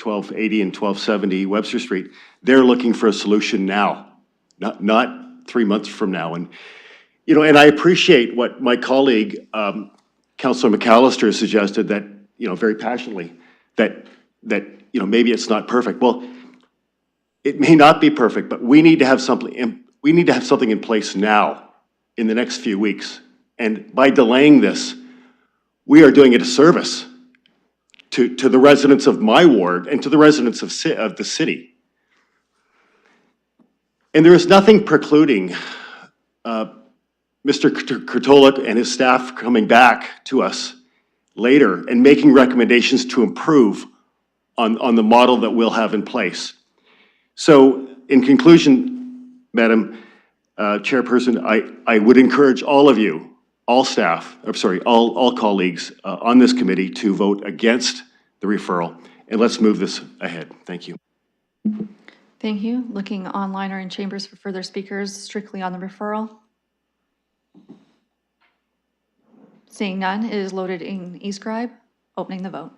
1280 and 1270 Webster Street, they're looking for a solution now, not 3 months from now. And and I appreciate what my colleague, Councillor McAllister, suggested that, very passionately, that maybe it's not perfect. Well, it may not be perfect, but we need to have something in place now in the next few weeks. And by delaying this, we are doing a disservice to the residents of my ward and to the residents of the city. And there is nothing precluding Mr. Kurtolik and his staff coming back to us later and making recommendations to improve on the model that we'll have in place. So in conclusion, Madam Chairperson, I would encourage all of you, all staff, all colleagues on this committee to vote against the referral, and let's move this ahead. Thank you. Thank you. Looking online or in chambers for further speakers strictly on the referral. Seeing none, it is loaded in eScribe. Opening the vote.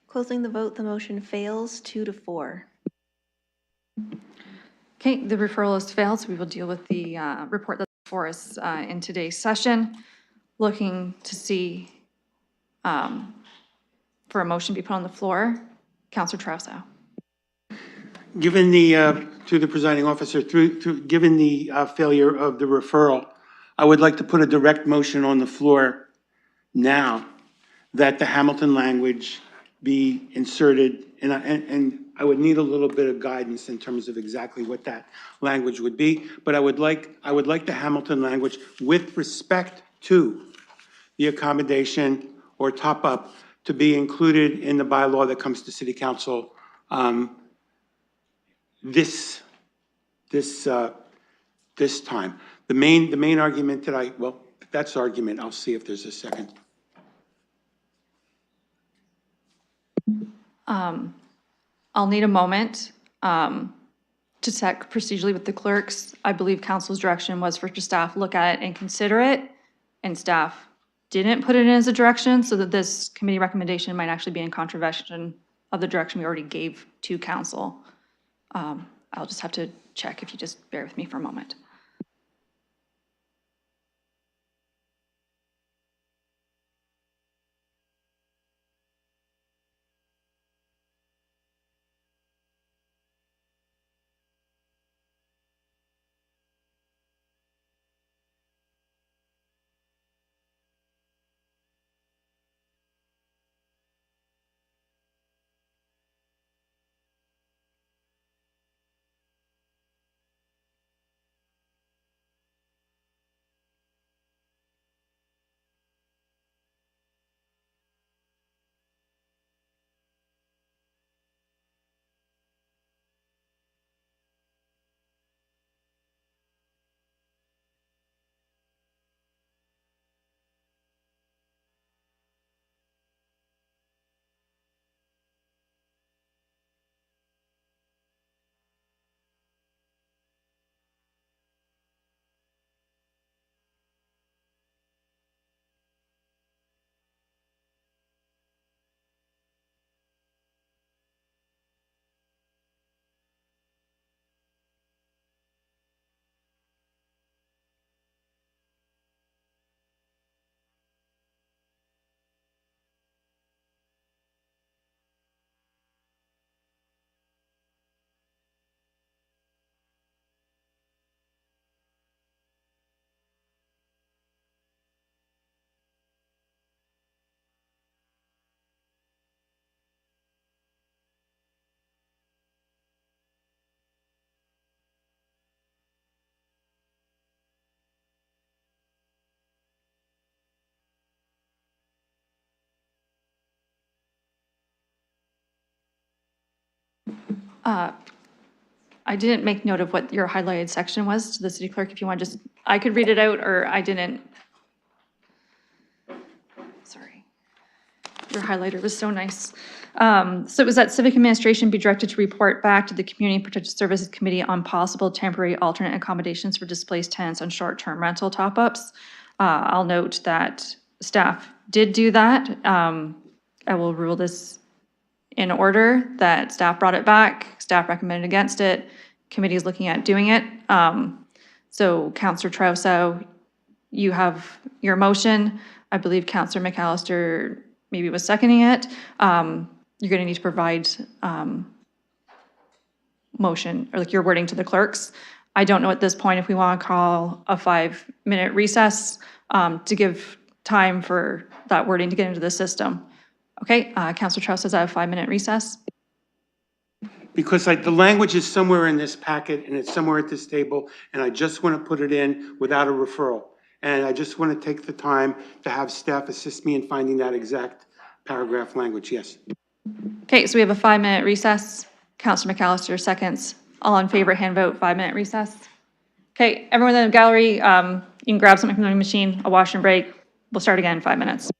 Closing the vote, the motion fails 2-4. Okay, the referral has failed, so we will deal with the report that's before us in today's session. Looking to see for a motion be put on the floor. Councillor Trousseau. Given the, to the presiding officer, given the failure of the referral, I would like to put a direct motion on the floor now that the Hamilton language be inserted, and I would need a little bit of guidance in terms of exactly what that language would be, but I would like the Hamilton language with respect to the accommodation or top-up to be included in the bylaw that comes to City Council this time. The main argument that well, that's the argument. I'll see if there's a second. I'll need a moment to check procedurally with the clerks. I believe council's direction was for staff look at it and consider it, and staff didn't put it in as a direction, so that this committee recommendation might actually be in contravention of the direction we already gave to council. I'll just have to check if you just bear with me for a moment. I didn't make note of what your highlighted section was to the city clerk. If you want, just, I could read it out, or I didn't. Sorry. Your highlighter was so nice. So it was that civic administration be directed to report back to the Community Protected Services Committee on possible temporary alternate accommodations for displaced tenants on short-term rental top-ups. I'll note that staff did do that. I will rule this in order that staff brought it back, staff recommended against it, committee is looking at doing it. So Councillor Trousseau, you have your motion. I believe Councillor McAllister maybe was seconding it. You're going to need to provide motion, or like your wording to the clerks. I don't know at this point if we want to call a 5-minute recess to give time for that wording to get into the system. Okay, Councilor Trout says I have a 5-minute recess. Because the language is somewhere in this packet and it's somewhere at this table, and I just want to put it in without a referral. And I just want to take the time to have staff assist me in finding that exact paragraph language, yes. Okay, so we have a 5-minute recess. Councilor McAllister seconds. All in favor, hand vote, 5-minute recess. Okay, everyone in the gallery, you can grab something from the machine, a wash and break. We'll start again in 5 minutes.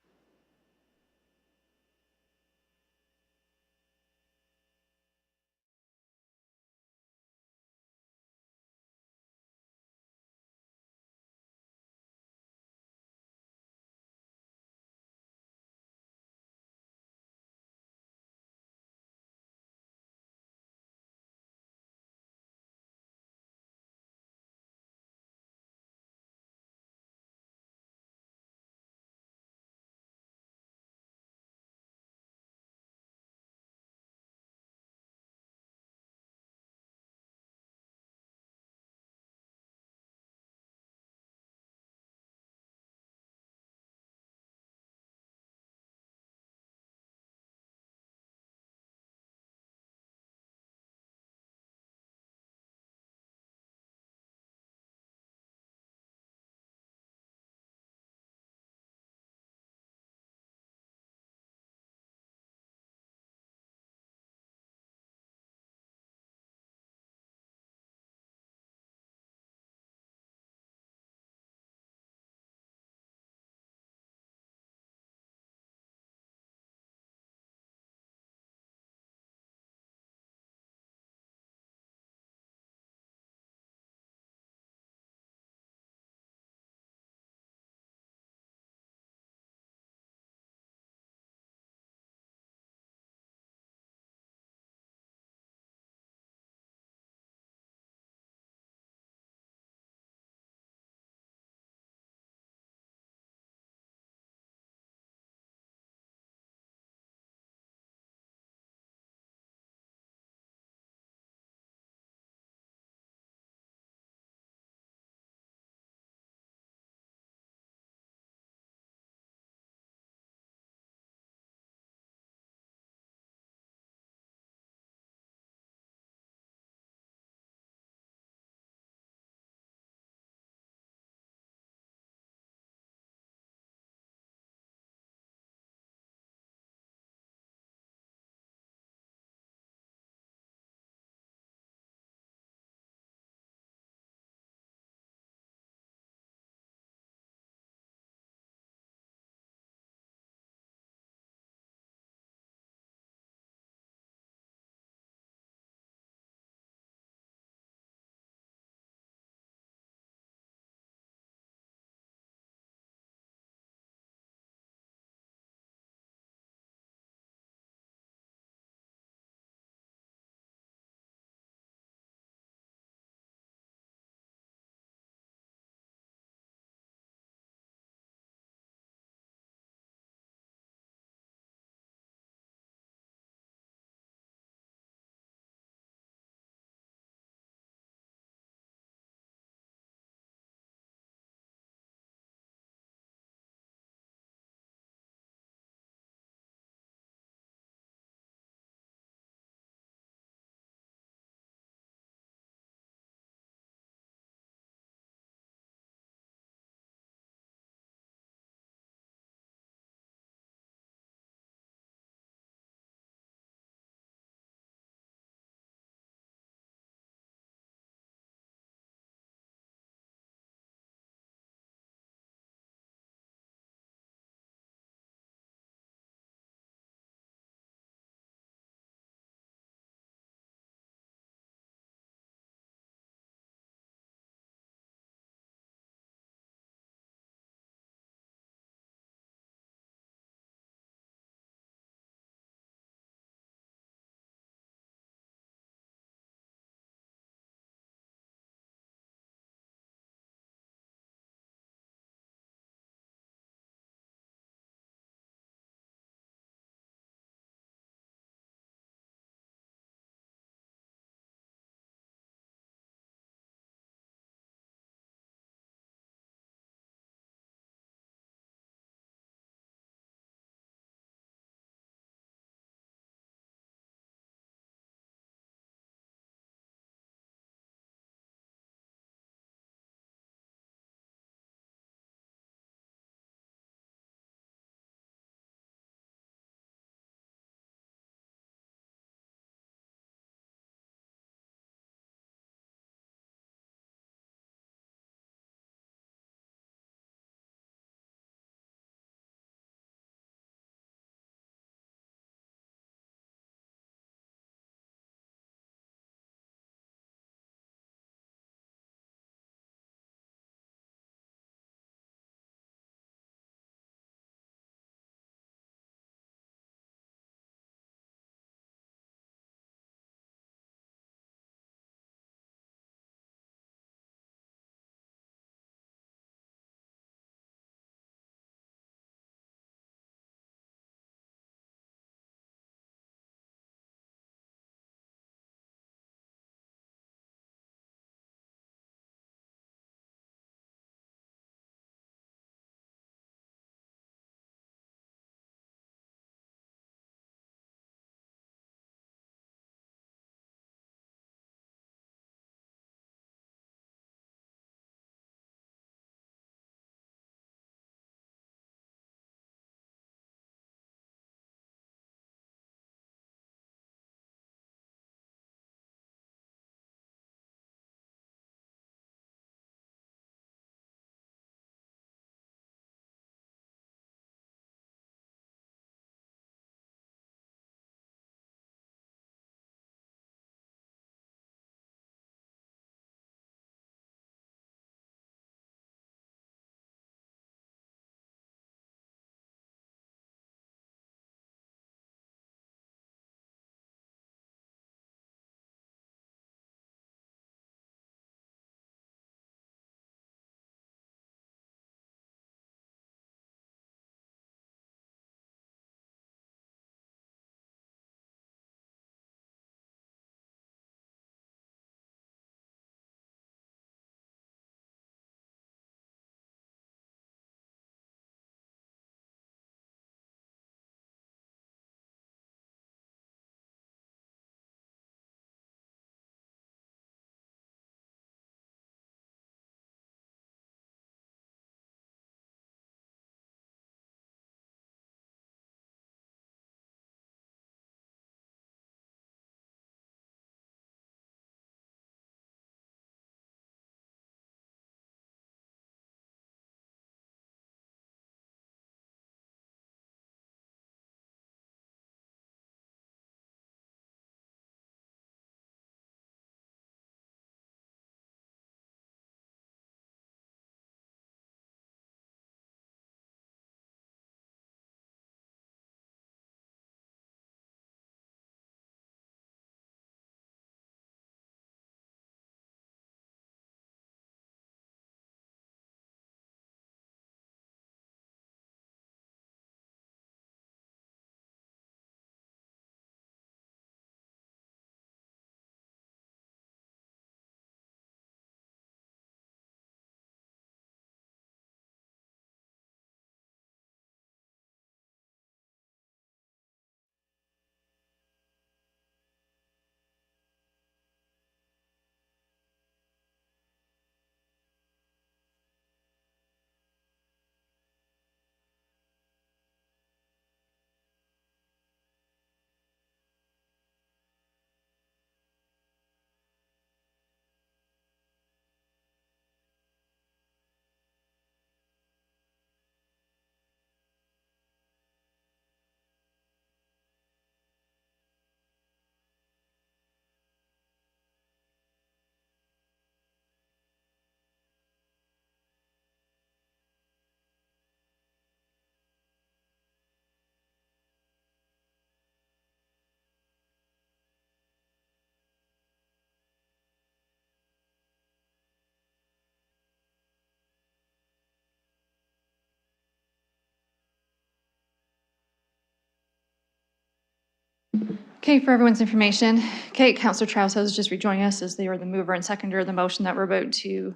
Okay, for everyone's information, okay, Councillor Traustadt has just rejoined us as they were the mover and seconder of the motion that we're about to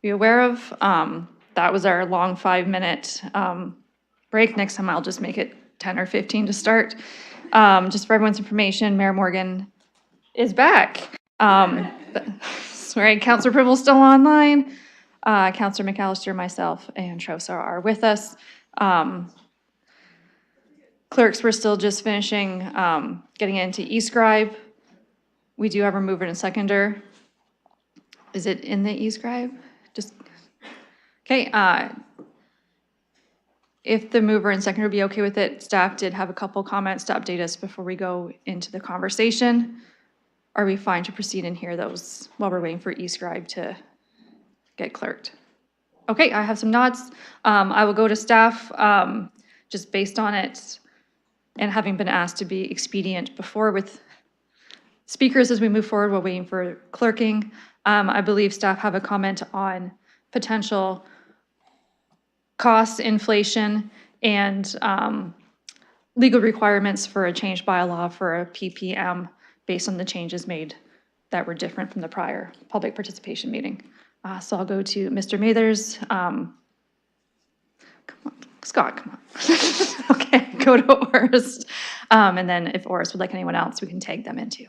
be aware of. That was our long 5-minute break. Next time I'll just make it 10 or 15 to start. Just for everyone's information, Mayor Morgan is back. Sorry, Councillor Privil's still online. Councillor McAllister, myself, and Traustadt are with us. Clerks, we're still just finishing getting into eScribe. We do have a mover and seconder. Is it in the eScribe? Just, okay. If the mover and seconder would be okay with it, staff did have a couple comments to update us before we go into the conversation. Are we fine to proceed and hear those while we're waiting for eScribe to get clerked? Okay, I have some nods. I will go to staff just based on it and having been asked to be expedient before with speakers as we move forward while waiting for clerking. I believe staff have a comment on potential cost inflation and legal requirements for a changed bylaw for a PPM based on the changes made that were different from the prior public participation meeting. So I'll go to Mr. Mathers. Come on, Scott, come on. Okay, go to Orist. And then if Orist would like anyone else, we can tag them in too.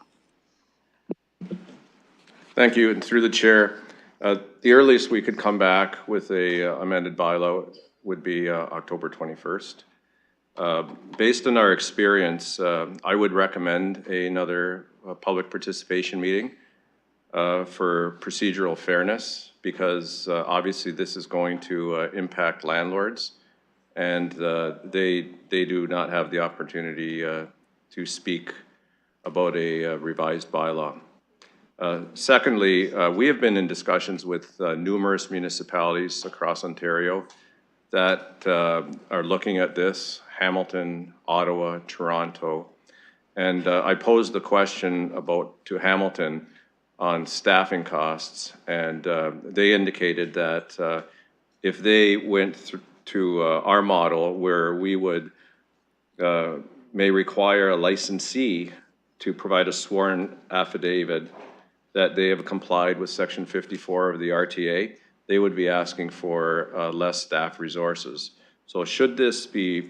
Thank you, and through the chair, the earliest we could come back with a amended bylaw would be October 21st. Based on our experience, I would recommend another public participation meeting for procedural fairness, because obviously this is going to impact landlords, and they do not have the opportunity to speak about a revised bylaw. Secondly, we have been in discussions with numerous municipalities across Ontario that are looking at this: Hamilton, Ottawa, Toronto. And I posed the question to Hamilton on staffing costs, and they indicated that if they went to our model, where we would may require a licensee to provide a sworn affidavit that they have complied with Section 54 of the RTA, they would be asking for less staff resources. So should this be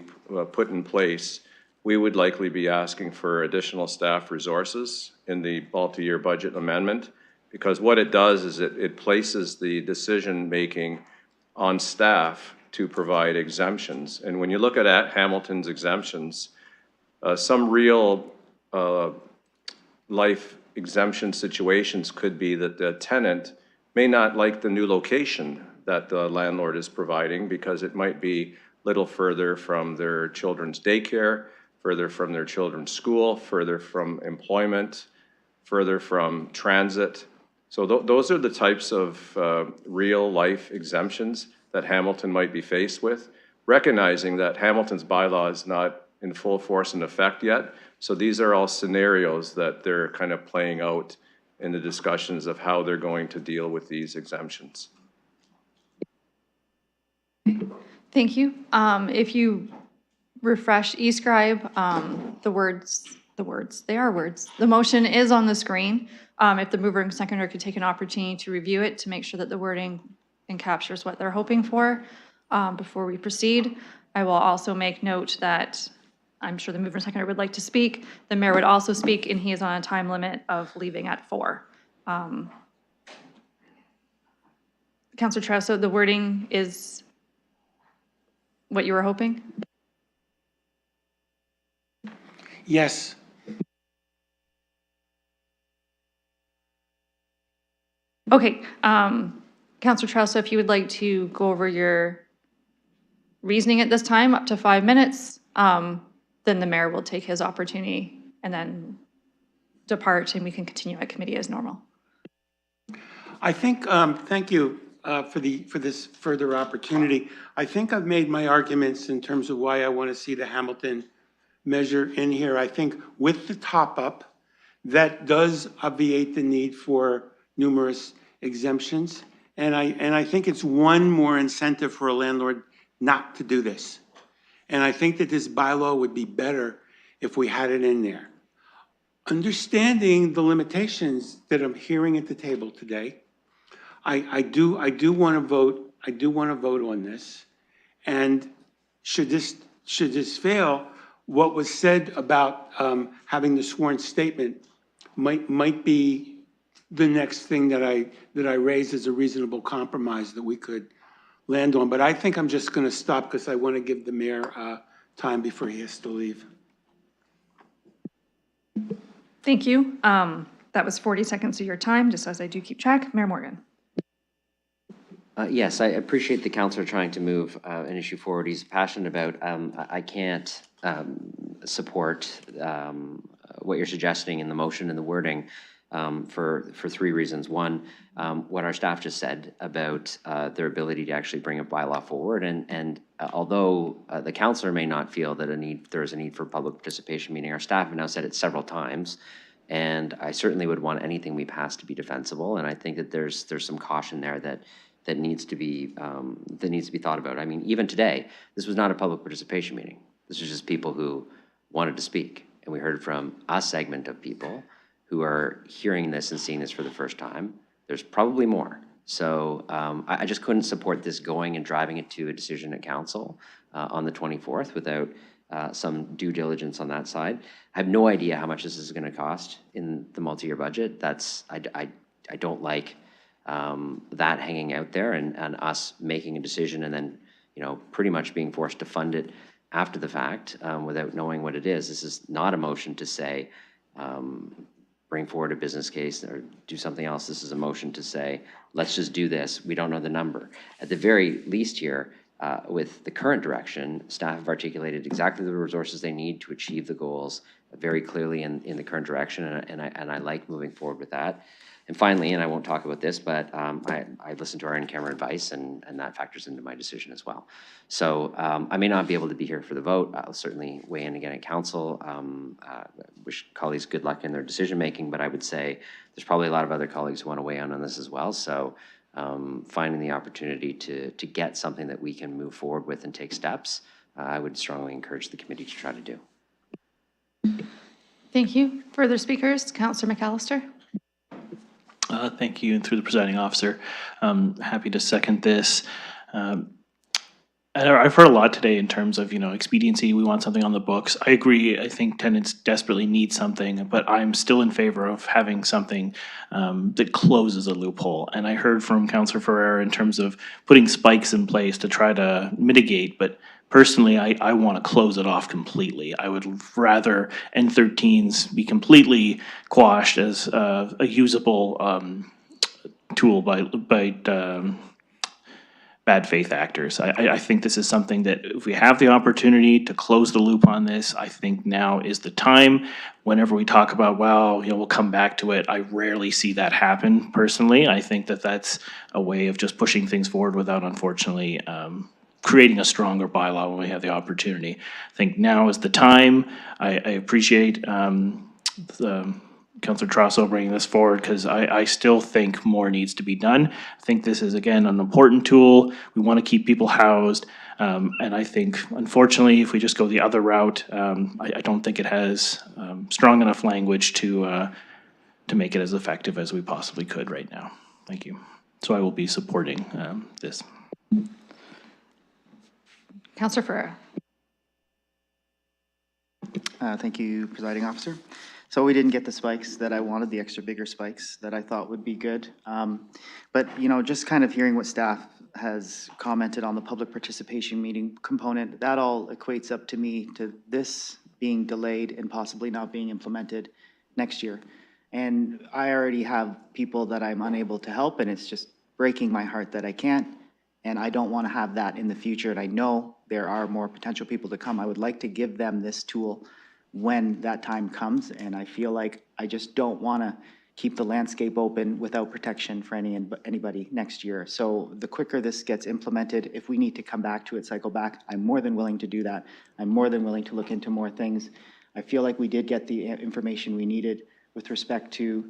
put in place, we would likely be asking for additional staff resources in the multi-year budget amendment, because what it does is it places the decision-making on staff to provide exemptions. And when you look at Hamilton's exemptions, some real life exemption situations could be that the tenant may not like the new location that the landlord is providing, because it might be little further from their children's daycare, further from their children's school, further from employment, further from transit. So those are the types of real life exemptions that Hamilton might be faced with, recognizing that Hamilton's bylaw is not in full force and effect yet. So these are all scenarios that they're kind of playing out in the discussions of how they're going to deal with these exemptions. Thank you. If you refresh eScribe, they are words. The motion is on the screen. If the mover and seconder could take an opportunity to review it to make sure that the wording encaptures what they're hoping for before we proceed. I will also make note that I'm sure the mover and seconder would like to speak. The mayor would also speak, and he is on a time limit of leaving at 4. Councillor Traustadt, the wording is what you were hoping? Yes. Okay, Councillor Traustadt, if you would like to go over your reasoning at this time, up to 5 minutes, then the mayor will take his opportunity and then depart, and we can continue at committee as normal. I think, thank you for this further opportunity. I think I've made my arguments in terms of why I want to see the Hamilton measure in here. I think with the top up, that does obviate the need for numerous exemptions. And I think it's one more incentive for a landlord not to do this. And I think that this bylaw would be better if we had it in there. understanding the limitations that I'm hearing at the table today, I do want to vote, on this. And should this fail, what was said about having the sworn statement might be the next thing that I raise as a reasonable compromise that we could land on. But I think I'm just going to stop because I want to give the mayor time before he has to leave. Thank you. That was 40 seconds of your time, just as I do keep track. Mayor Morgan. Yes, I appreciate the councillor trying to move an issue forward he's passionate about. I can't support what you're suggesting in the motion and the wording for three reasons. One, what our staff just said about their ability to actually bring a bylaw forward. And although the councillor may not feel that there is a need for public participation, meaning our staff have now said it several times. And I certainly would want anything we pass to be defensible. And I think that there's some caution there that needs to be thought about. I mean, even today, this was not a public participation meeting. This was just people who wanted to speak. And we heard from a segment of people who are hearing this and seeing this for the first time. There's probably more. So I just couldn't support this going and driving it to a decision at council on the 24th without some due diligence on that side. I have no idea how much this is going to cost in the multi-year budget. I don't like that hanging out there and us making a decision and then, pretty much being forced to fund it after the fact without knowing what it is. This is not a motion to say, bring forward a business case or do something else. This is a motion to say, let's just do this. We don't know the number. At the very least here, with the current direction, staff have articulated exactly the resources they need to achieve the goals very clearly in the current direction, and I like moving forward with that. And finally, and I won't talk about this, but I listened to our in-camera advice, and that factors into my decision as well. So I may not be able to be here for the vote. I'll certainly weigh in again at council. Wish colleagues good luck in their decision-making, but I would say there's probably a lot of other colleagues who want to weigh in on this as well. So finding the opportunity to get something that we can move forward with and take steps, I would strongly encourage the committee to try to do. Thank you. Further speakers? Councillor McAllister. Thank you, and through the presiding officer, happy to second this. I've heard a lot today in terms of, expediency. We want something on the books. I agree. I think tenants desperately need something, but I'm still in favor of having something that closes a loophole. And I heard from Councillor Ferrer in terms of putting spikes in place to try to mitigate, but personally, I want to close it off completely. I would rather N13s be completely quashed as a usable tool by bad faith actors. I think this is something that if we have the opportunity to close the loop on this, I think now is the time. Whenever we talk about, we'll come back to it, I rarely see that happen personally. I think that that's a way of just pushing things forward without, unfortunately, creating a stronger bylaw when we have the opportunity. I think now is the time. I appreciate Councillor Trosso bringing this forward because I still think more needs to be done. I think this is, again, an important tool. We want to keep people housed. And I think, unfortunately, if we just go the other route, I don't think it has strong enough language to make it as effective as we possibly could right now. Thank you. So I will be supporting this. Councillor Ferrer. Thank you, presiding officer. So we didn't get the spikes that I wanted, the extra bigger spikes that I thought would be good. But, just kind of hearing what staff has commented on the public participation meeting component, that all equates up to me to this being delayed and possibly not being implemented next year. And I already have people that I'm unable to help, and it's just breaking my heart that I can't. And I don't want to have that in the future. And I know there are more potential people to come. I would like to give them this tool when that time comes. And I feel like I just don't want to keep the landscape open without protection for anybody next year. So the quicker this gets implemented, if we need to come back to it, cycle back, I'm more than willing to do that. I'm more than willing to look into more things. I feel like we did get the information we needed with respect to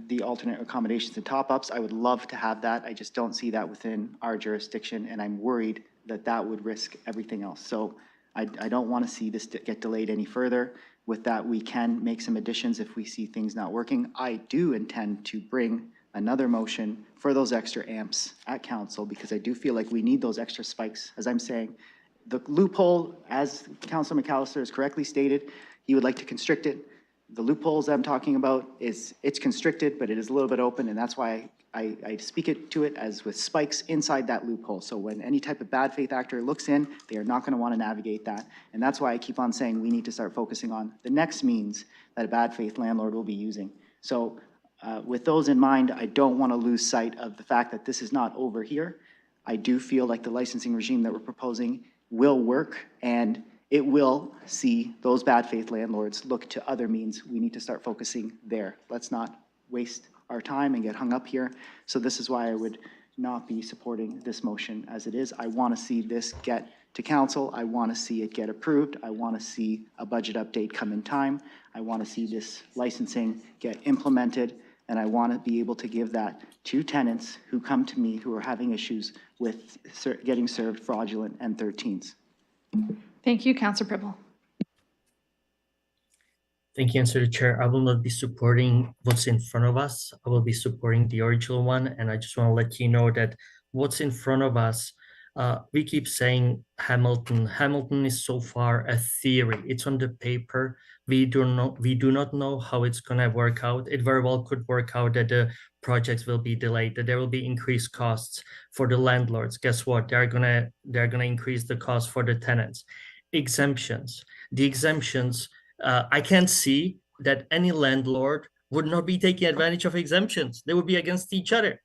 the alternate accommodations and top-ups. I would love to have that. I just don't see that within our jurisdiction, and I'm worried that that would risk everything else. So I don't want to see this get delayed any further. with that, we can make some additions if we see things not working. I do intend to bring another motion for those extra amps at council because I do feel like we need those extra spikes. As I'm saying, the loophole, as Councilor McAllister has correctly stated, he would like to constrict it. The loopholes I'm talking about it's constricted, but it is a little bit open, and that's why I speak it to it as with spikes inside that loophole. So when any type of bad faith actor looks in, they are not going to want to navigate that. And that's why I keep on saying we need to start focusing on the next means that a bad faith landlord will be using. So with those in mind, I don't want to lose sight of the fact that this is not over here. I do feel like the licensing regime that we're proposing will work, and it will see those bad faith landlords look to other means. We need to start focusing there. Let's not waste our time and get hung up here. So this is why I would not be supporting this motion as it is. I want to see this get to council. I want to see it get approved. I want to see a budget update come in time. I want to see this licensing get implemented, and I want to be able to give that to tenants who come to me who are having issues with getting served fraudulent N13s. Thank you, Councillor Pribble. Thank you, Mr. Chair. I will not be supporting what's in front of us. I will be supporting the original one. And I just want to let you know that what's in front of us, we keep saying Hamilton. Hamilton is so far a theory. It's on the paper. We do not know how it's going to work out. It very well could work out that the projects will be delayed, that there will be increased costs for the landlords. Guess what? They're gonna increase the cost for the tenants. Exemptions. The exemptions, I can't see that any landlord would not be taking advantage of exemptions. They would be against each other.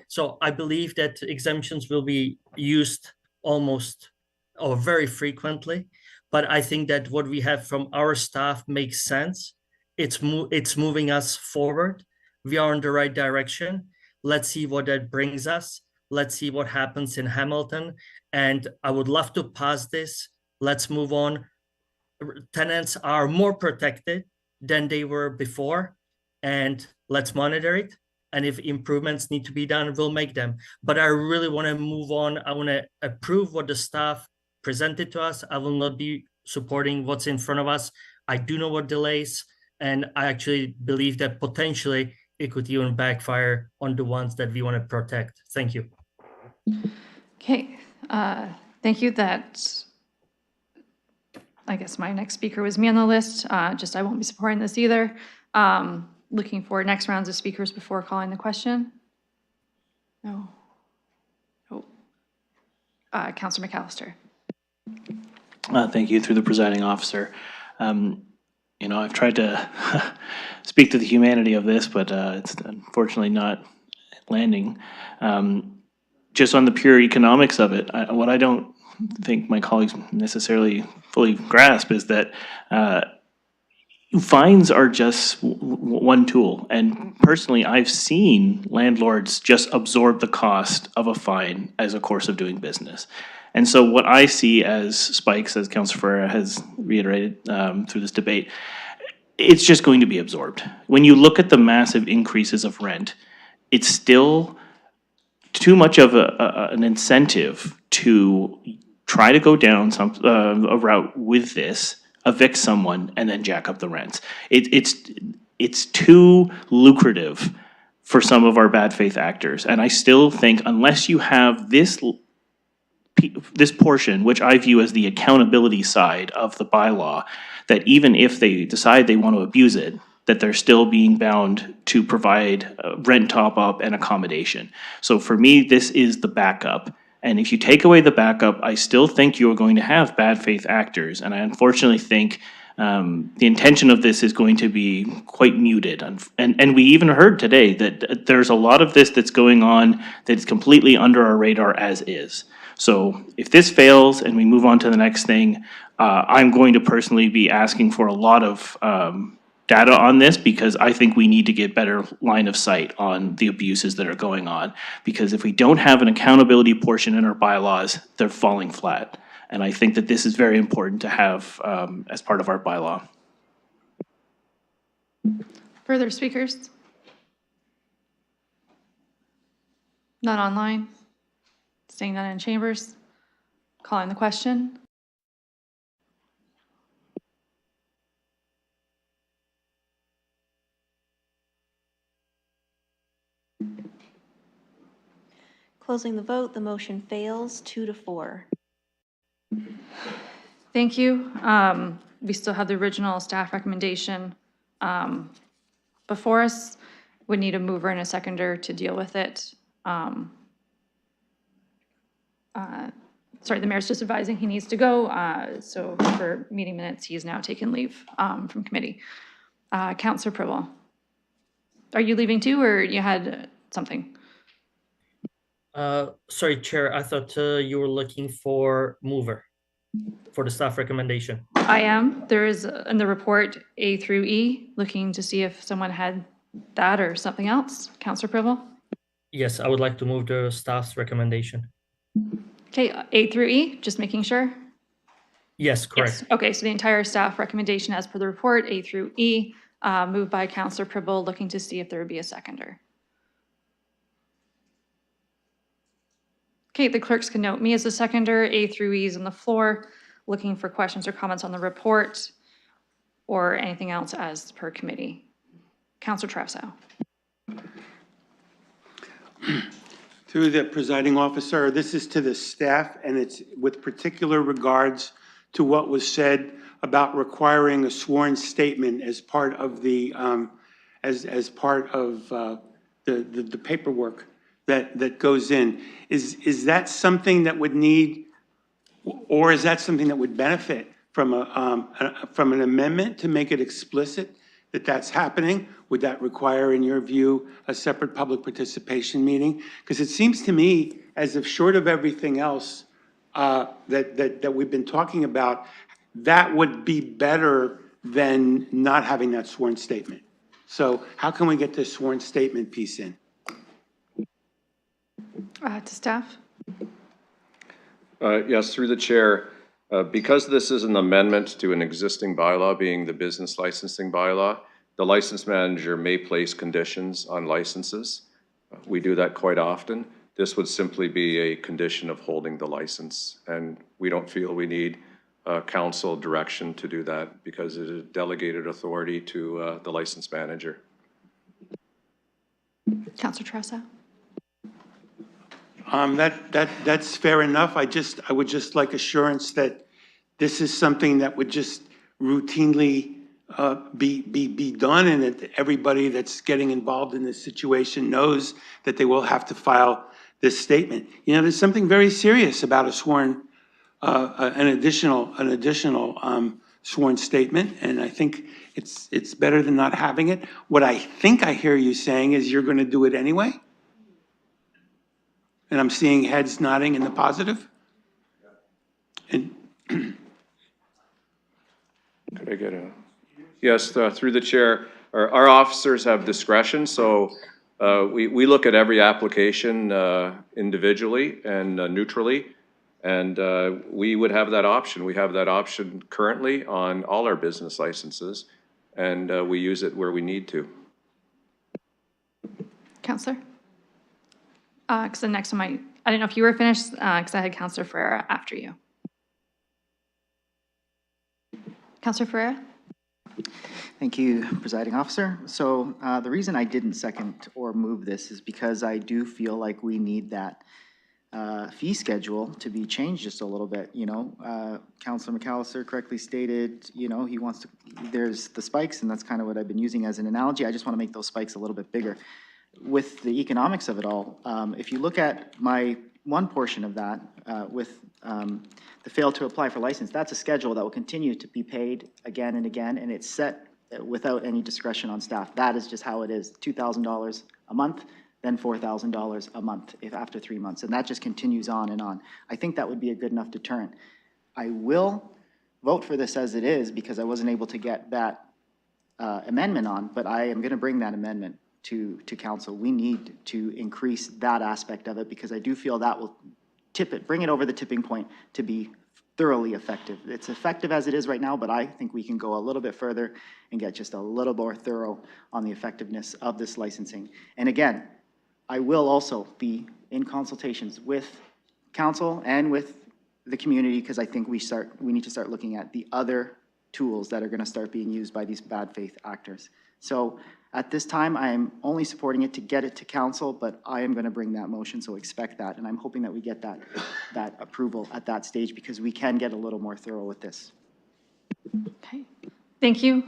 So I believe that exemptions will be used almost or very frequently. But I think that what we have from our staff makes sense. It's moving us forward. We are in the right direction. Let's see what that brings us. Let's see what happens in Hamilton. And I would love to pass this. Let's move on. Tenants are more protected than they were before, and let's monitor it. And if improvements need to be done, we'll make them. But I really want to move on. I want to approve what the staff presented to us. I will not be supporting what's in front of us. I do know what delays, and I actually believe that potentially it could even backfire on the ones that we want to protect. Thank you. Okay, thank you. That, I guess my next speaker was me on the list. I won't be supporting this either. Looking for next rounds of speakers before calling the question. No. Oh. Councillor McAllister. Thank you, through the presiding officer. You know, I've tried to speak to the humanity of this, but it's unfortunately not landing. Just on the pure economics of it, what I don't think my colleagues necessarily fully grasp is that fines are just one tool. And personally, I've seen landlords just absorb the cost of a fine as a course of doing business. And so what I see as spikes, as Councillor Ferreira has reiterated through this debate, it's just going to be absorbed. When you look at the massive increases of rent, it's still too much of an incentive to try to go down a route with this, evict someone, and then jack up the rents. It's too lucrative for some of our bad faith actors. And I still think unless you have this portion, which I view as the accountability side of the bylaw, that even if they decide they want to abuse it, that they're still being bound to provide rent top-up and accommodation. So for me, this is the backup. And if you take away the backup, I still think you're going to have bad faith actors. And I unfortunately think the intention of this is going to be quite muted. And we even heard today that there's a lot of this that's going on that's completely under our radar as is. So if this fails and we move on to the next thing, I'm going to personally be asking for a lot of data on this, because I think we need to get better line of sight on the abuses that are going on. Because if we don't have an accountability portion in our bylaws, they're falling flat. And I think that this is very important to have as part of our bylaw. Further speakers? Not online? Seeing none in chambers? Calling the question? Closing the vote, the motion fails 2-4. Thank you. We still have the original staff recommendation before us. Would need a mover and a seconder to deal with it. Sorry, the mayor's just advising he needs to go. So for meeting minutes, he has now taken leave from committee. Councillor Pribble, are you leaving too, or you had something? Sorry, Chair, I thought you were looking for mover for the staff recommendation. I am. There is in the report A through E, looking to see if someone had that or something else. Councillor Pribble? Yes, I would like to move the staff's recommendation. Okay, A through E, just making sure. Yes, correct. Yes. Okay, so the entire staff recommendation as per the report, A through E, moved by Councillor Pribble, looking to see if there would be a seconder. Okay, the clerks can note me as a seconder. A through E is on the floor, looking for questions or comments on the report or anything else as per committee. Councillor Trousseau. Through the presiding officer, this is to the staff, and it's with particular regards to what was said about requiring a sworn statement as part of the as part of the paperwork that goes in. Is that something that would need, or is that something that would benefit from from an amendment to make it explicit that that's happening? Would that require, in your view, a separate public participation meeting? Because it seems to me as if, short of everything else that we've been talking about, that would be better than not having that sworn statement. So how can we get this sworn statement piece in? To staff. Yes, through the chair. Because this is an amendment to an existing bylaw, being the business licensing bylaw, the license manager may place conditions on licenses. We do that quite often. This would simply be a condition of holding the license, and we don't feel we need council direction to do that because it is delegated authority to the license manager. Councillor Trousseau. That's fair enough. I would just like assurance that this is something that would just routinely be done, and that everybody that's getting involved in this situation knows that they will have to file this statement. You know, there's something very serious about a sworn, an additional sworn statement, and I think it's better than not having it. What I think I hear you saying is you're going to do it anyway? And I'm seeing heads nodding in the positive. And could I get a? Yes, through the chair. Our officers have discretion, so we look at every application individually and neutrally, and we would have that option. We have that option currently on all our business licenses, and we use it where we need to. Councillor? Because the next one I didn't know if you were finished, because I had Councillor Ferreira after you. Councillor Ferreira? Thank you, presiding officer. So the reason I didn't second or move this is because I do feel like we need that fee schedule to be changed just a little bit. You know, Councillor McAllister correctly stated, you know, he wants to, there's the spikes, and that's kind of what I've been using as an analogy. I just want to make those spikes a little bit bigger. With the economics of it all, if you look at my one portion of that with the fail to apply for license, that's a schedule that will continue to be paid again and again, and it's set without any discretion on staff. That is just how it is, $2,000 a month, then $4,000 a month if after 3 months, and that just continues on and on. I think that would be a good enough deterrent. I will vote for this as it is because I wasn't able to get that amendment on, but I am going to bring that amendment to council. We need to increase that aspect of it because I do feel that will bring it over the tipping point to be thoroughly effective. It's effective as it is right now, but I think we can go a little bit further and get just a little more thorough on the effectiveness of this licensing. And again, I will also be in consultations with council and with the community because I think we need to start looking at the other tools that are going to start being used by these bad faith actors. So at this time, I am only supporting it to get it to council, but I am going to bring that motion, so expect that. And I'm hoping that we get that approval at that stage because we can get a little more thorough with this. Okay, thank you.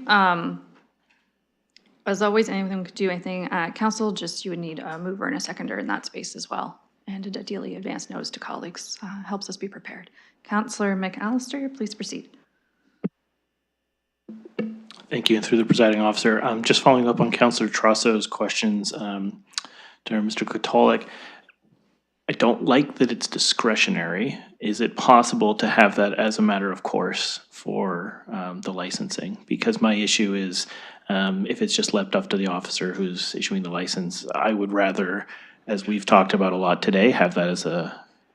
As always, anyone could do anything at council, just you would need a mover and a seconder in that space as well. And ideally, advance notice to colleagues helps us be prepared. Councillor McAllister, please proceed. Thank you. And through the presiding officer, just following up on Councillor Trosso's questions to Mr. Katolik. I don't like that it's discretionary. Is it possible to have that as a matter of course for the licensing? Because my issue is if it's just left up to the officer who's issuing the license, I would rather, as we've talked about a lot today, have that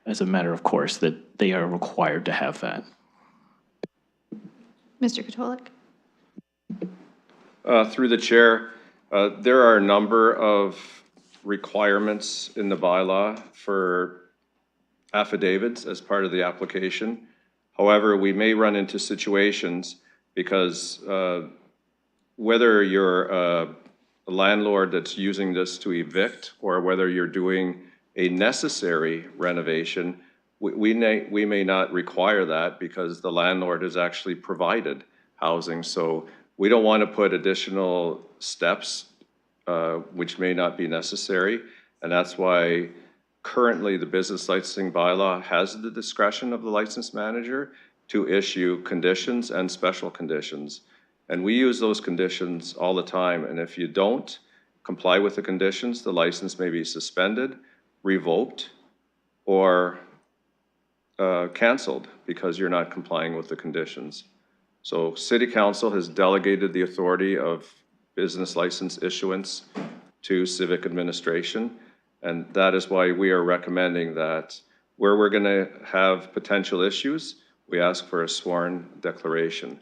as a matter of course, that they are required to have that. Mr. Katolik. Through the chair, there are a number of requirements in the bylaw for affidavits as part of the application. However, we may run into situations because whether you're a landlord that's using this to evict or whether you're doing a necessary renovation, we may not require that because the landlord has actually provided housing. So we don't want to put additional steps which may not be necessary. And that's why currently the business licensing bylaw has the discretion of the license manager to issue conditions and special conditions. And we use those conditions all the time. And if you don't comply with the conditions, the license may be suspended, revoked, or canceled because you're not complying with the conditions. So City Council has delegated the authority of business license issuance to civic administration. And that is why we are recommending that where we're going to have potential issues, we ask for a sworn declaration.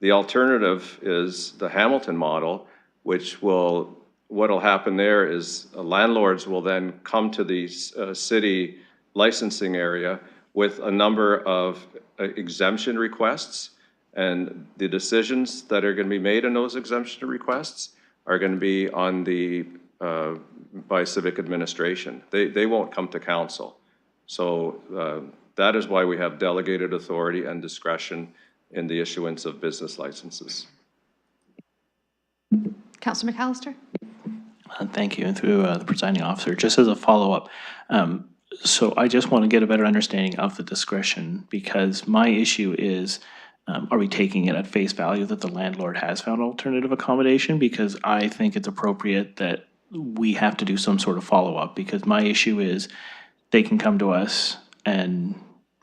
The alternative is the Hamilton model, which will, what'll happen there is landlords will then come to the city licensing area with a number of exemption requests, and the decisions that are going to be made in those exemption requests are going to be on the by civic administration. They won't come to council. So that is why we have delegated authority and discretion in the issuance of business licenses. Councillor McAllister. Thank you. And through the presiding officer, just as a follow-up, so I just want to get a better understanding of the discretion because my issue is, are we taking it at face value that the landlord has found alternative accommodation? Because I think it's appropriate that we have to do some sort of follow-up because my issue is they can come to us and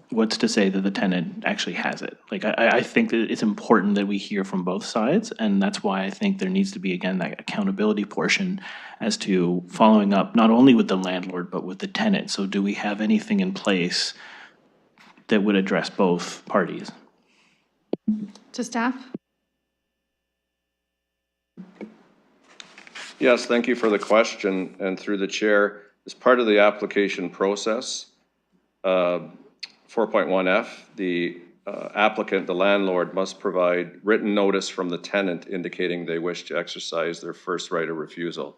what's to say that the tenant actually has it? Like, I think that it's important that we hear from both sides, and that's why I think there needs to be, again, that accountability portion as to following up not only with the landlord, but with the tenant. So do we have anything in place that would address both parties? To staff. Yes, thank you for the question. And through the chair, as part of the application process, 4.1F, the applicant, the landlord, must provide written notice from the tenant indicating they wish to exercise their first right of refusal.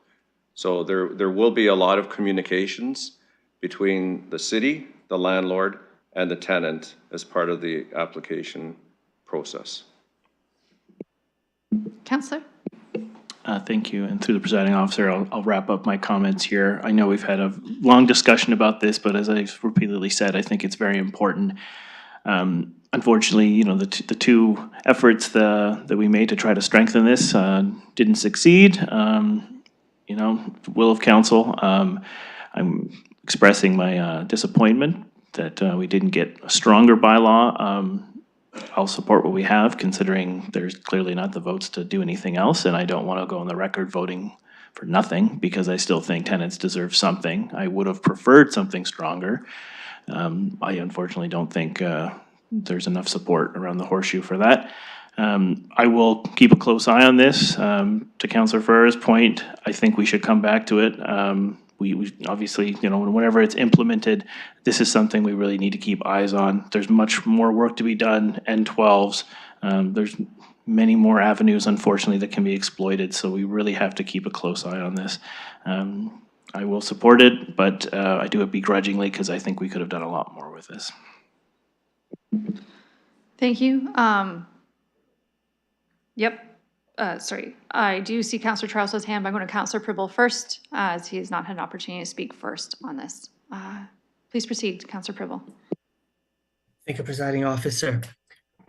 So there will be a lot of communications between the city, the landlord, and the tenant as part of the application process. Councillor. Thank you. And through the presiding officer, I'll wrap up my comments here. I know we've had a long discussion about this, but as I've repeatedly said, I think it's very important. Unfortunately, you know, the two efforts that we made to try to strengthen this didn't succeed. You know, will of council. I'm expressing my disappointment that we didn't get a stronger bylaw. I'll support what we have, considering there's clearly not the votes to do anything else, and I don't want to go on the record voting for nothing, because I still think tenants deserve something. I would have preferred something stronger. I unfortunately don't think there's enough support around the horseshoe for that. I will keep a close eye on this. To Councillor Ferrer's point, I think we should come back to it. We obviously, you know, whenever it's implemented, this is something we really need to keep eyes on. There's much more work to be done, N12s, There's many more avenues, unfortunately, that can be exploited, so we really have to keep a close eye on this. I will support it, but I do it begrudgingly because I think we could have done a lot more with this. Thank you. Yep. Sorry, I do see Councillor Trouse's hand, but I'm going to Councillor Pribble first, as he has not had an opportunity to speak first on this. Please proceed, Councillor Pribble. Thank you, Presiding Officer.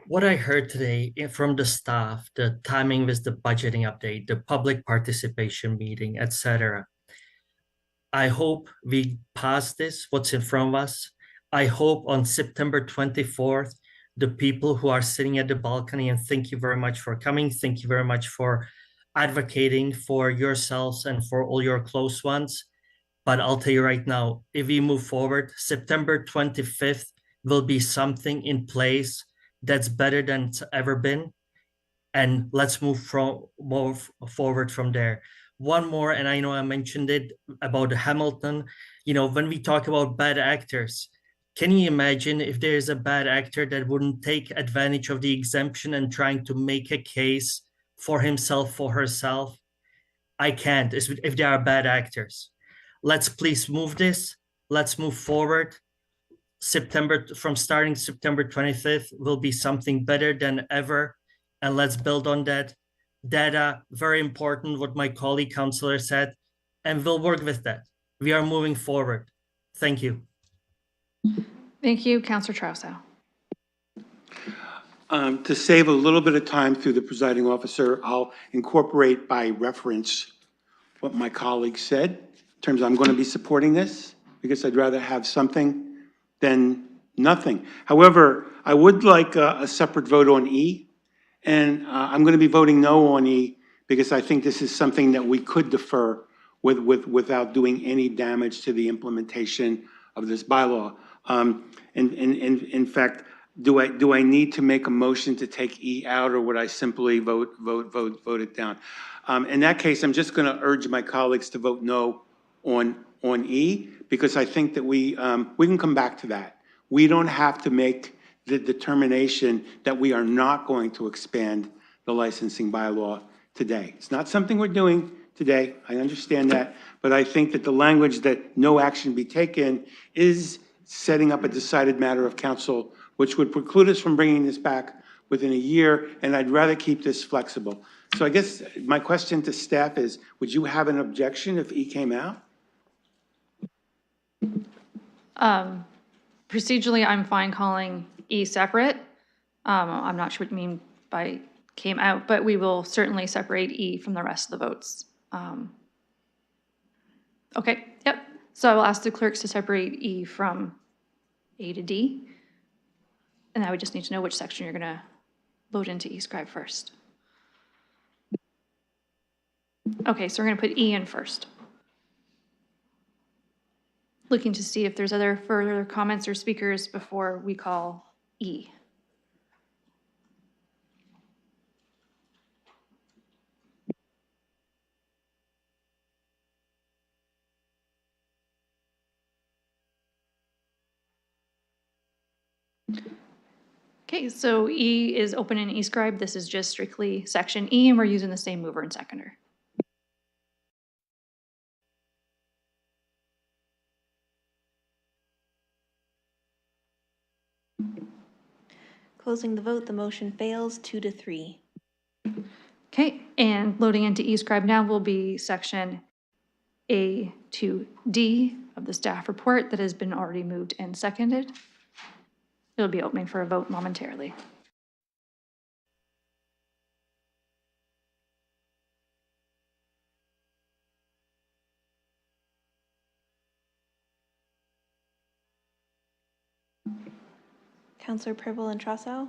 What I heard today from the staff, the timing with the budgeting update, the public participation meeting, etc. I hope we pass this, what's in front of us. I hope on September 24th, the people who are sitting at the balcony, and thank you very much for coming. Thank you very much for advocating for yourselves and for all your close ones. But I'll tell you right now, if we move forward, September 25th will be something in place that's better than it's ever been. And let's move forward from there. One more, and I know I mentioned it about Hamilton. You know, when we talk about bad actors, can you imagine if there's a bad actor that wouldn't take advantage of the exemption and trying to make a case for himself, for herself? I can't, if they are bad actors. Let's please move this. Let's move forward. From starting September 25th will be something better than ever. And let's build on that. Data, very important, what my colleague councillor said, and we'll work with that. We are moving forward. Thank you. Thank you, Councillor Trousseau. To save a little bit of time through the presiding officer, I'll incorporate by reference what my colleague said in terms of I'm going to be supporting this because I'd rather have something than nothing. However, I would like a separate vote on E. And I'm going to be voting no on E because I think this is something that we could defer without doing any damage to the implementation of this bylaw. In fact, do I need to make a motion to take E out, or would I simply vote it down? In that case, I'm just going to urge my colleagues to vote no on E because I think that we can come back to that. We don't have to make the determination that we are not going to expand the licensing bylaw today. It's not something we're doing today. I understand that, but I think that the language that no action be taken is setting up a decided matter of council, which would preclude us from bringing this back within a year, and I'd rather keep this flexible. So I guess my question to staff is, would you have an objection if E came out? Procedurally, I'm fine calling E separate. I'm not sure what you mean by came out, but we will certainly separate E from the rest of the votes. Okay, yep. So I will ask the clerks to separate E from A to D. And I would just need to know which section you're going to load into eScribe first. Okay, so we're going to put E in first. Looking to see if there's other further comments or speakers before we call E. Okay, so E is open in eScribe. This is just strictly section E, and we're using the same mover and seconder. Closing the vote, the motion fails 2-3. Okay, and loading into eScribe now will be section A to D of the staff report that has been already moved and seconded. It'll be opening for a vote momentarily. Councillor Pribble and Trousseau.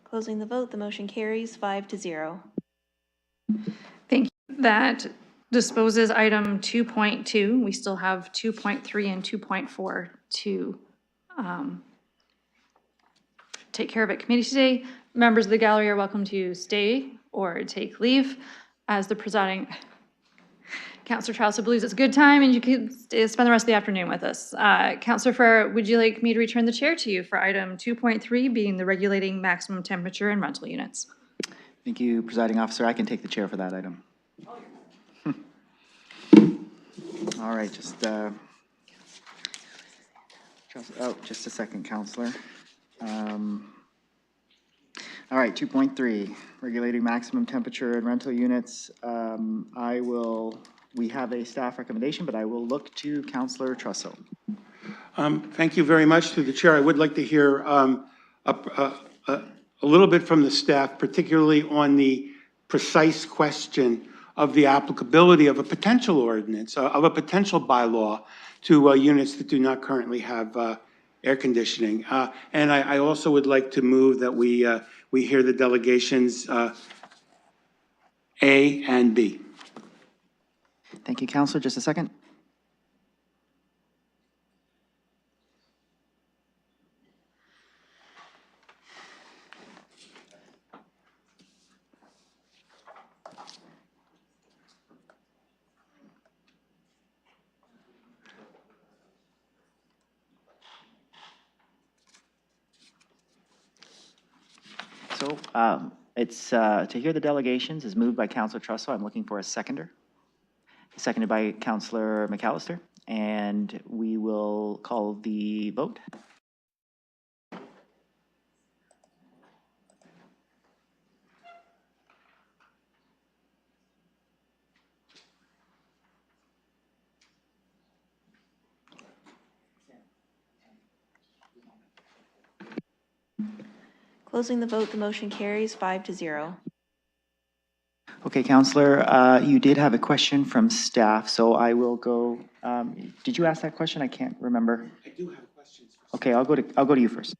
Closing the vote, the motion carries 5-0. Thank you. That disposes item 2.2. We still have 2.3 and 2.4 to take care of at committee today. Members of the gallery are welcome to stay or take leave. As the presiding Counselor Chaucer believes it's a good time and you can spend the rest of the afternoon with us. Counselor Farrar, would you like me to return the chair to you for item 2.3 being the regulating maximum temperature in rental units? Thank you, Presiding Officer. I can take the chair for that item. All right, just a second, Counselor. All right, 2.3, regulating maximum temperature in rental units. We have a staff recommendation, but I will look to Counselor Trussell. Thank you very much. Through the chair, I would like to hear a little bit from the staff, particularly on the precise question of the applicability of a potential ordinance, of a potential bylaw to units that do not currently have air conditioning. And I also would like to move that we hear the delegations A and B. Thank you, Counselor. Just a second. So it's to hear the delegations is moved by Counselor Trussell. I'm looking for a seconder. Seconded by Counselor McAllister, and we will call the vote. Closing the vote, the motion carries 5-0. Okay, Counselor, you did have a question from staff, so I will go. Did you ask that question? I can't remember. I do have questions. Okay, I'll go to you first.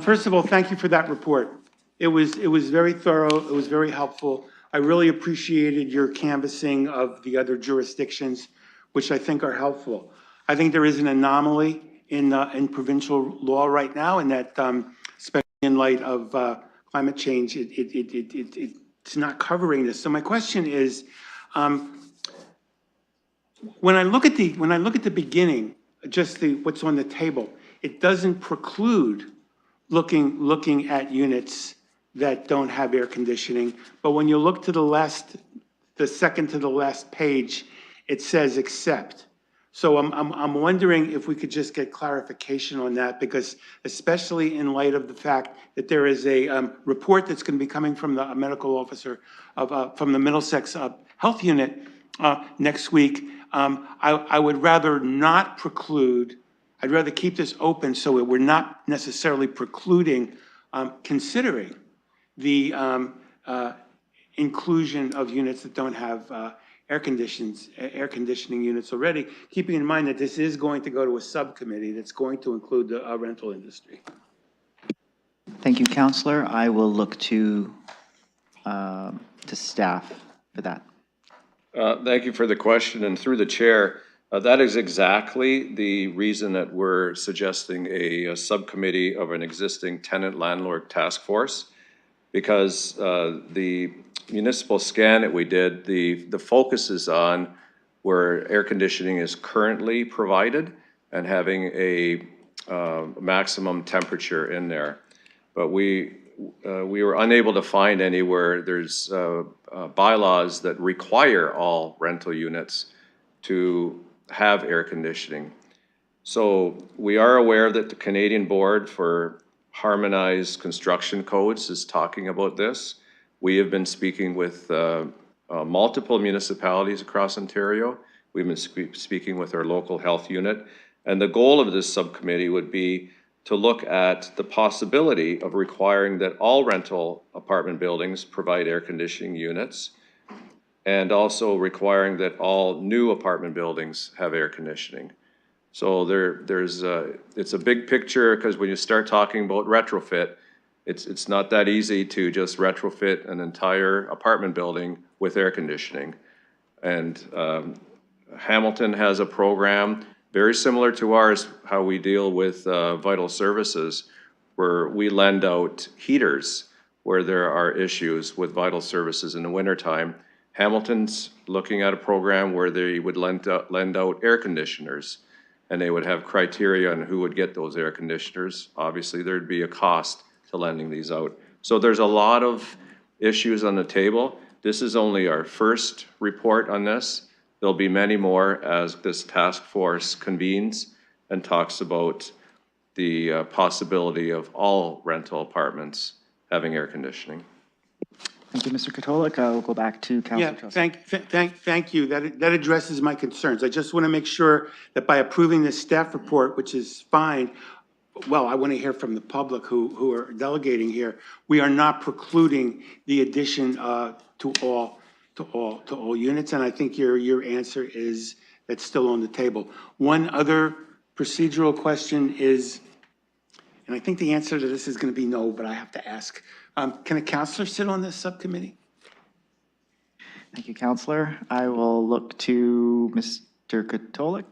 First of all, thank you for that report. It was very thorough. It was very helpful. I really appreciated your canvassing of the other jurisdictions, which I think are helpful. I think there is an anomaly in provincial law right now, and that especially in light of climate change, it's not covering this. So my question is, when I look at the beginning, just what's on the table, it doesn't preclude looking at units that don't have air conditioning. But when you look to the second to the last page, it says except. So I'm wondering if we could just get clarification on that, because especially in light of the fact that there is a report that's going to be coming from the medical officer from the Middlesex Health Unit next week, I would rather not preclude. I'd rather keep this open so we're not necessarily precluding considering the inclusion of units that don't have air conditioning units already, keeping in mind that this is going to go to a subcommittee that's going to include the rental industry. Thank you, Counselor. I will look to staff for that. Thank you for the question, and through the chair, that is exactly the reason that we're suggesting a subcommittee of an existing tenant landlord task force, because the municipal scan that we did, the focus is on where air conditioning is currently provided and having a maximum temperature in there. But we were unable to find anywhere there's bylaws that require all rental units to have air conditioning. So we are aware that the Canadian Board for Harmonized Construction Codes is talking about this. We have been speaking with multiple municipalities across Ontario. We've been speaking with our local health unit. And the goal of this subcommittee would be to look at the possibility of requiring that all rental apartment buildings provide air conditioning units, and also requiring that all new apartment buildings have air conditioning. So it's a big picture, because when you start talking about retrofit, it's not that easy to just retrofit an entire apartment building with air conditioning. And Hamilton has a program very similar to ours, how we deal with vital services, where we lend out heaters where there are issues with vital services in the wintertime. Hamilton's looking at a program where they would lend out air conditioners, and they would have criteria on who would get those air conditioners. Obviously, there'd be a cost to lending these out. So there's a lot of issues on the table. This is only our first report on this. There'll be many more as this task force convenes and talks about the possibility of all rental apartments having air conditioning. Thank you, Mr. Katolik. We'll go back to Councilor Trust. Thank you. That addresses my concerns. I just want to make sure that by approving this staff report, which is fine, well, I want to hear from the public who are delegating here. We are not precluding the addition to all units, and I think your answer is that's still on the table. One other procedural question is, and I think the answer to this is going to be no, but I have to ask. Can a counselor sit on this subcommittee? Thank you, Councilor. I will look to Mr. Katolik.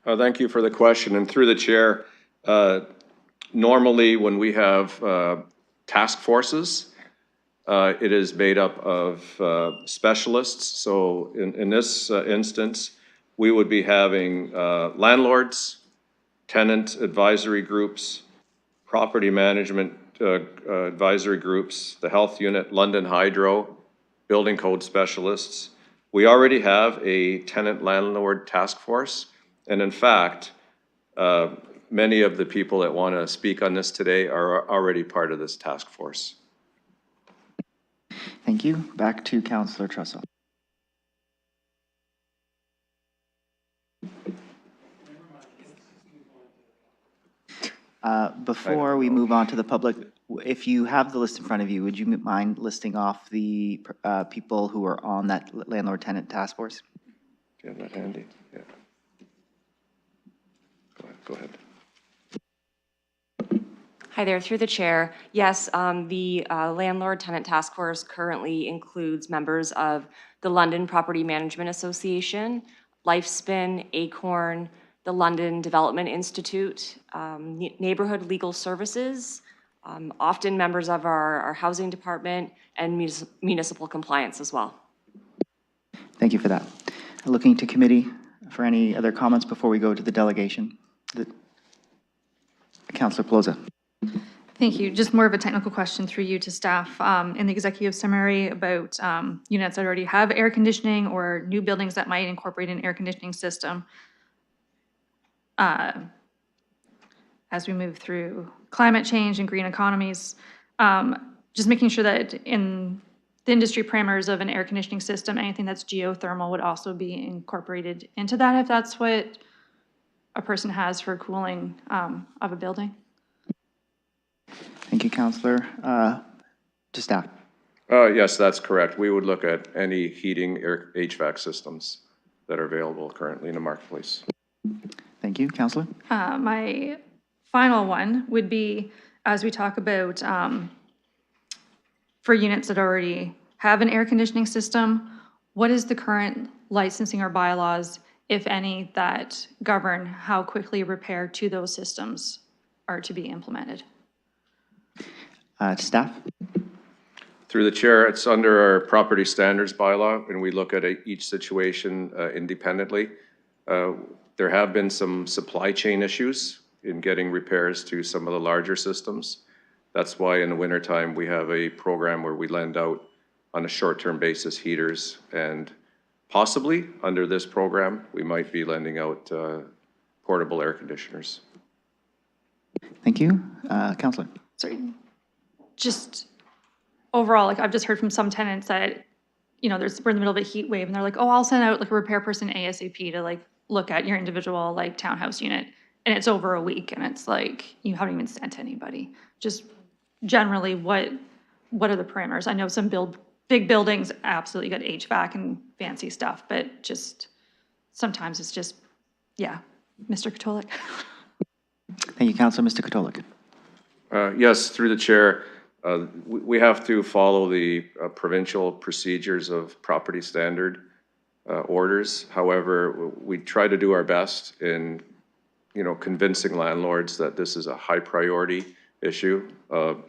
Thank you for the question. And through the chair, normally when we have task forces, it is made up of specialists. So in this instance, we would be having landlords, tenant advisory groups, property management advisory groups, the health unit, London Hydro, building code specialists. We already have a tenant landlord task force. And in fact, many of the people that want to speak on this today are already part of this task force. Thank you. Back to Councilor Trussell. Before we move on to the public, if you have the list in front of you, would you mind listing off the people who are on that landlord-tenant task force? Do you have that handy? Yeah. Go ahead. Hi there, through the chair. Yes, the landlord-tenant task force currently includes members of the London Property Management Association, Lifespin, Acorn, the London Development Institute, Neighborhood Legal Services, often members of our housing department, and municipal compliance as well. Thank you for that. Looking to committee for any other comments before we go to the delegation. Councilor Plaza. Thank you. Just more of a technical question through you to staff. In the executive summary about units that already have air conditioning or new buildings that might incorporate an air conditioning system, as we move through climate change and green economies, just making sure that in the industry parameters of an air conditioning system, anything that's geothermal would also be incorporated into that if that's what a person has for cooling of a building. Thank you, Councilor. To staff. Yes, that's correct. We would look at any heating or HVAC systems that are available currently in the marketplace. Thank you, Councilor. My final one would be, as we talk about for units that already have an air conditioning system, what is the current licensing or bylaws, if any, that govern how quickly repair to those systems are to be implemented? Staff. Through the chair, it's under our property standards bylaw, and we look at each situation independently. There have been some supply chain issues in getting repairs to some of the larger systems. That's why in the wintertime, we have a program where we lend out on a short-term basis heaters, and possibly under this program, we might be lending out portable air conditioners. Thank you. Councilor. Sorry, just overall, like I've just heard from some tenants that, we're in the middle of a heat wave and they're like, oh, I'll send out like a repair person ASAP to like look at your individual like townhouse unit. And it's over a week and it's like, you haven't even sent anybody. Just generally, what are the parameters? I know some big buildings absolutely got HVAC and fancy stuff, but just sometimes it's just, yeah. Mr. Katolik. Thank you, Councilor. Mr. Katolik. Yes, through the chair, we have to follow the provincial procedures of property standard orders. However, we try to do our best in, convincing landlords that this is a high priority issue,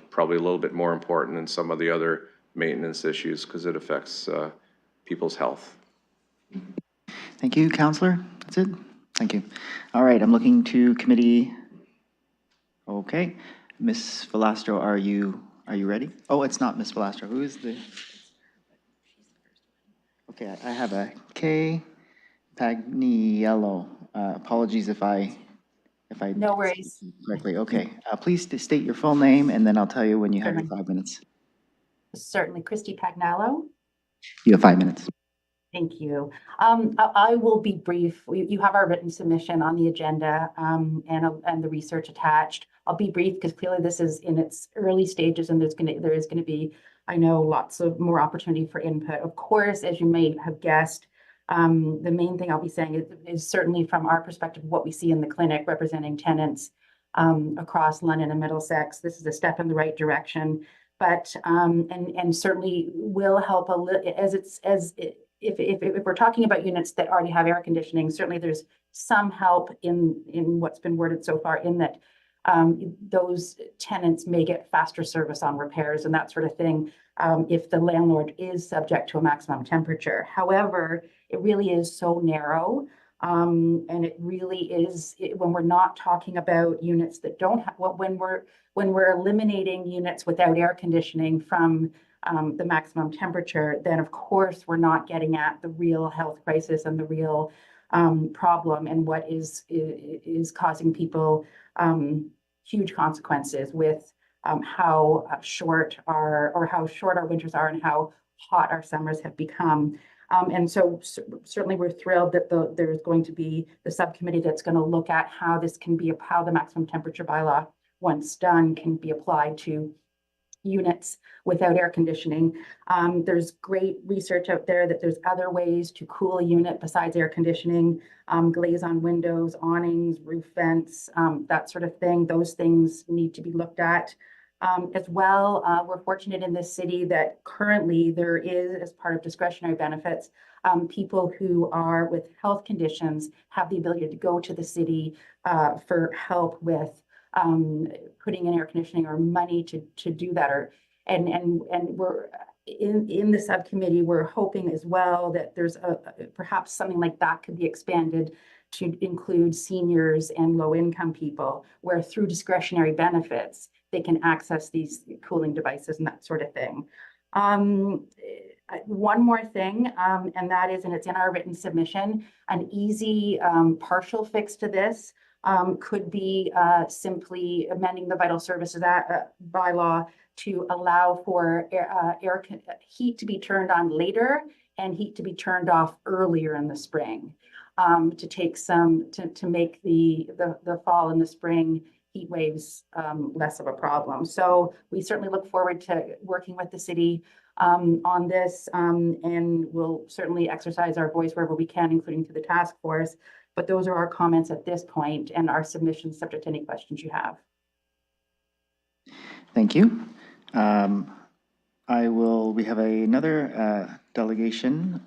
probably a little bit more important than some of the other maintenance issues because it affects people's health. Thank you, Counselor. That's it? Thank you. All right, I'm looking to committee. Okay. Ms. Velastro, are you ready? Oh, it's not Ms. Velastro. Who is the? Okay, I have a K. Pagniello. Apologies if I No worries. correctly. Okay, please state your full name, and then I'll tell you when you have your 5 minutes. Certainly. Christy Pagnallo. You have 5 minutes. Thank you. I will be brief. You have our written submission on the agenda and the research attached. I'll be brief because clearly this is in its early stages and there is going to be, I know, lots of more opportunity for input. Of course, as you may have guessed, the main thing I'll be saying is certainly from our perspective, what we see in the clinic representing tenants across London and Middlesex. This is a step in the right direction, but and certainly will help a little if we're talking about units that already have air conditioning. Certainly there's some help in what's been worded so far in that those tenants may get faster service on repairs and that sort of thing if the landlord is subject to a maximum temperature. However, it really is so narrow. And it really is when we're not talking about units that don't have, when we're eliminating units without air conditioning from the maximum temperature, then of course we're not getting at the real health crisis and the real problem and what is causing people huge consequences with how short our winters are and how hot our summers have become. And so certainly we're thrilled that there's going to be the subcommittee that's going to look at how this can be, how the maximum temperature bylaw, once done, can be applied to units without air conditioning. There's great research out there that there's other ways to cool a unit besides air conditioning, glaze on windows, awnings, roof vents, that sort of thing. Those things need to be looked at. As well, we're fortunate in this city that currently there is, as part of discretionary benefits, people who are with health conditions have the ability to go to the city for help with putting in air conditioning or money to do that. And we're in the subcommittee, we're hoping as well that there's perhaps something like that could be expanded to include seniors and low-income people, where through discretionary benefits, they can access these cooling devices and that sort of thing. One more thing, and that is, and it's in our written submission, an easy partial fix to this could be simply amending the Vital Services bylaw to allow for heat to be turned on later and heat to be turned off earlier in the spring, to take to make the fall and the spring heat waves less of a problem. So we certainly look forward to working with the city on this, and we'll certainly exercise our voice wherever we can, including to the task force. But those are our comments at this point and our submissions, subject to any questions you have. Thank you. We have another delegation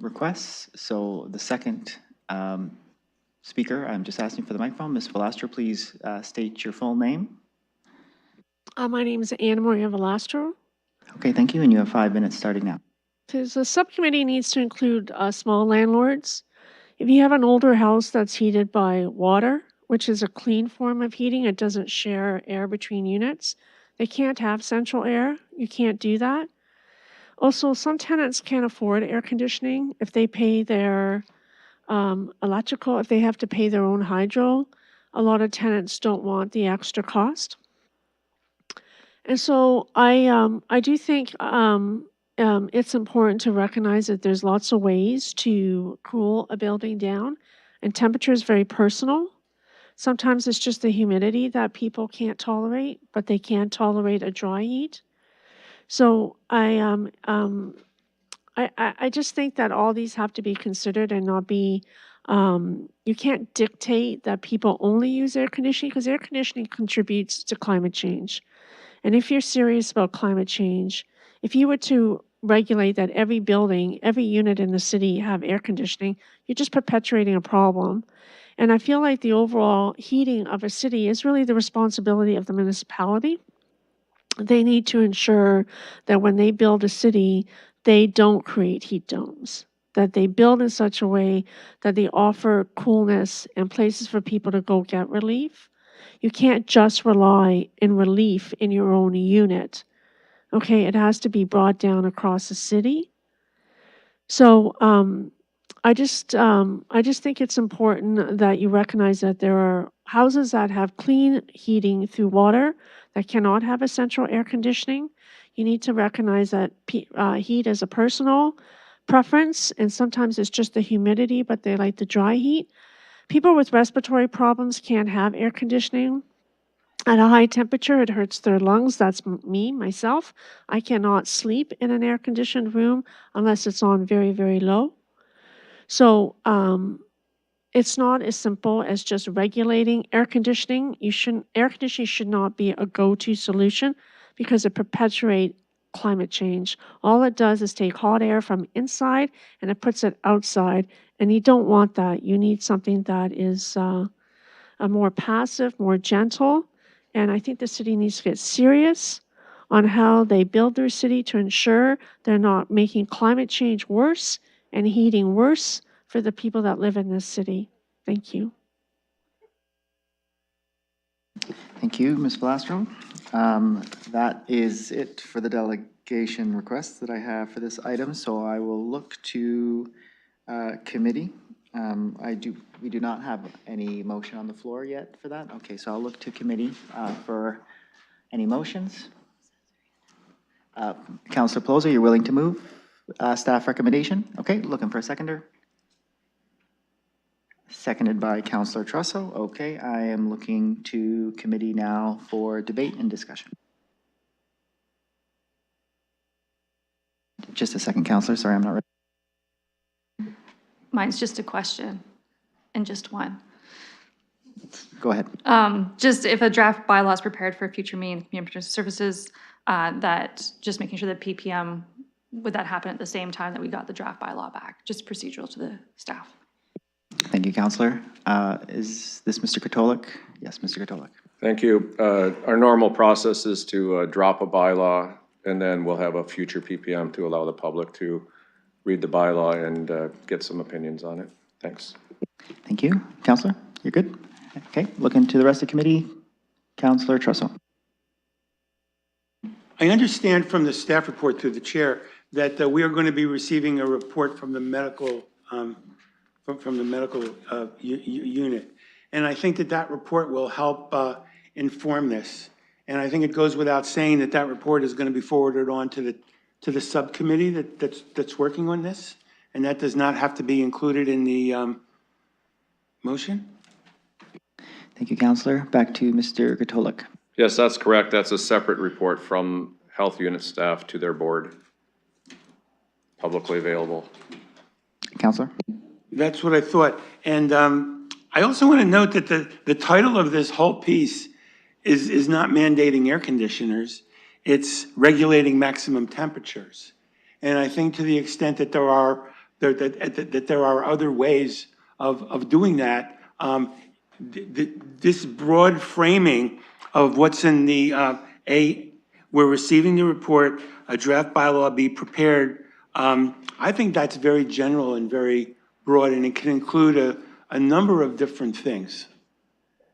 request. So the second speaker, I'm just asking for the microphone. Ms. Velastro, please state your full name. My name is Anna Maria Velastro. Okay, thank you. And you have 5 minutes starting now. The subcommittee needs to include small landlords. If you have an older house that's heated by water, which is a clean form of heating, it doesn't share air between units. They can't have central air. You can't do that. Also, some tenants can't afford air conditioning. If they pay their electrical, if they have to pay their own hydro, a lot of tenants don't want the extra cost. And so I do think it's important to recognize that there's lots of ways to cool a building down, and temperature is very personal. Sometimes it's just the humidity that people can't tolerate, but they can tolerate a dry heat. So I just think that all these have to be considered and not be, you can't dictate that people only use air conditioning, because air conditioning contributes to climate change. And if you're serious about climate change, if you were to regulate that every building, every unit in the city have air conditioning, you're just perpetuating a problem. And I feel like the overall heating of a city is really the responsibility of the municipality. They need to ensure that when they build a city, they don't create heat domes. that they build in such a way that they offer coolness and places for people to go get relief. You can't just rely in relief in your own unit. Okay, it has to be brought down across the city. So I just think it's important that you recognize that there are houses that have clean heating through water that cannot have a central air conditioning. You need to recognize that heat is a personal preference, and sometimes it's just the humidity, but they like the dry heat. People with respiratory problems can't have air conditioning at a high temperature. It hurts their lungs. That's myself. I cannot sleep in an air-conditioned room unless it's on very, very low. So it's not as simple as just regulating air conditioning. Air conditioning should not be a go-to solution because it perpetuates climate change. All it does is take hot air from inside and it puts it outside, and you don't want that. You need something that is a more passive, more gentle, and I think the city needs to get serious on how they build their city to ensure they're not making climate change worse and heating worse for the people that live in this city. Thank you. Thank you, Ms. Velastro. That is it for the delegation requests that I have for this item, so I will look to committee. We do not have any motion on the floor yet for that. Okay, so I'll look to committee for any motions. Councillor Pelosi, you're willing to move staff recommendation? Okay, looking for a seconder. Seconded by Councillor Trusso. Okay, I am looking to committee now for debate and discussion. Just a second, Councillor. Sorry, I'm not ready. Mine's just a question, and just one. Go ahead. Just if a draft bylaw is prepared for future meeting community services, that just making sure that PPM, would that happen at the same time that we got the draft bylaw back? Just procedural to the staff. Thank you, Councillor. Is this Mr. Katolik? Yes, Mr. Katolik. Thank you. Our normal process is to drop a bylaw, and then we'll have a future PPM to allow the public to read the bylaw and get some opinions on it. Thanks. Thank you. Councillor, you're good? Okay, looking to the rest of the committee. Councillor Trusso. I understand from the staff report through the chair that we are going to be receiving a report from the medical unit. And I think that report will help inform this. And I think it goes without saying that report is going to be forwarded on to the subcommittee that's working on this. And that does not have to be included in the motion. Thank you, Councillor. Back to Mr. Katolik. Yes, that's correct. That's a separate report from health unit staff to their board, publicly available. Councillor? That's what I thought. And I also want to note that the title of this whole piece is not mandating air conditioners. It's regulating maximum temperatures. And I think to the extent that there are other ways of doing that, this broad framing of what's in the we're receiving the report, a draft bylaw be prepared. I think that's very general and very broad, and it can include a number of different things.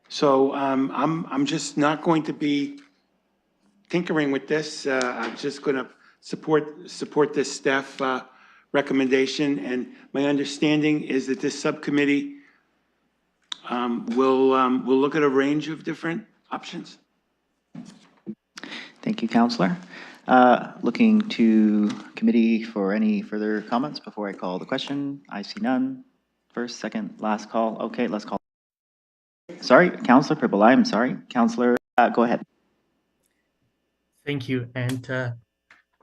So I'm just not going to be tinkering with this. I'm just going to support this staff recommendation, and my understanding is that this subcommittee will look at a range of different options. Thank you, Councillor. Looking to committee for any further comments before I call the question. I see none. First, second, last call. Okay, let's call. Sorry, Councillor Pipple, I'm sorry. Councillor, go ahead. Thank you. And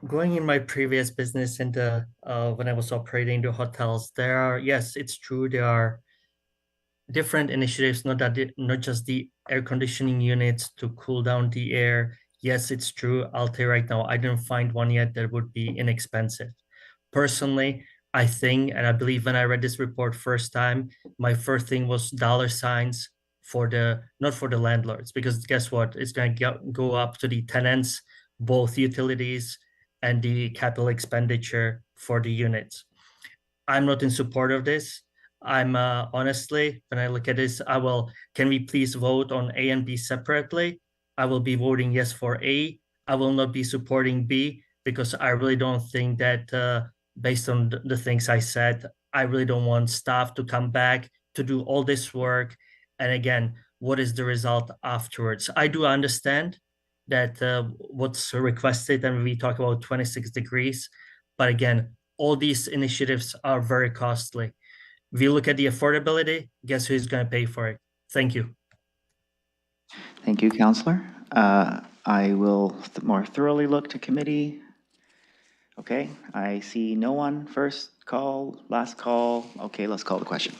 going in my previous business and when I was operating the hotels, there are, yes, it's true, there are different initiatives, not just the air conditioning units to cool down the air. Yes, it's true. I'll tell you right now, I didn't find one yet that would be inexpensive. Personally, I think, and I believe when I read this report first time, my first thing was dollar signs for not for the landlords, because guess what? It's going to go up to the tenants, both utilities and the capital expenditure for the units. I'm not in support of this. I'm honestly, when I look at this, can we please vote on A and B separately? I will be voting yes for A. I will not be supporting B because I really don't think that based on the things I said, I really don't want staff to come back to do all this work. And again, what is the result afterwards? I do understand that what's requested, and we talk about 26 degrees, but again, all these initiatives are very costly. If you look at the affordability, guess who's going to pay for it? Thank you. Thank you, Councillor. I will more thoroughly look to committee. Okay, I see no one. First call, last call. Okay, let's call the question.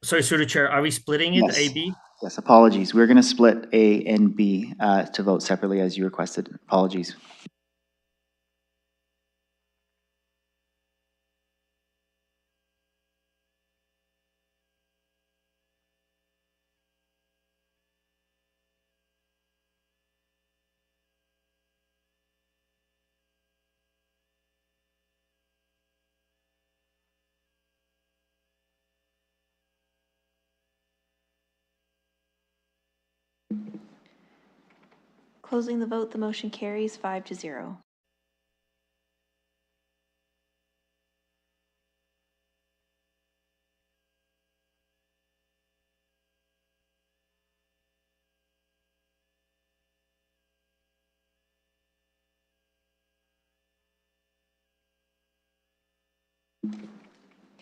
Sorry, through the chair, are we splitting it, Yes. A, B? Yes, apologies. We're going to split A and B to vote separately as you requested. Apologies. Closing the vote, the motion carries 5-0.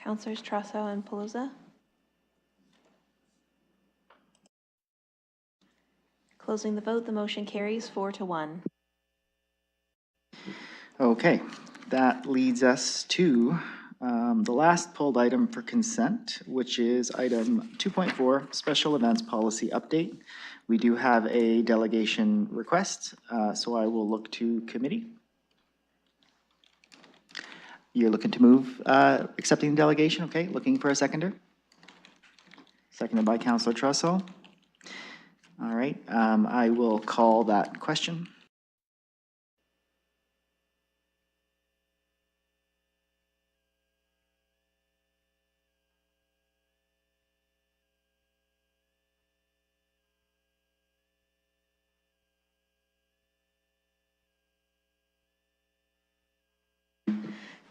Councilors Trusso and Pelosi. Closing the vote, the motion carries 4-1. Okay, that leads us to the last pulled item for consent, which is item 2.4, Special Events Policy Update. We do have a delegation request, so I will look to committee. You're looking to move accepting the delegation, okay? Looking for a seconder? Seconded by Councilor Trusso. All right, I will call that question.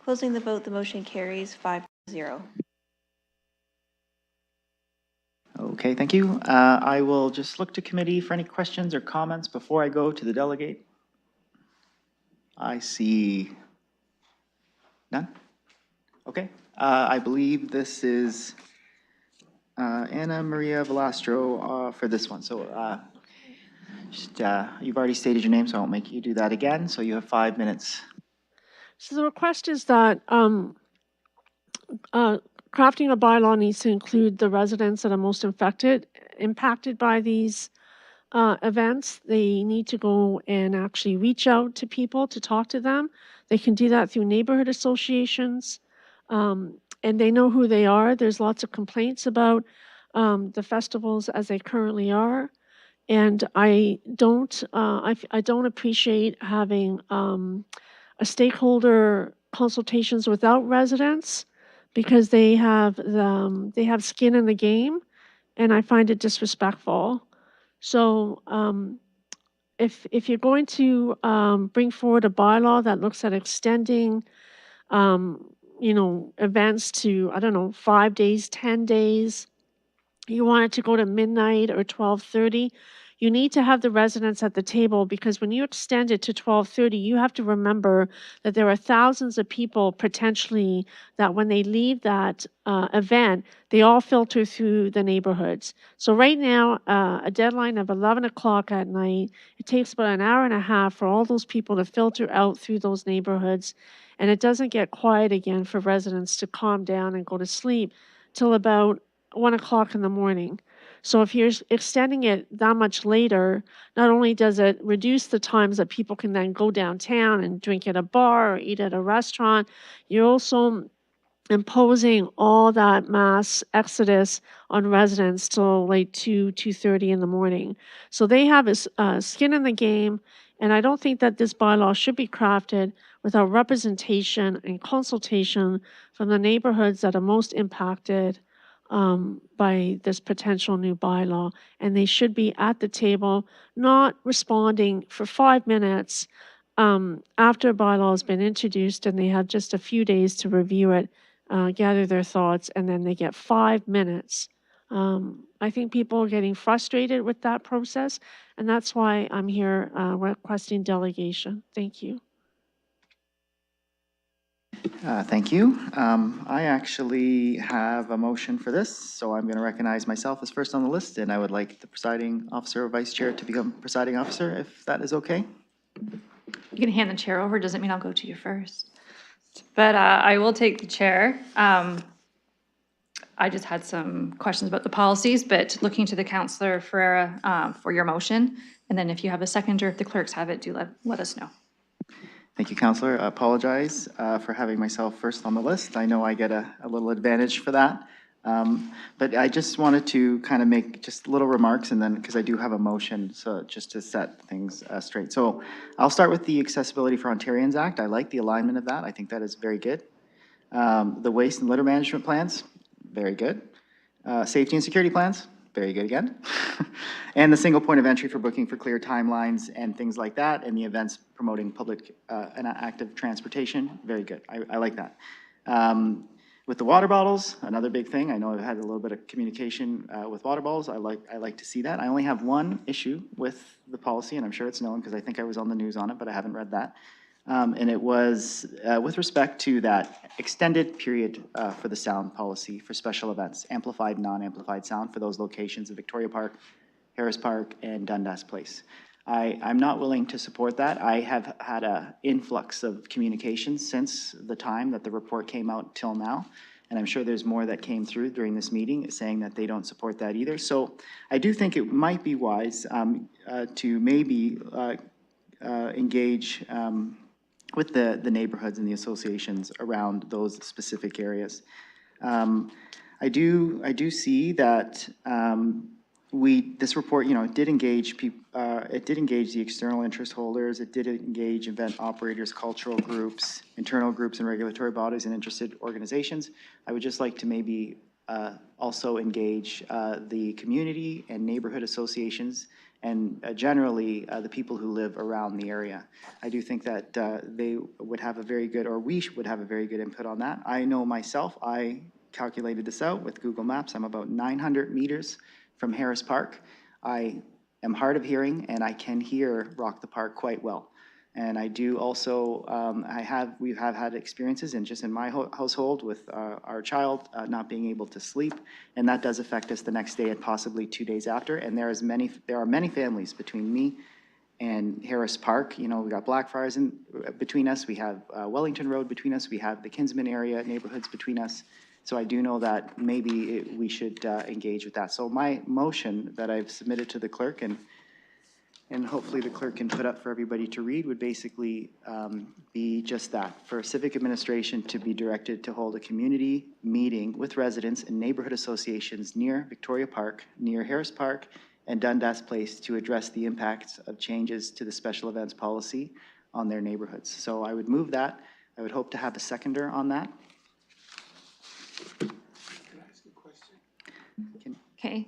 Closing the vote, the motion carries 5-0. Okay, thank you. I will just look to committee for any questions or comments before I go to the delegate. I see none. Okay, I believe this is Anna Maria Velastro for this one. So you've already stated your name, so I won't make you do that again. So you have 5 minutes. So the request is that crafting a bylaw needs to include the residents that are most impacted by these events. They need to go and actually reach out to people to talk to them. They can do that through neighborhood associations, and they know who they are. There's lots of complaints about the festivals as they currently are, and I don't appreciate having a stakeholder consultations without residents because they have skin in the game, and I find it disrespectful. So if you're going to bring forward a bylaw that looks at extending events to, I don't know, 5 days, 10 days, you want it to go to midnight or 12:30, you need to have the residents at the table, because when you extend it to 12:30, you have to remember that there are thousands of people potentially that when they leave that event, they all filter through the neighborhoods. So right now, a deadline of 11 o'clock at night, it takes about an hour and a half for all those people to filter out through those neighborhoods, and it doesn't get quiet again for residents to calm down and go to sleep till about 1 o'clock in the morning. So if you're extending it that much later, not only does it reduce the times that people can then go downtown and drink at a bar or eat at a restaurant, you're also imposing all that mass exodus on residents till like 2:30 in the morning. So they have a skin in the game, and I don't think that this bylaw should be crafted without representation and consultation from the neighborhoods that are most impacted by this potential new bylaw. And they should be at the table, not responding for 5 minutes after a bylaw has been introduced and they have just a few days to review it, gather their thoughts, and then they get 5 minutes. I think people are getting frustrated with that process, and that's why I'm here requesting delegation. Thank you. Thank you. I actually have a motion for this, so I'm going to recognize myself as first on the list, and I would like the presiding officer or vice chair to become presiding officer, if that is okay. You can hand the chair over, doesn't mean I'll go to you first. But I will take the chair. I just had some questions about the policies, but looking to the Councillor Ferreira for your motion. And then if you have a seconder, if the clerks have it, do let us know. Thank you, Councillor. I apologize for having myself first on the list. I know I get a little advantage for that. But I just wanted to kind of make just little remarks, and then, because I do have a motion, so just to set things straight. So I'll start with the Accessibility for Ontarians Act. I like the alignment of that. I think that is very good. The waste and litter management plans, very good. Safety and security plans, very good again. And the single point of entry for booking for clear timelines and things like that, and the events promoting public and active transportation, very good. I like that. With the water bottles, another big thing. I know I've had a little bit of communication with water bottles. I like to see that. I only have one issue with the policy, and I'm sure it's known because I think I was on the news on it, but I haven't read that. And it was with respect to that extended period for the sound policy for special events, amplified, non-amplified sound for those locations of Victoria Park, Harris Park, and Dundas Place. I'm not willing to support that. I have had an influx of communications since the time that the report came out till now, and I'm sure there's more that came through during this meeting saying that they don't support that either. So I do think it might be wise to maybe engage with the neighborhoods and the associations around those specific areas. I do see that this report, it did engage people. It did engage the external interest holders. It did engage event operators, cultural groups, internal groups, and regulatory bodies and interested organizations. I would just like to maybe also engage the community and neighborhood associations and generally the people who live around the area. I do think that they would have a very good, or we would have a very good input on that. I know myself, I calculated this out with Google Maps. I'm about 900 meters from Harris Park. I am hard of hearing and I can hear Rock the Park quite well. And I do also, we have had experiences in my household with our child not being able to sleep, and that does affect us the next day and possibly 2 days after. And there are many families between me and Harris Park. We got Blackfriars between us, we have Wellington Road between us, we have the Kinsman area neighborhoods between us. So I do know that maybe we should engage with that. So my motion that I've submitted to the clerk, and hopefully the clerk can put up for everybody to read, would basically be just that, for civic administration to be directed to hold a community meeting with residents and neighborhood associations near Victoria Park, near Harris Park, and Dundas Place to address the impacts of changes to the special events policy on their neighborhoods. So I would move that. I would hope to have a seconder on that. Okay.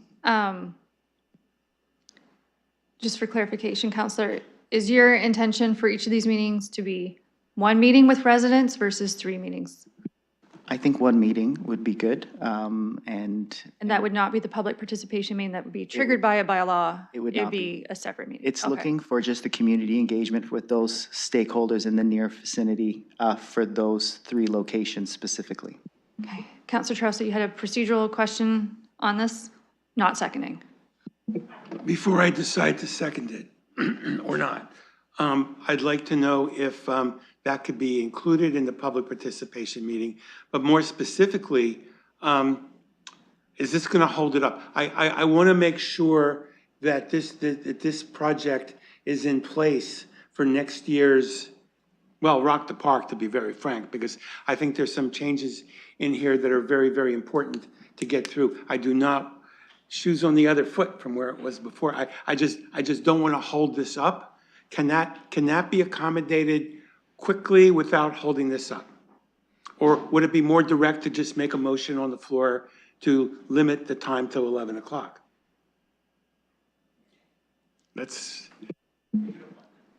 Just for clarification, Councillor, is your intention for each of these meetings to be one meeting with residents versus 3 meetings? I think one meeting would be good, and that would not be the public participation meeting that would be triggered by a bylaw? It would It not would be a separate meeting? It's Okay. looking for just the community engagement with those stakeholders in the near vicinity for those 3 locations specifically. Okay. Councillor Trousa, you had a procedural question on this? Not seconding. Before I decide to second it or not, I'd like to know if that could be included in the public participation meeting, but more specifically, is this going to hold it up? I want to make sure that this project is in place for next year's, well, Rock the Park, to be very frank, because I think there's some changes in here that are very, very important to get through. I do not, shoes on the other foot from where it was before. I just don't want to hold this up. Can that be accommodated quickly without holding this up? Or would it be more direct to just make a motion on the floor to limit the time till 11 o'clock? That's,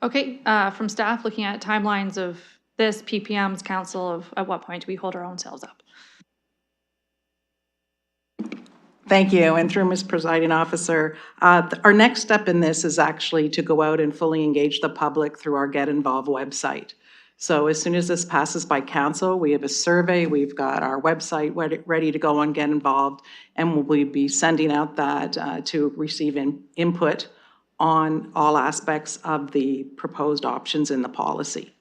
Okay, from staff, looking at timelines of this, PPM's council, of at what point do we hold our own selves up? Thank you, and through Ms. Presiding Officer, our next step in this is actually to go out and fully engage the public through our Get Involved website. So as soon as this passes by council, we have a survey, we've got our website ready to go on Get Involved, and we'll be sending out that to receive input on all aspects of the proposed options in the policy.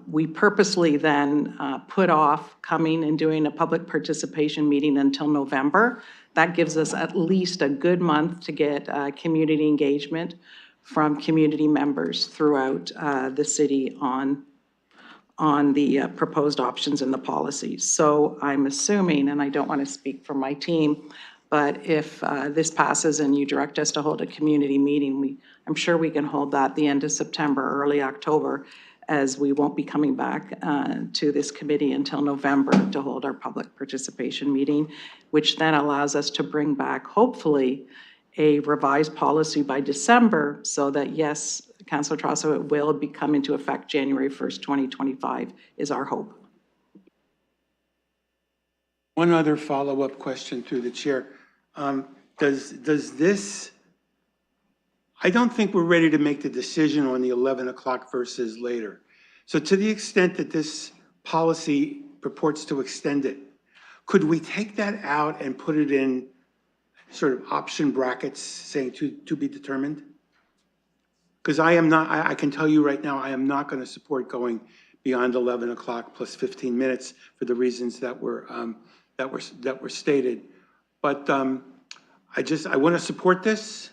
We purposely then put off coming and doing a public participation meeting until November. That gives us at least a good month to get community engagement from community members throughout the city on the proposed options in the policies. So I'm assuming, and I don't want to speak for my team, but if this passes and you direct us to hold a community meeting, I'm sure we can hold that the end of September, early October, as we won't be coming back to this committee until November to hold our public participation meeting, which then allows us to bring back, hopefully, a revised policy by December so that, yes, Councillor Trosso, it will be come into effect January 1st, 2025 is our hope. one other follow-up question through the chair. Does this, I don't think we're ready to make the decision on the 11 o'clock versus later. So to the extent that this policy purports to extend it, could we take that out and put it in sort of option brackets saying to be determined? Because I can tell you right now, I am not going to support going beyond 11 o'clock plus 15 minutes for the reasons that were stated. But I want to support this.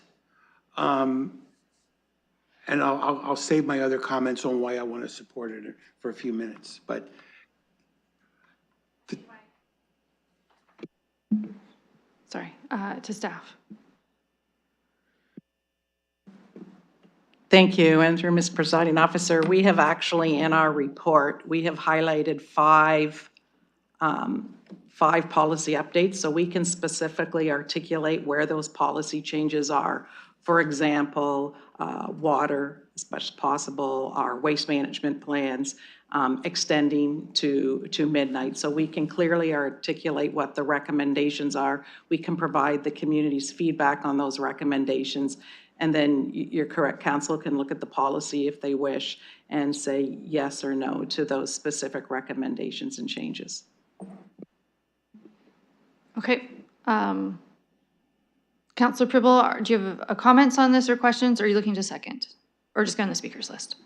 And I'll save my other comments on why I want to support it for a few minutes. But Sorry, to staff. Thank you, and through Ms. Presiding Officer, we have actually in our report, we have highlighted five policy updates, so we can specifically articulate where those policy changes are. For example, water as much as possible, our waste management plans, extending to midnight. So we can clearly articulate what the recommendations are. We can provide the community's feedback on those recommendations. And then you're correct, council can look at the policy if they wish and say yes or no to those specific recommendations and changes. Okay. Councillor Pribble, do you have a comments on this or questions? Or are you looking to second? Or just go on the speakers list?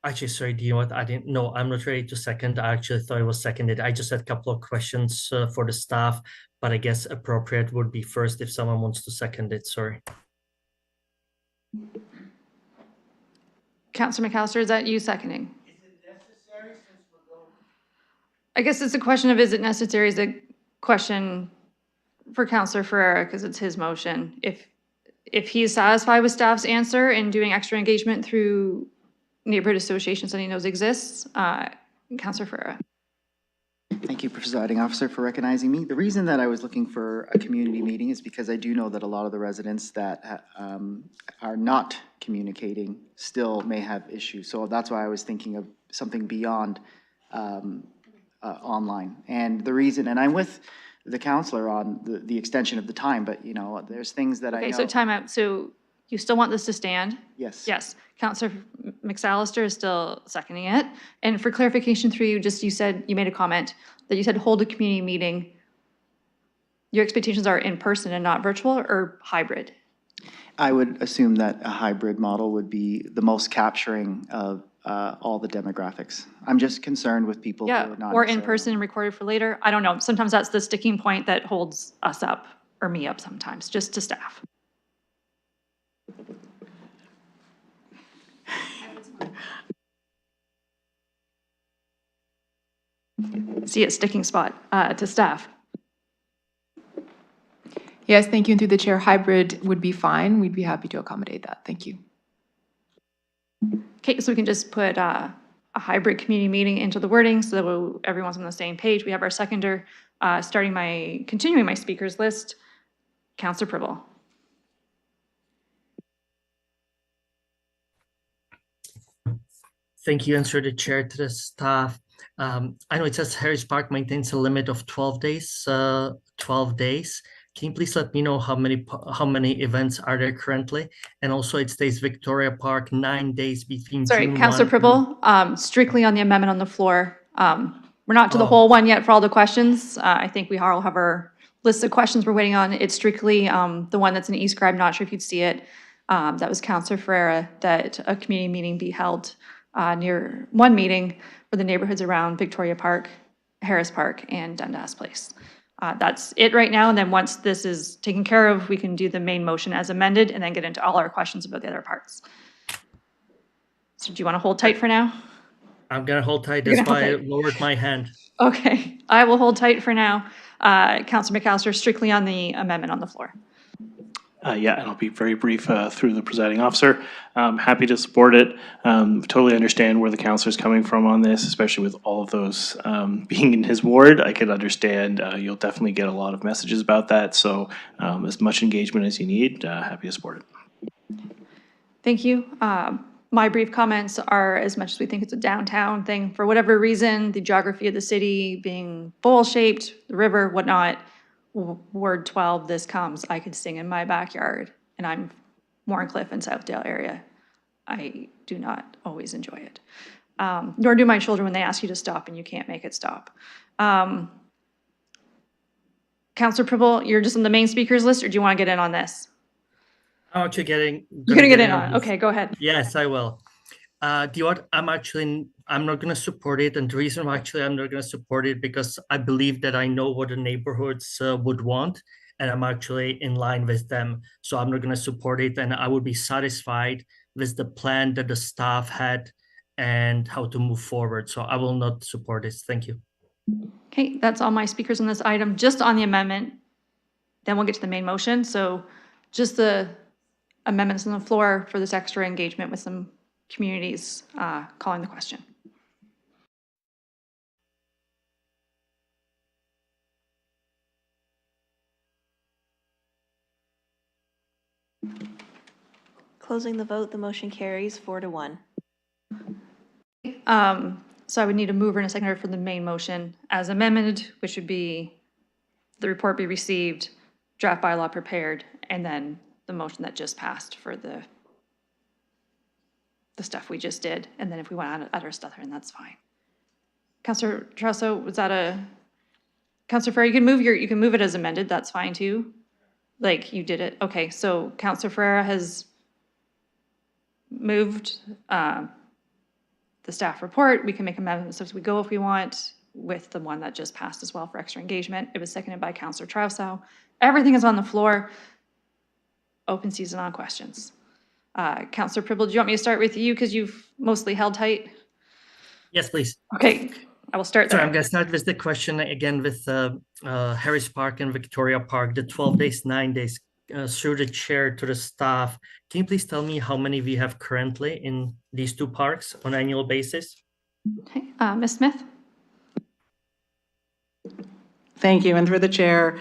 Actually, sorry, do you know what? I'm not ready to second. I actually thought it was seconded. I just had a couple of questions for the staff, but I guess appropriate would be first if someone wants to second it, sorry. Councillor McAllister, is that you seconding? Is it necessary since we're going? I guess it's a question of, is it necessary is a question for Councillor Ferreira because it's his motion. If he's satisfied with staff's answer in doing extra engagement through neighborhood associations that he knows exists, Councillor Ferreira. Thank you, Presiding Officer, for recognizing me. The reason that I was looking for a community meeting is because I do know that a lot of the residents that are not communicating still may have issues. So that's why I was thinking of something beyond online. And the reason, and I'm with the councillor on the extension of the time, but you know, there's things that I know. Okay, so time out. So you still want this to stand? Yes. Yes. Councillor McAllister is still seconding it. And for clarification through you, you said, you made a comment that you said hold a community meeting. Your expectations are in person and not virtual or hybrid? I would assume that a hybrid model would be the most capturing of all the demographics. I'm just concerned with people who are not or in person and recorded for later. I don't know. Sometimes that's the sticking point that holds us up or me up sometimes, just to staff. See a sticking spot to staff. Yes, thank you. And through the chair, hybrid would be fine. We'd be happy to accommodate that. Thank you. Okay, so we can just put a hybrid community meeting into the wording so that everyone's on the same page. We have our seconder, continuing my speakers list, Councillor Pribble. Thank you, and through the chair to the staff. I know it says Harris Park maintains a limit of 12 days. 12 days. Can you please let me know how many events are there currently? And also it states Victoria Park 9 days between Sorry, June Councillor 1 Pribble, strictly on the amendment on the floor. We're not to the whole one yet for all the questions. I think we all have our list of questions we're waiting on. It's strictly the one that's in e-scribe. Not sure if you'd see it. That was Councillor Ferreira, that a community meeting be held near one meeting for the neighborhoods around Victoria Park, Harris Park, and Dundas Place. That's it right now, and then once this is taken care of, we can do the main motion as amended and then get into all our questions about the other parts. So do you want to hold tight for now? I'm gonna hold tight, that's why I lowered my hand. Okay, I will hold tight for now. Councillor McAllister, strictly on the amendment on the floor. Yeah, and I'll be very brief through the presiding officer. Happy to support it. Totally understand where the councillor's coming from on this, especially with all of those being in his ward. I could understand you'll definitely get a lot of messages about that. So as much engagement as you need, happy to support it. Thank you. My brief comments are, as much as we think it's a downtown thing, for whatever reason, the geography of the city being bowl-shaped, the river, whatnot, Ward 12, this comes, I could sing in my backyard, and I'm Warrencliffe and Southdale area. I do not always enjoy it. Nor do my children when they ask you to stop and you can't make it stop. Councillor Pribble, you're just on the main speakers list, or do you want to get in on this? I'm actually You're gonna get in on it. Okay, go ahead. Yes, I will. Do you want, I'm not going to support it. And the reason why actually I'm not going to support it, because I believe that I know what the neighborhoods would want, and I'm actually in line with them. So I'm not going to support it. And I would be satisfied with the plan that the staff had and how to move forward. So I will not support this. Thank you. Okay, that's all my speakers on this item, just on the amendment. Then we'll get to the main motion. So just the amendments on the floor for this extra engagement with some communities calling the question. Closing the vote, the motion carries 4-1. So I would need a mover and a seconder for the main motion as amended, which would be the report be received, draft bylaw prepared, and then the motion that just passed for the stuff we just did. And then if we want to add our stuff in, that's fine. Councillor Trosso, was that a, Councillor Ferreira, you can move it as amended, that's fine too. Like you did it. Okay, so Councillor Ferreira has moved the staff report. We can make amendments as we go if we want, with the one that just passed as well for extra engagement. It was seconded by Councillor Trousseau. Everything is on the floor. Open season on questions. Councillor Pribble, do you want me to start with you because you've mostly held tight? Yes, please. Okay, I will start there. So I'm going to start with the question again with Harris Park and Victoria Park, the 12 days, 9 days, through the chair to the staff. Can you please tell me how many we have currently in these two parks on an annual basis? Okay, Ms. Smith? Thank you, and through the chair,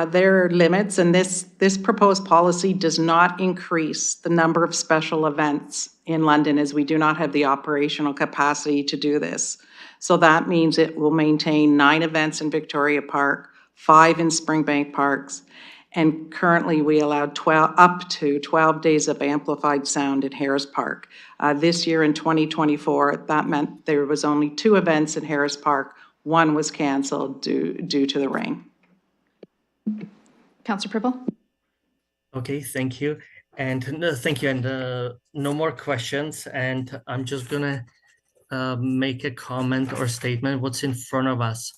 there are limits, and this proposed policy does not increase the number of special events in London, as we do not have the operational capacity to do this. So that means it will maintain 9 events in Victoria Park, 5 in Springbank Parks, and currently we allow up to 12 days of amplified sound at Harris Park. This year in 2024, that meant there was only 2 events in Harris Park. 1 was canceled due to the rain. Councillor Pribble? Okay, thank you. And thank you. And no more questions. And I'm just gonna make a comment or statement what's in front of us.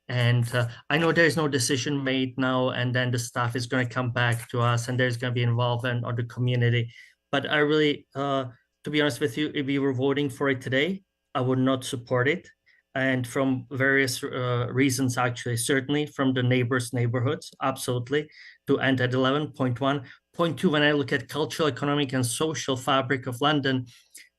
And I know there is no decision made now, and then the staff is going to come back to us, and there's going to be involvement of the community. But I really, to be honest with you, if we were voting for it today, I would not support it. And from various reasons, actually, certainly from the neighbors' neighborhoods, absolutely, to end at 11.1. point two, when I look at cultural, economic, and social fabric of London,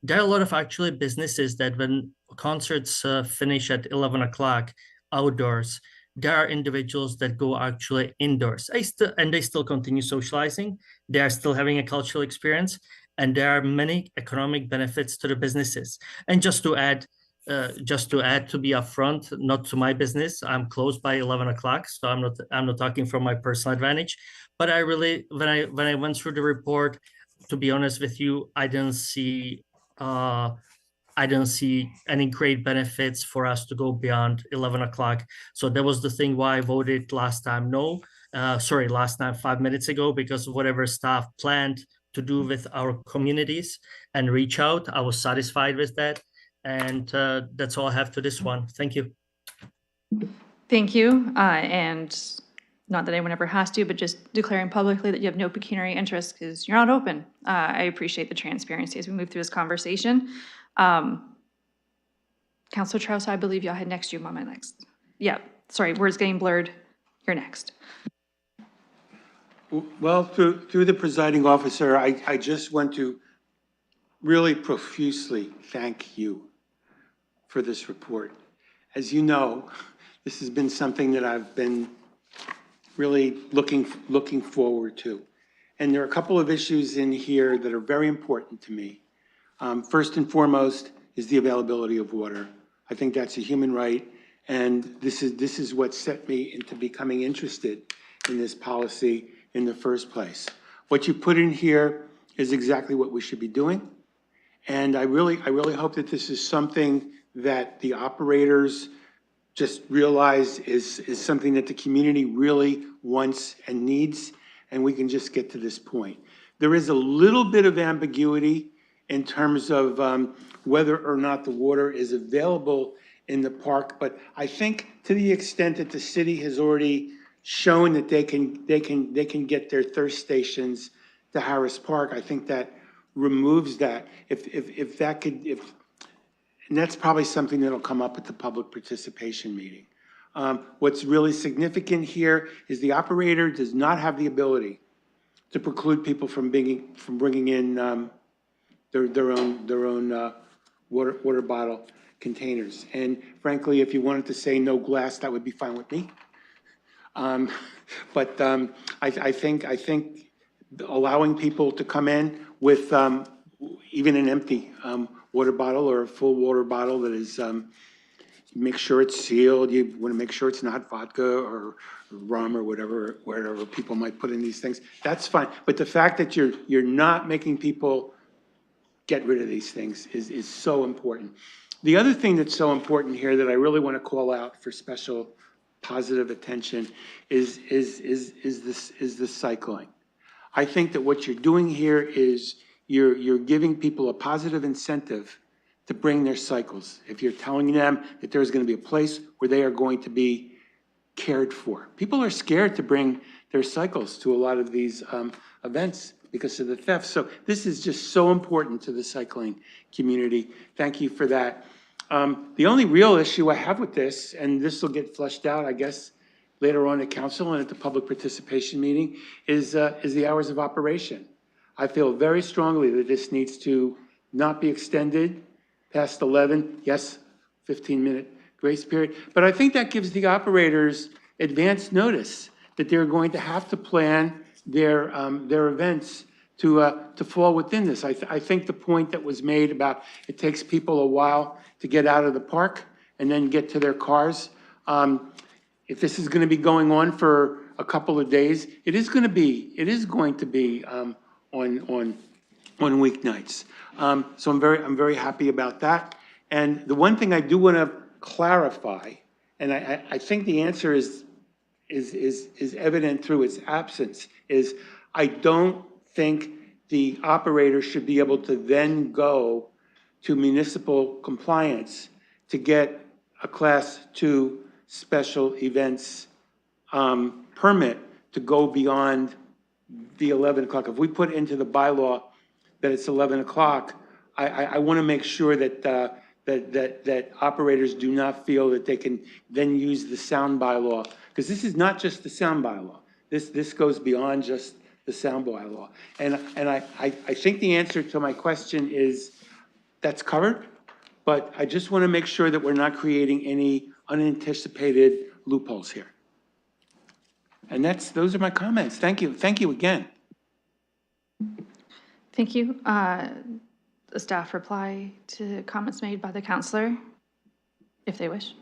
there are a lot of actually businesses that when concerts finish at 11 o'clock outdoors, there are individuals that go actually indoors. And they still continue socializing. They are still having a cultural experience, and there are many economic benefits to the businesses. And just to add, to be upfront, not to my business, I'm closed by 11 o'clock, so I'm not talking from my personal advantage. But I really, when I went through the report, to be honest with you, I didn't see any great benefits for us to go beyond 11 o'clock. So that was the thing why I voted last time no. Last time 5 minutes ago, because whatever staff planned to do with our communities and reach out, I was satisfied with that. And that's all I have to this one. Thank you. Thank you. And not that anyone ever has to, but just declaring publicly that you have no pecuniary interest because you're not open. I appreciate the transparency as we move through this conversation. Councilor Strauss, I believe y'all had next. You on my next. Yeah, sorry, words getting blurred. You're next. Well, through the presiding officer, I just want to really profusely thank you for this report. As you know, this has been something that I've been really looking forward to. And there are a couple of issues in here that are very important to me. First and foremost is the availability of water. I think that's a human right, and this is what set me into becoming interested in this policy in the first place. What you put in here is exactly what we should be doing, and I really hope that this is something that the operators just realize is something that the community really wants and needs, and we can just get to this point. There is a little bit of ambiguity in terms of whether or not the water is available in the park, but I think to the extent that the city has already shown that they can get their thirst stations to Harris Park, I think that removes that. And that's probably something that'll come up at the public participation meeting. What's really significant here is the operator does not have the ability to preclude people from bringing in their own water bottle containers. And frankly, if you wanted to say no glass, that would be fine with me. But I think allowing people to come in with even an empty water bottle or a full water bottle that is, make sure it's sealed. You want to make sure it's not vodka or rum or whatever people might put in these things. That's fine. But the fact that you're not making people get rid of these things is so important. The other thing that's so important here that I really want to call out for special positive attention is the cycling. I think that what you're doing here is you're giving people a positive incentive to bring their cycles. If you're telling them that there's going to be a place where they are going to be cared for. People are scared to bring their cycles to a lot of these events because of the theft. So this is just so important to the cycling community. Thank you for that. The only real issue I have with this, and this will get fleshed out, I guess, later on at council and at the public participation meeting, is the hours of operation. I feel very strongly that this needs to not be extended past 11. Yes, 15-minute grace period. But I think that gives the operators advance notice that they're going to have to plan their events to fall within this. I think the point that was made about it takes people a while to get out of the park and then get to their cars. If this is going to be going on for a couple of days, it is going to be on weeknights. So I'm very happy about that. And the one thing I do want to clarify, and I think the answer is evident through its absence, is I don't think the operator should be able to then go to municipal compliance to get a Class 2 special events permit to go beyond the 11 o'clock. If we put into the bylaw that it's 11 o'clock, I want to make sure that operators do not feel that they can then use the sound bylaw, because this is not just the sound bylaw. This goes beyond just the sound bylaw. And I think the answer to my question is that's covered, but I just want to make sure that we're not creating any unanticipated loopholes here. And those are my comments. Thank you. Thank you again. Thank you. The staff reply to comments made by the counselor, if they wish.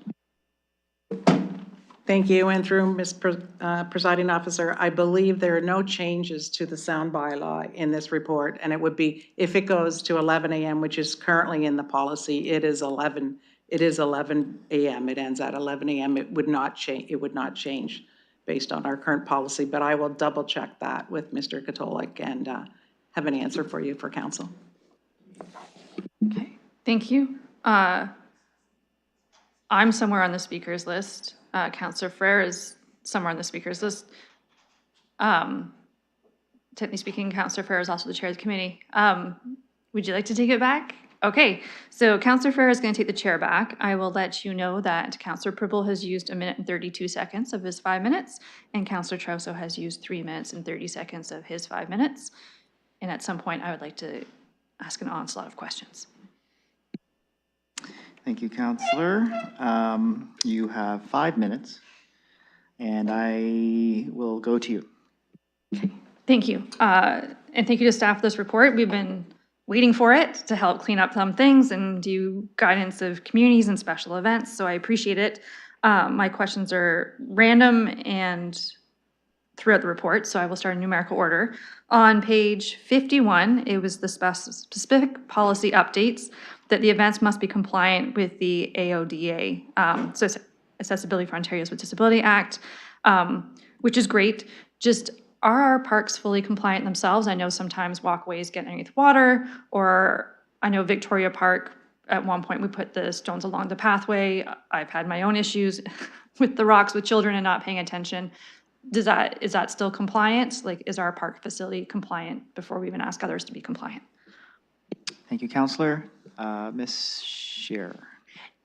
Thank you. And through Ms. Presiding Officer, I believe there are no changes to the sound bylaw in this report. And it would be, if it goes to 11 a.m., which is currently in the policy, it is 11 a.m. It ends at 11 a.m. It would not change based on our current policy, but I will double check that with Mr. Katolik and have an answer for you for council. Okay, thank you. I'm somewhere on the speakers list. Councillor Frere is somewhere on the speakers list. Technically speaking, Councillor Frere is also the chair of the committee. Would you like to take it back? Okay, so Councillor Frere is going to take the chair back. I will let you know that Councillor Pribble has used 1 minute and 32 seconds of his 5 minutes, and Councillor Trousseau has used 3 minutes and 30 seconds of his 5 minutes. And at some point, I would like to ask an onslaught of questions. Thank you, Councillor. You have 5 minutes, and I will go to you. Okay, thank you. And thank you to staff for this report. We've been waiting for it to help clean up some things and do guidance of communities and special events, so I appreciate it. My questions are random and throughout the report, so I will start in numerical order. On page 51, it was the specific policy updates that the events must be compliant with the AODA, so Accessibility for Ontarians with Disability Act, which is great. Just, are our parks fully compliant themselves? I know sometimes walkways get underneath water, or I know Victoria Park, at one point we put the stones along the pathway. I've had my own issues with the rocks with children and not paying attention. Is that still compliant? Like, is our park facility compliant before we even ask others to be compliant? Thank you, Councillor. Ms. Scheer.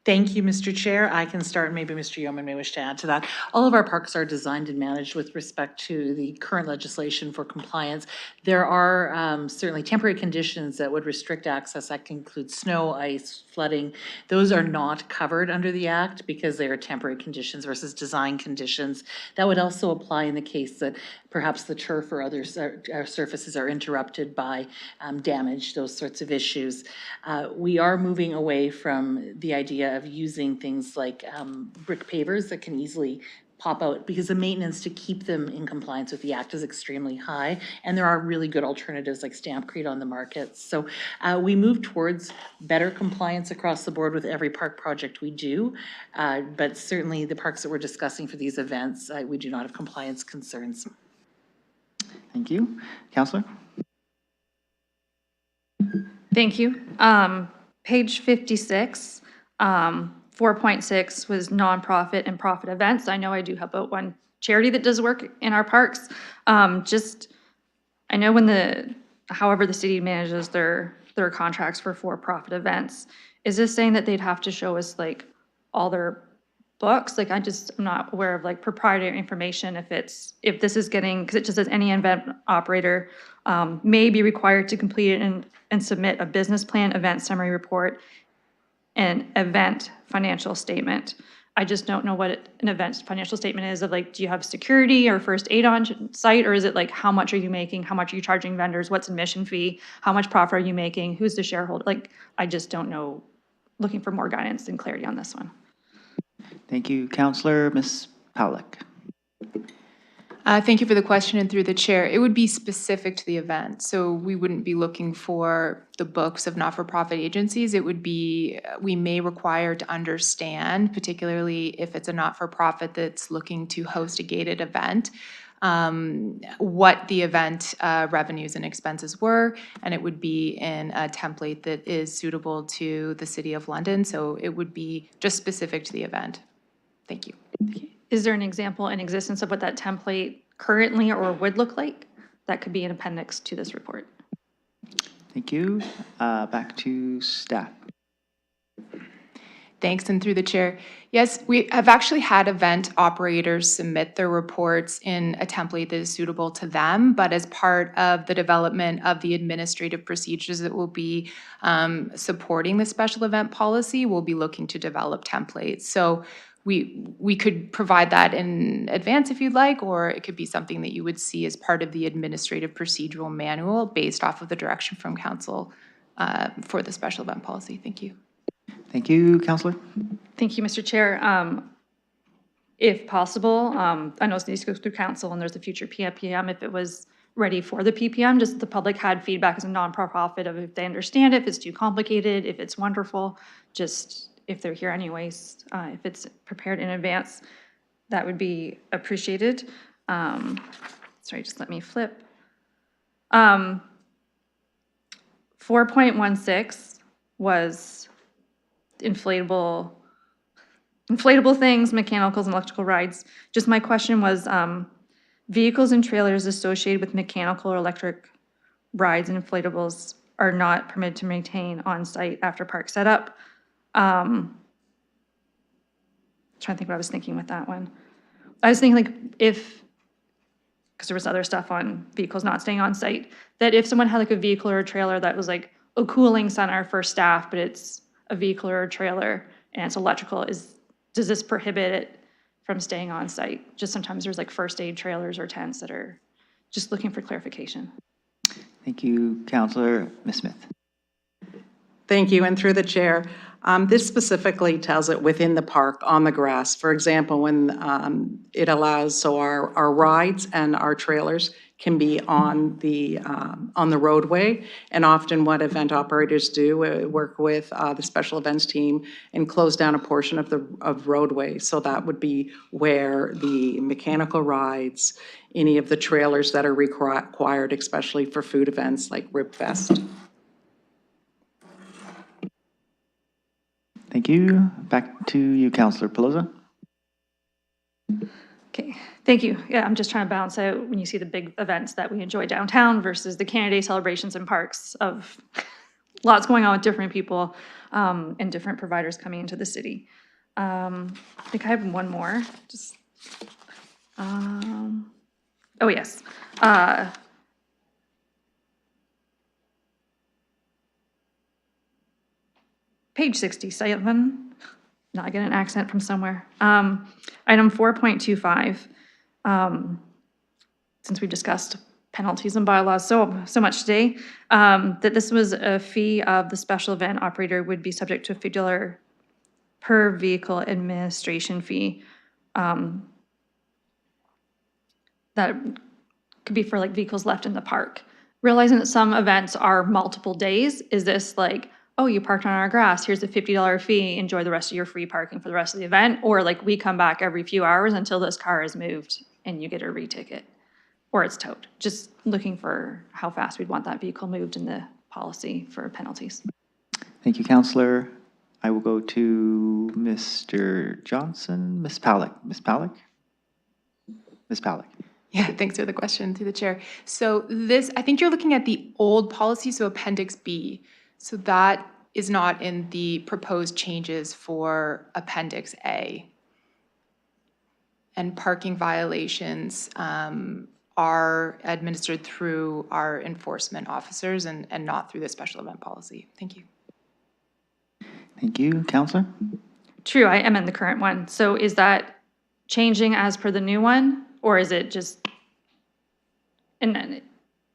Thank you, Mr. Chair. I can start, maybe Mr. Yeoman may wish to add to that. All of our parks are designed and managed with respect to the current legislation for compliance. There are certainly temporary conditions that would restrict access. That can include snow, ice, flooding. Those are not covered under the Act because they are temporary conditions versus design conditions. That would also apply in the case that perhaps the turf or other surfaces are interrupted by damage, those sorts of issues. We are moving away from the idea of using things like brick pavers that can easily pop out because the maintenance to keep them in compliance with the Act is extremely high, and there are really good alternatives like Stampcrete on the market. So we move towards better compliance across the board with every park project we do, but certainly the parks that we're discussing for these events, we do not have compliance concerns. Thank you. Councillor? Thank you. Page 56, 4.6 was nonprofit and profit events. I know I do have about one charity that does work in our parks. I know when however the city manages their contracts for for-profit events, is this saying that they'd have to show us like all their books? Like, I'm not aware of like proprietary information if this is getting, because it just says any event operator may be required to complete it and submit a business plan, event summary report, and event financial statement. I just don't know what an event financial statement is of like, do you have security or first aid on site, or is it like, how much are you making? How much are you charging vendors? What's admission fee? How much profit are you making? Who's the shareholder? Like, I just don't know. Looking for more guidance and clarity on this one. Thank you, Councillor. Ms. Pawlik. Thank you for the question, and through the chair, it would be specific to the event. So we wouldn't be looking for the books of not-for-profit agencies. It would be, we may require to understand, particularly if it's a not-for-profit that's looking to host a gated event, what the event revenues and expenses were, and it would be in a template that is suitable to the City of London. So it would be just specific to the event. Thank you. Is there an example in existence of what that template currently or would look like? That could be an appendix to this report. Thank you. Back to staff. Thanks, and through the chair. Yes, we have actually had event operators submit their reports in a template that is suitable to them, but as part of the development of the administrative procedures that will be supporting the special event policy, we'll be looking to develop templates. So we could provide that in advance if you'd like, or it could be something that you would see as part of the administrative procedural manual based off of the direction from council for the special event policy. Thank you. Thank you, Councillor. Thank you, Mr. Chair. If possible, I know this needs to go through council and there's a future PPM. If it was ready for the PPM, just the public had feedback as a non-profit of if they understand it, if it's too complicated, if it's wonderful, just if they're here anyways, if it's prepared in advance, that would be appreciated. Sorry, just let me flip. 4.16 was inflatable things, mechanicals and electrical rides. Just my question was, vehicles and trailers associated with mechanical or electric rides and inflatables are not permitted to maintain on-site after park setup. Trying to think what I was thinking with that one. I was thinking like if, because there was other stuff on vehicles not staying on site, that if someone had like a vehicle or a trailer that was like a cooling center for staff, but it's a vehicle or a trailer and it's electrical, does this prohibit it from staying on site? Just sometimes there's like first aid trailers or tents that are just looking for clarification. Thank you, Councillor. Ms. Smith. Thank you, and through the chair. This specifically tells it within the park on the grass. For example, when it allows, so our rides and our trailers can be on the roadway. And often what event operators do, work with the special events team and close down a portion of roadway. So that would be where the mechanical rides, any of the trailers that are required, especially for food events like Rib Fest. Thank you. Back to you, Councillor Pelosa. Okay, thank you. Yeah, I'm just trying to balance out when you see the big events that we enjoy downtown versus the Canada Day celebrations in parks of lots going on with different people and different providers coming into the city. I think I have one more. Just, oh yes. Page 67, now I get an accent from somewhere. Item 4.25, since we discussed penalties and bylaws so much today, that this was a fee of the special event operator would be subject to a $50 per vehicle administration fee. That could be for like vehicles left in the park. Realizing that some events are multiple days, is this like, oh, you parked on our grass, here's a $50 fee, enjoy the rest of your free parking for the rest of the event? Or like we come back every few hours until this car is moved and you get a re-ticket or it's towed. Just looking for how fast we'd want that vehicle moved in the policy for penalties. Thank you, Councillor. I will go to Mr. Johnson. Ms. Palick. Ms. Palick? Ms. Palick. Yeah, thanks for the question through the chair. So this, I think you're looking at the old policy, so Appendix B. So that is not in the proposed changes for Appendix A. And parking violations are administered through our enforcement officers and not through the special event policy. Thank you. Thank you, Councillor. True, I am in the current one. So is that changing as per the new one, or is it just, and then,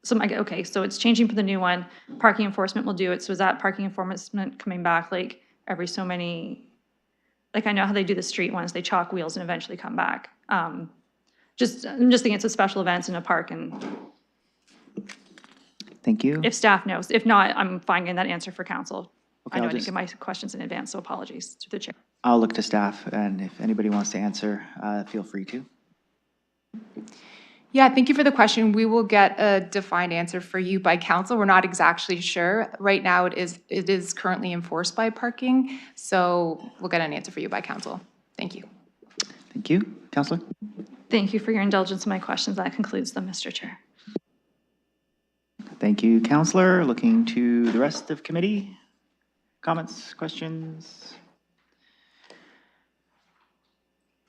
so okay, so it's changing for the new one. Parking enforcement will do it. So is that parking enforcement coming back like every so many, like I know how they do the street ones, they chalk wheels and eventually come back. I'm just thinking it's a special events in a park and. Thank you. If staff knows. If not, I'm fine getting that answer for council. Okay, I know I'll I didn't just- get my questions in advance, so apologies to the chair. I'll look to staff, and if anybody wants to answer, feel free to. Yeah, thank you for the question. We will get a defined answer for you by council. We're not exactly sure. Right now, it is currently enforced by parking, so we'll get an answer for you by council. Thank you. Thank you. Councillor? Thank you for your indulgence in my questions. That concludes them, Mr. Chair. Thank you, Councillor. Looking to the rest of committee. Comments, questions?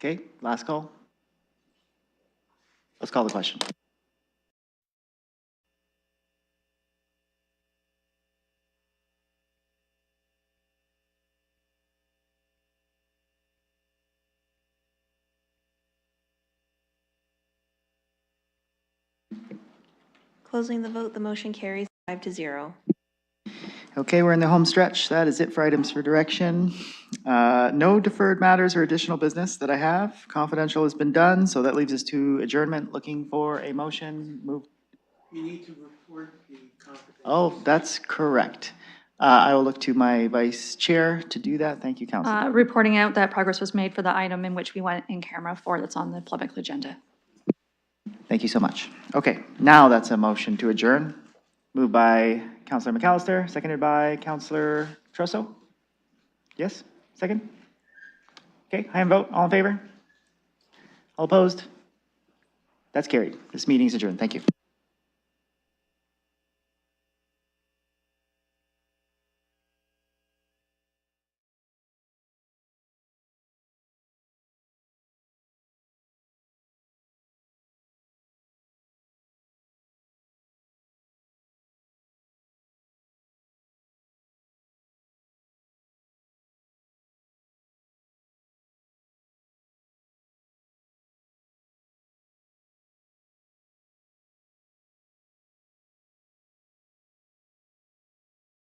Okay, last call. Let's call the question. Closing the vote, the motion carries 5-0. Okay, we're in the home stretch. That is it for items for direction. No deferred matters or additional business that I have. Confidential has been done, so that leaves us to adjournment. Looking for a motion. Move. You need to report the confidential. Oh, that's correct. I will look to my vice chair to do that. Thank you, Councilor. Reporting out that progress was made for the item in which we went in camera for that's on the public agenda. Thank you so much. Okay, now that's a motion to adjourn. Moved by Councilor McAllister, seconded by Councilor Trosso. Yes, second? Okay, hand vote, all in favor? All opposed? That's carried. This meeting is adjourned. Thank you.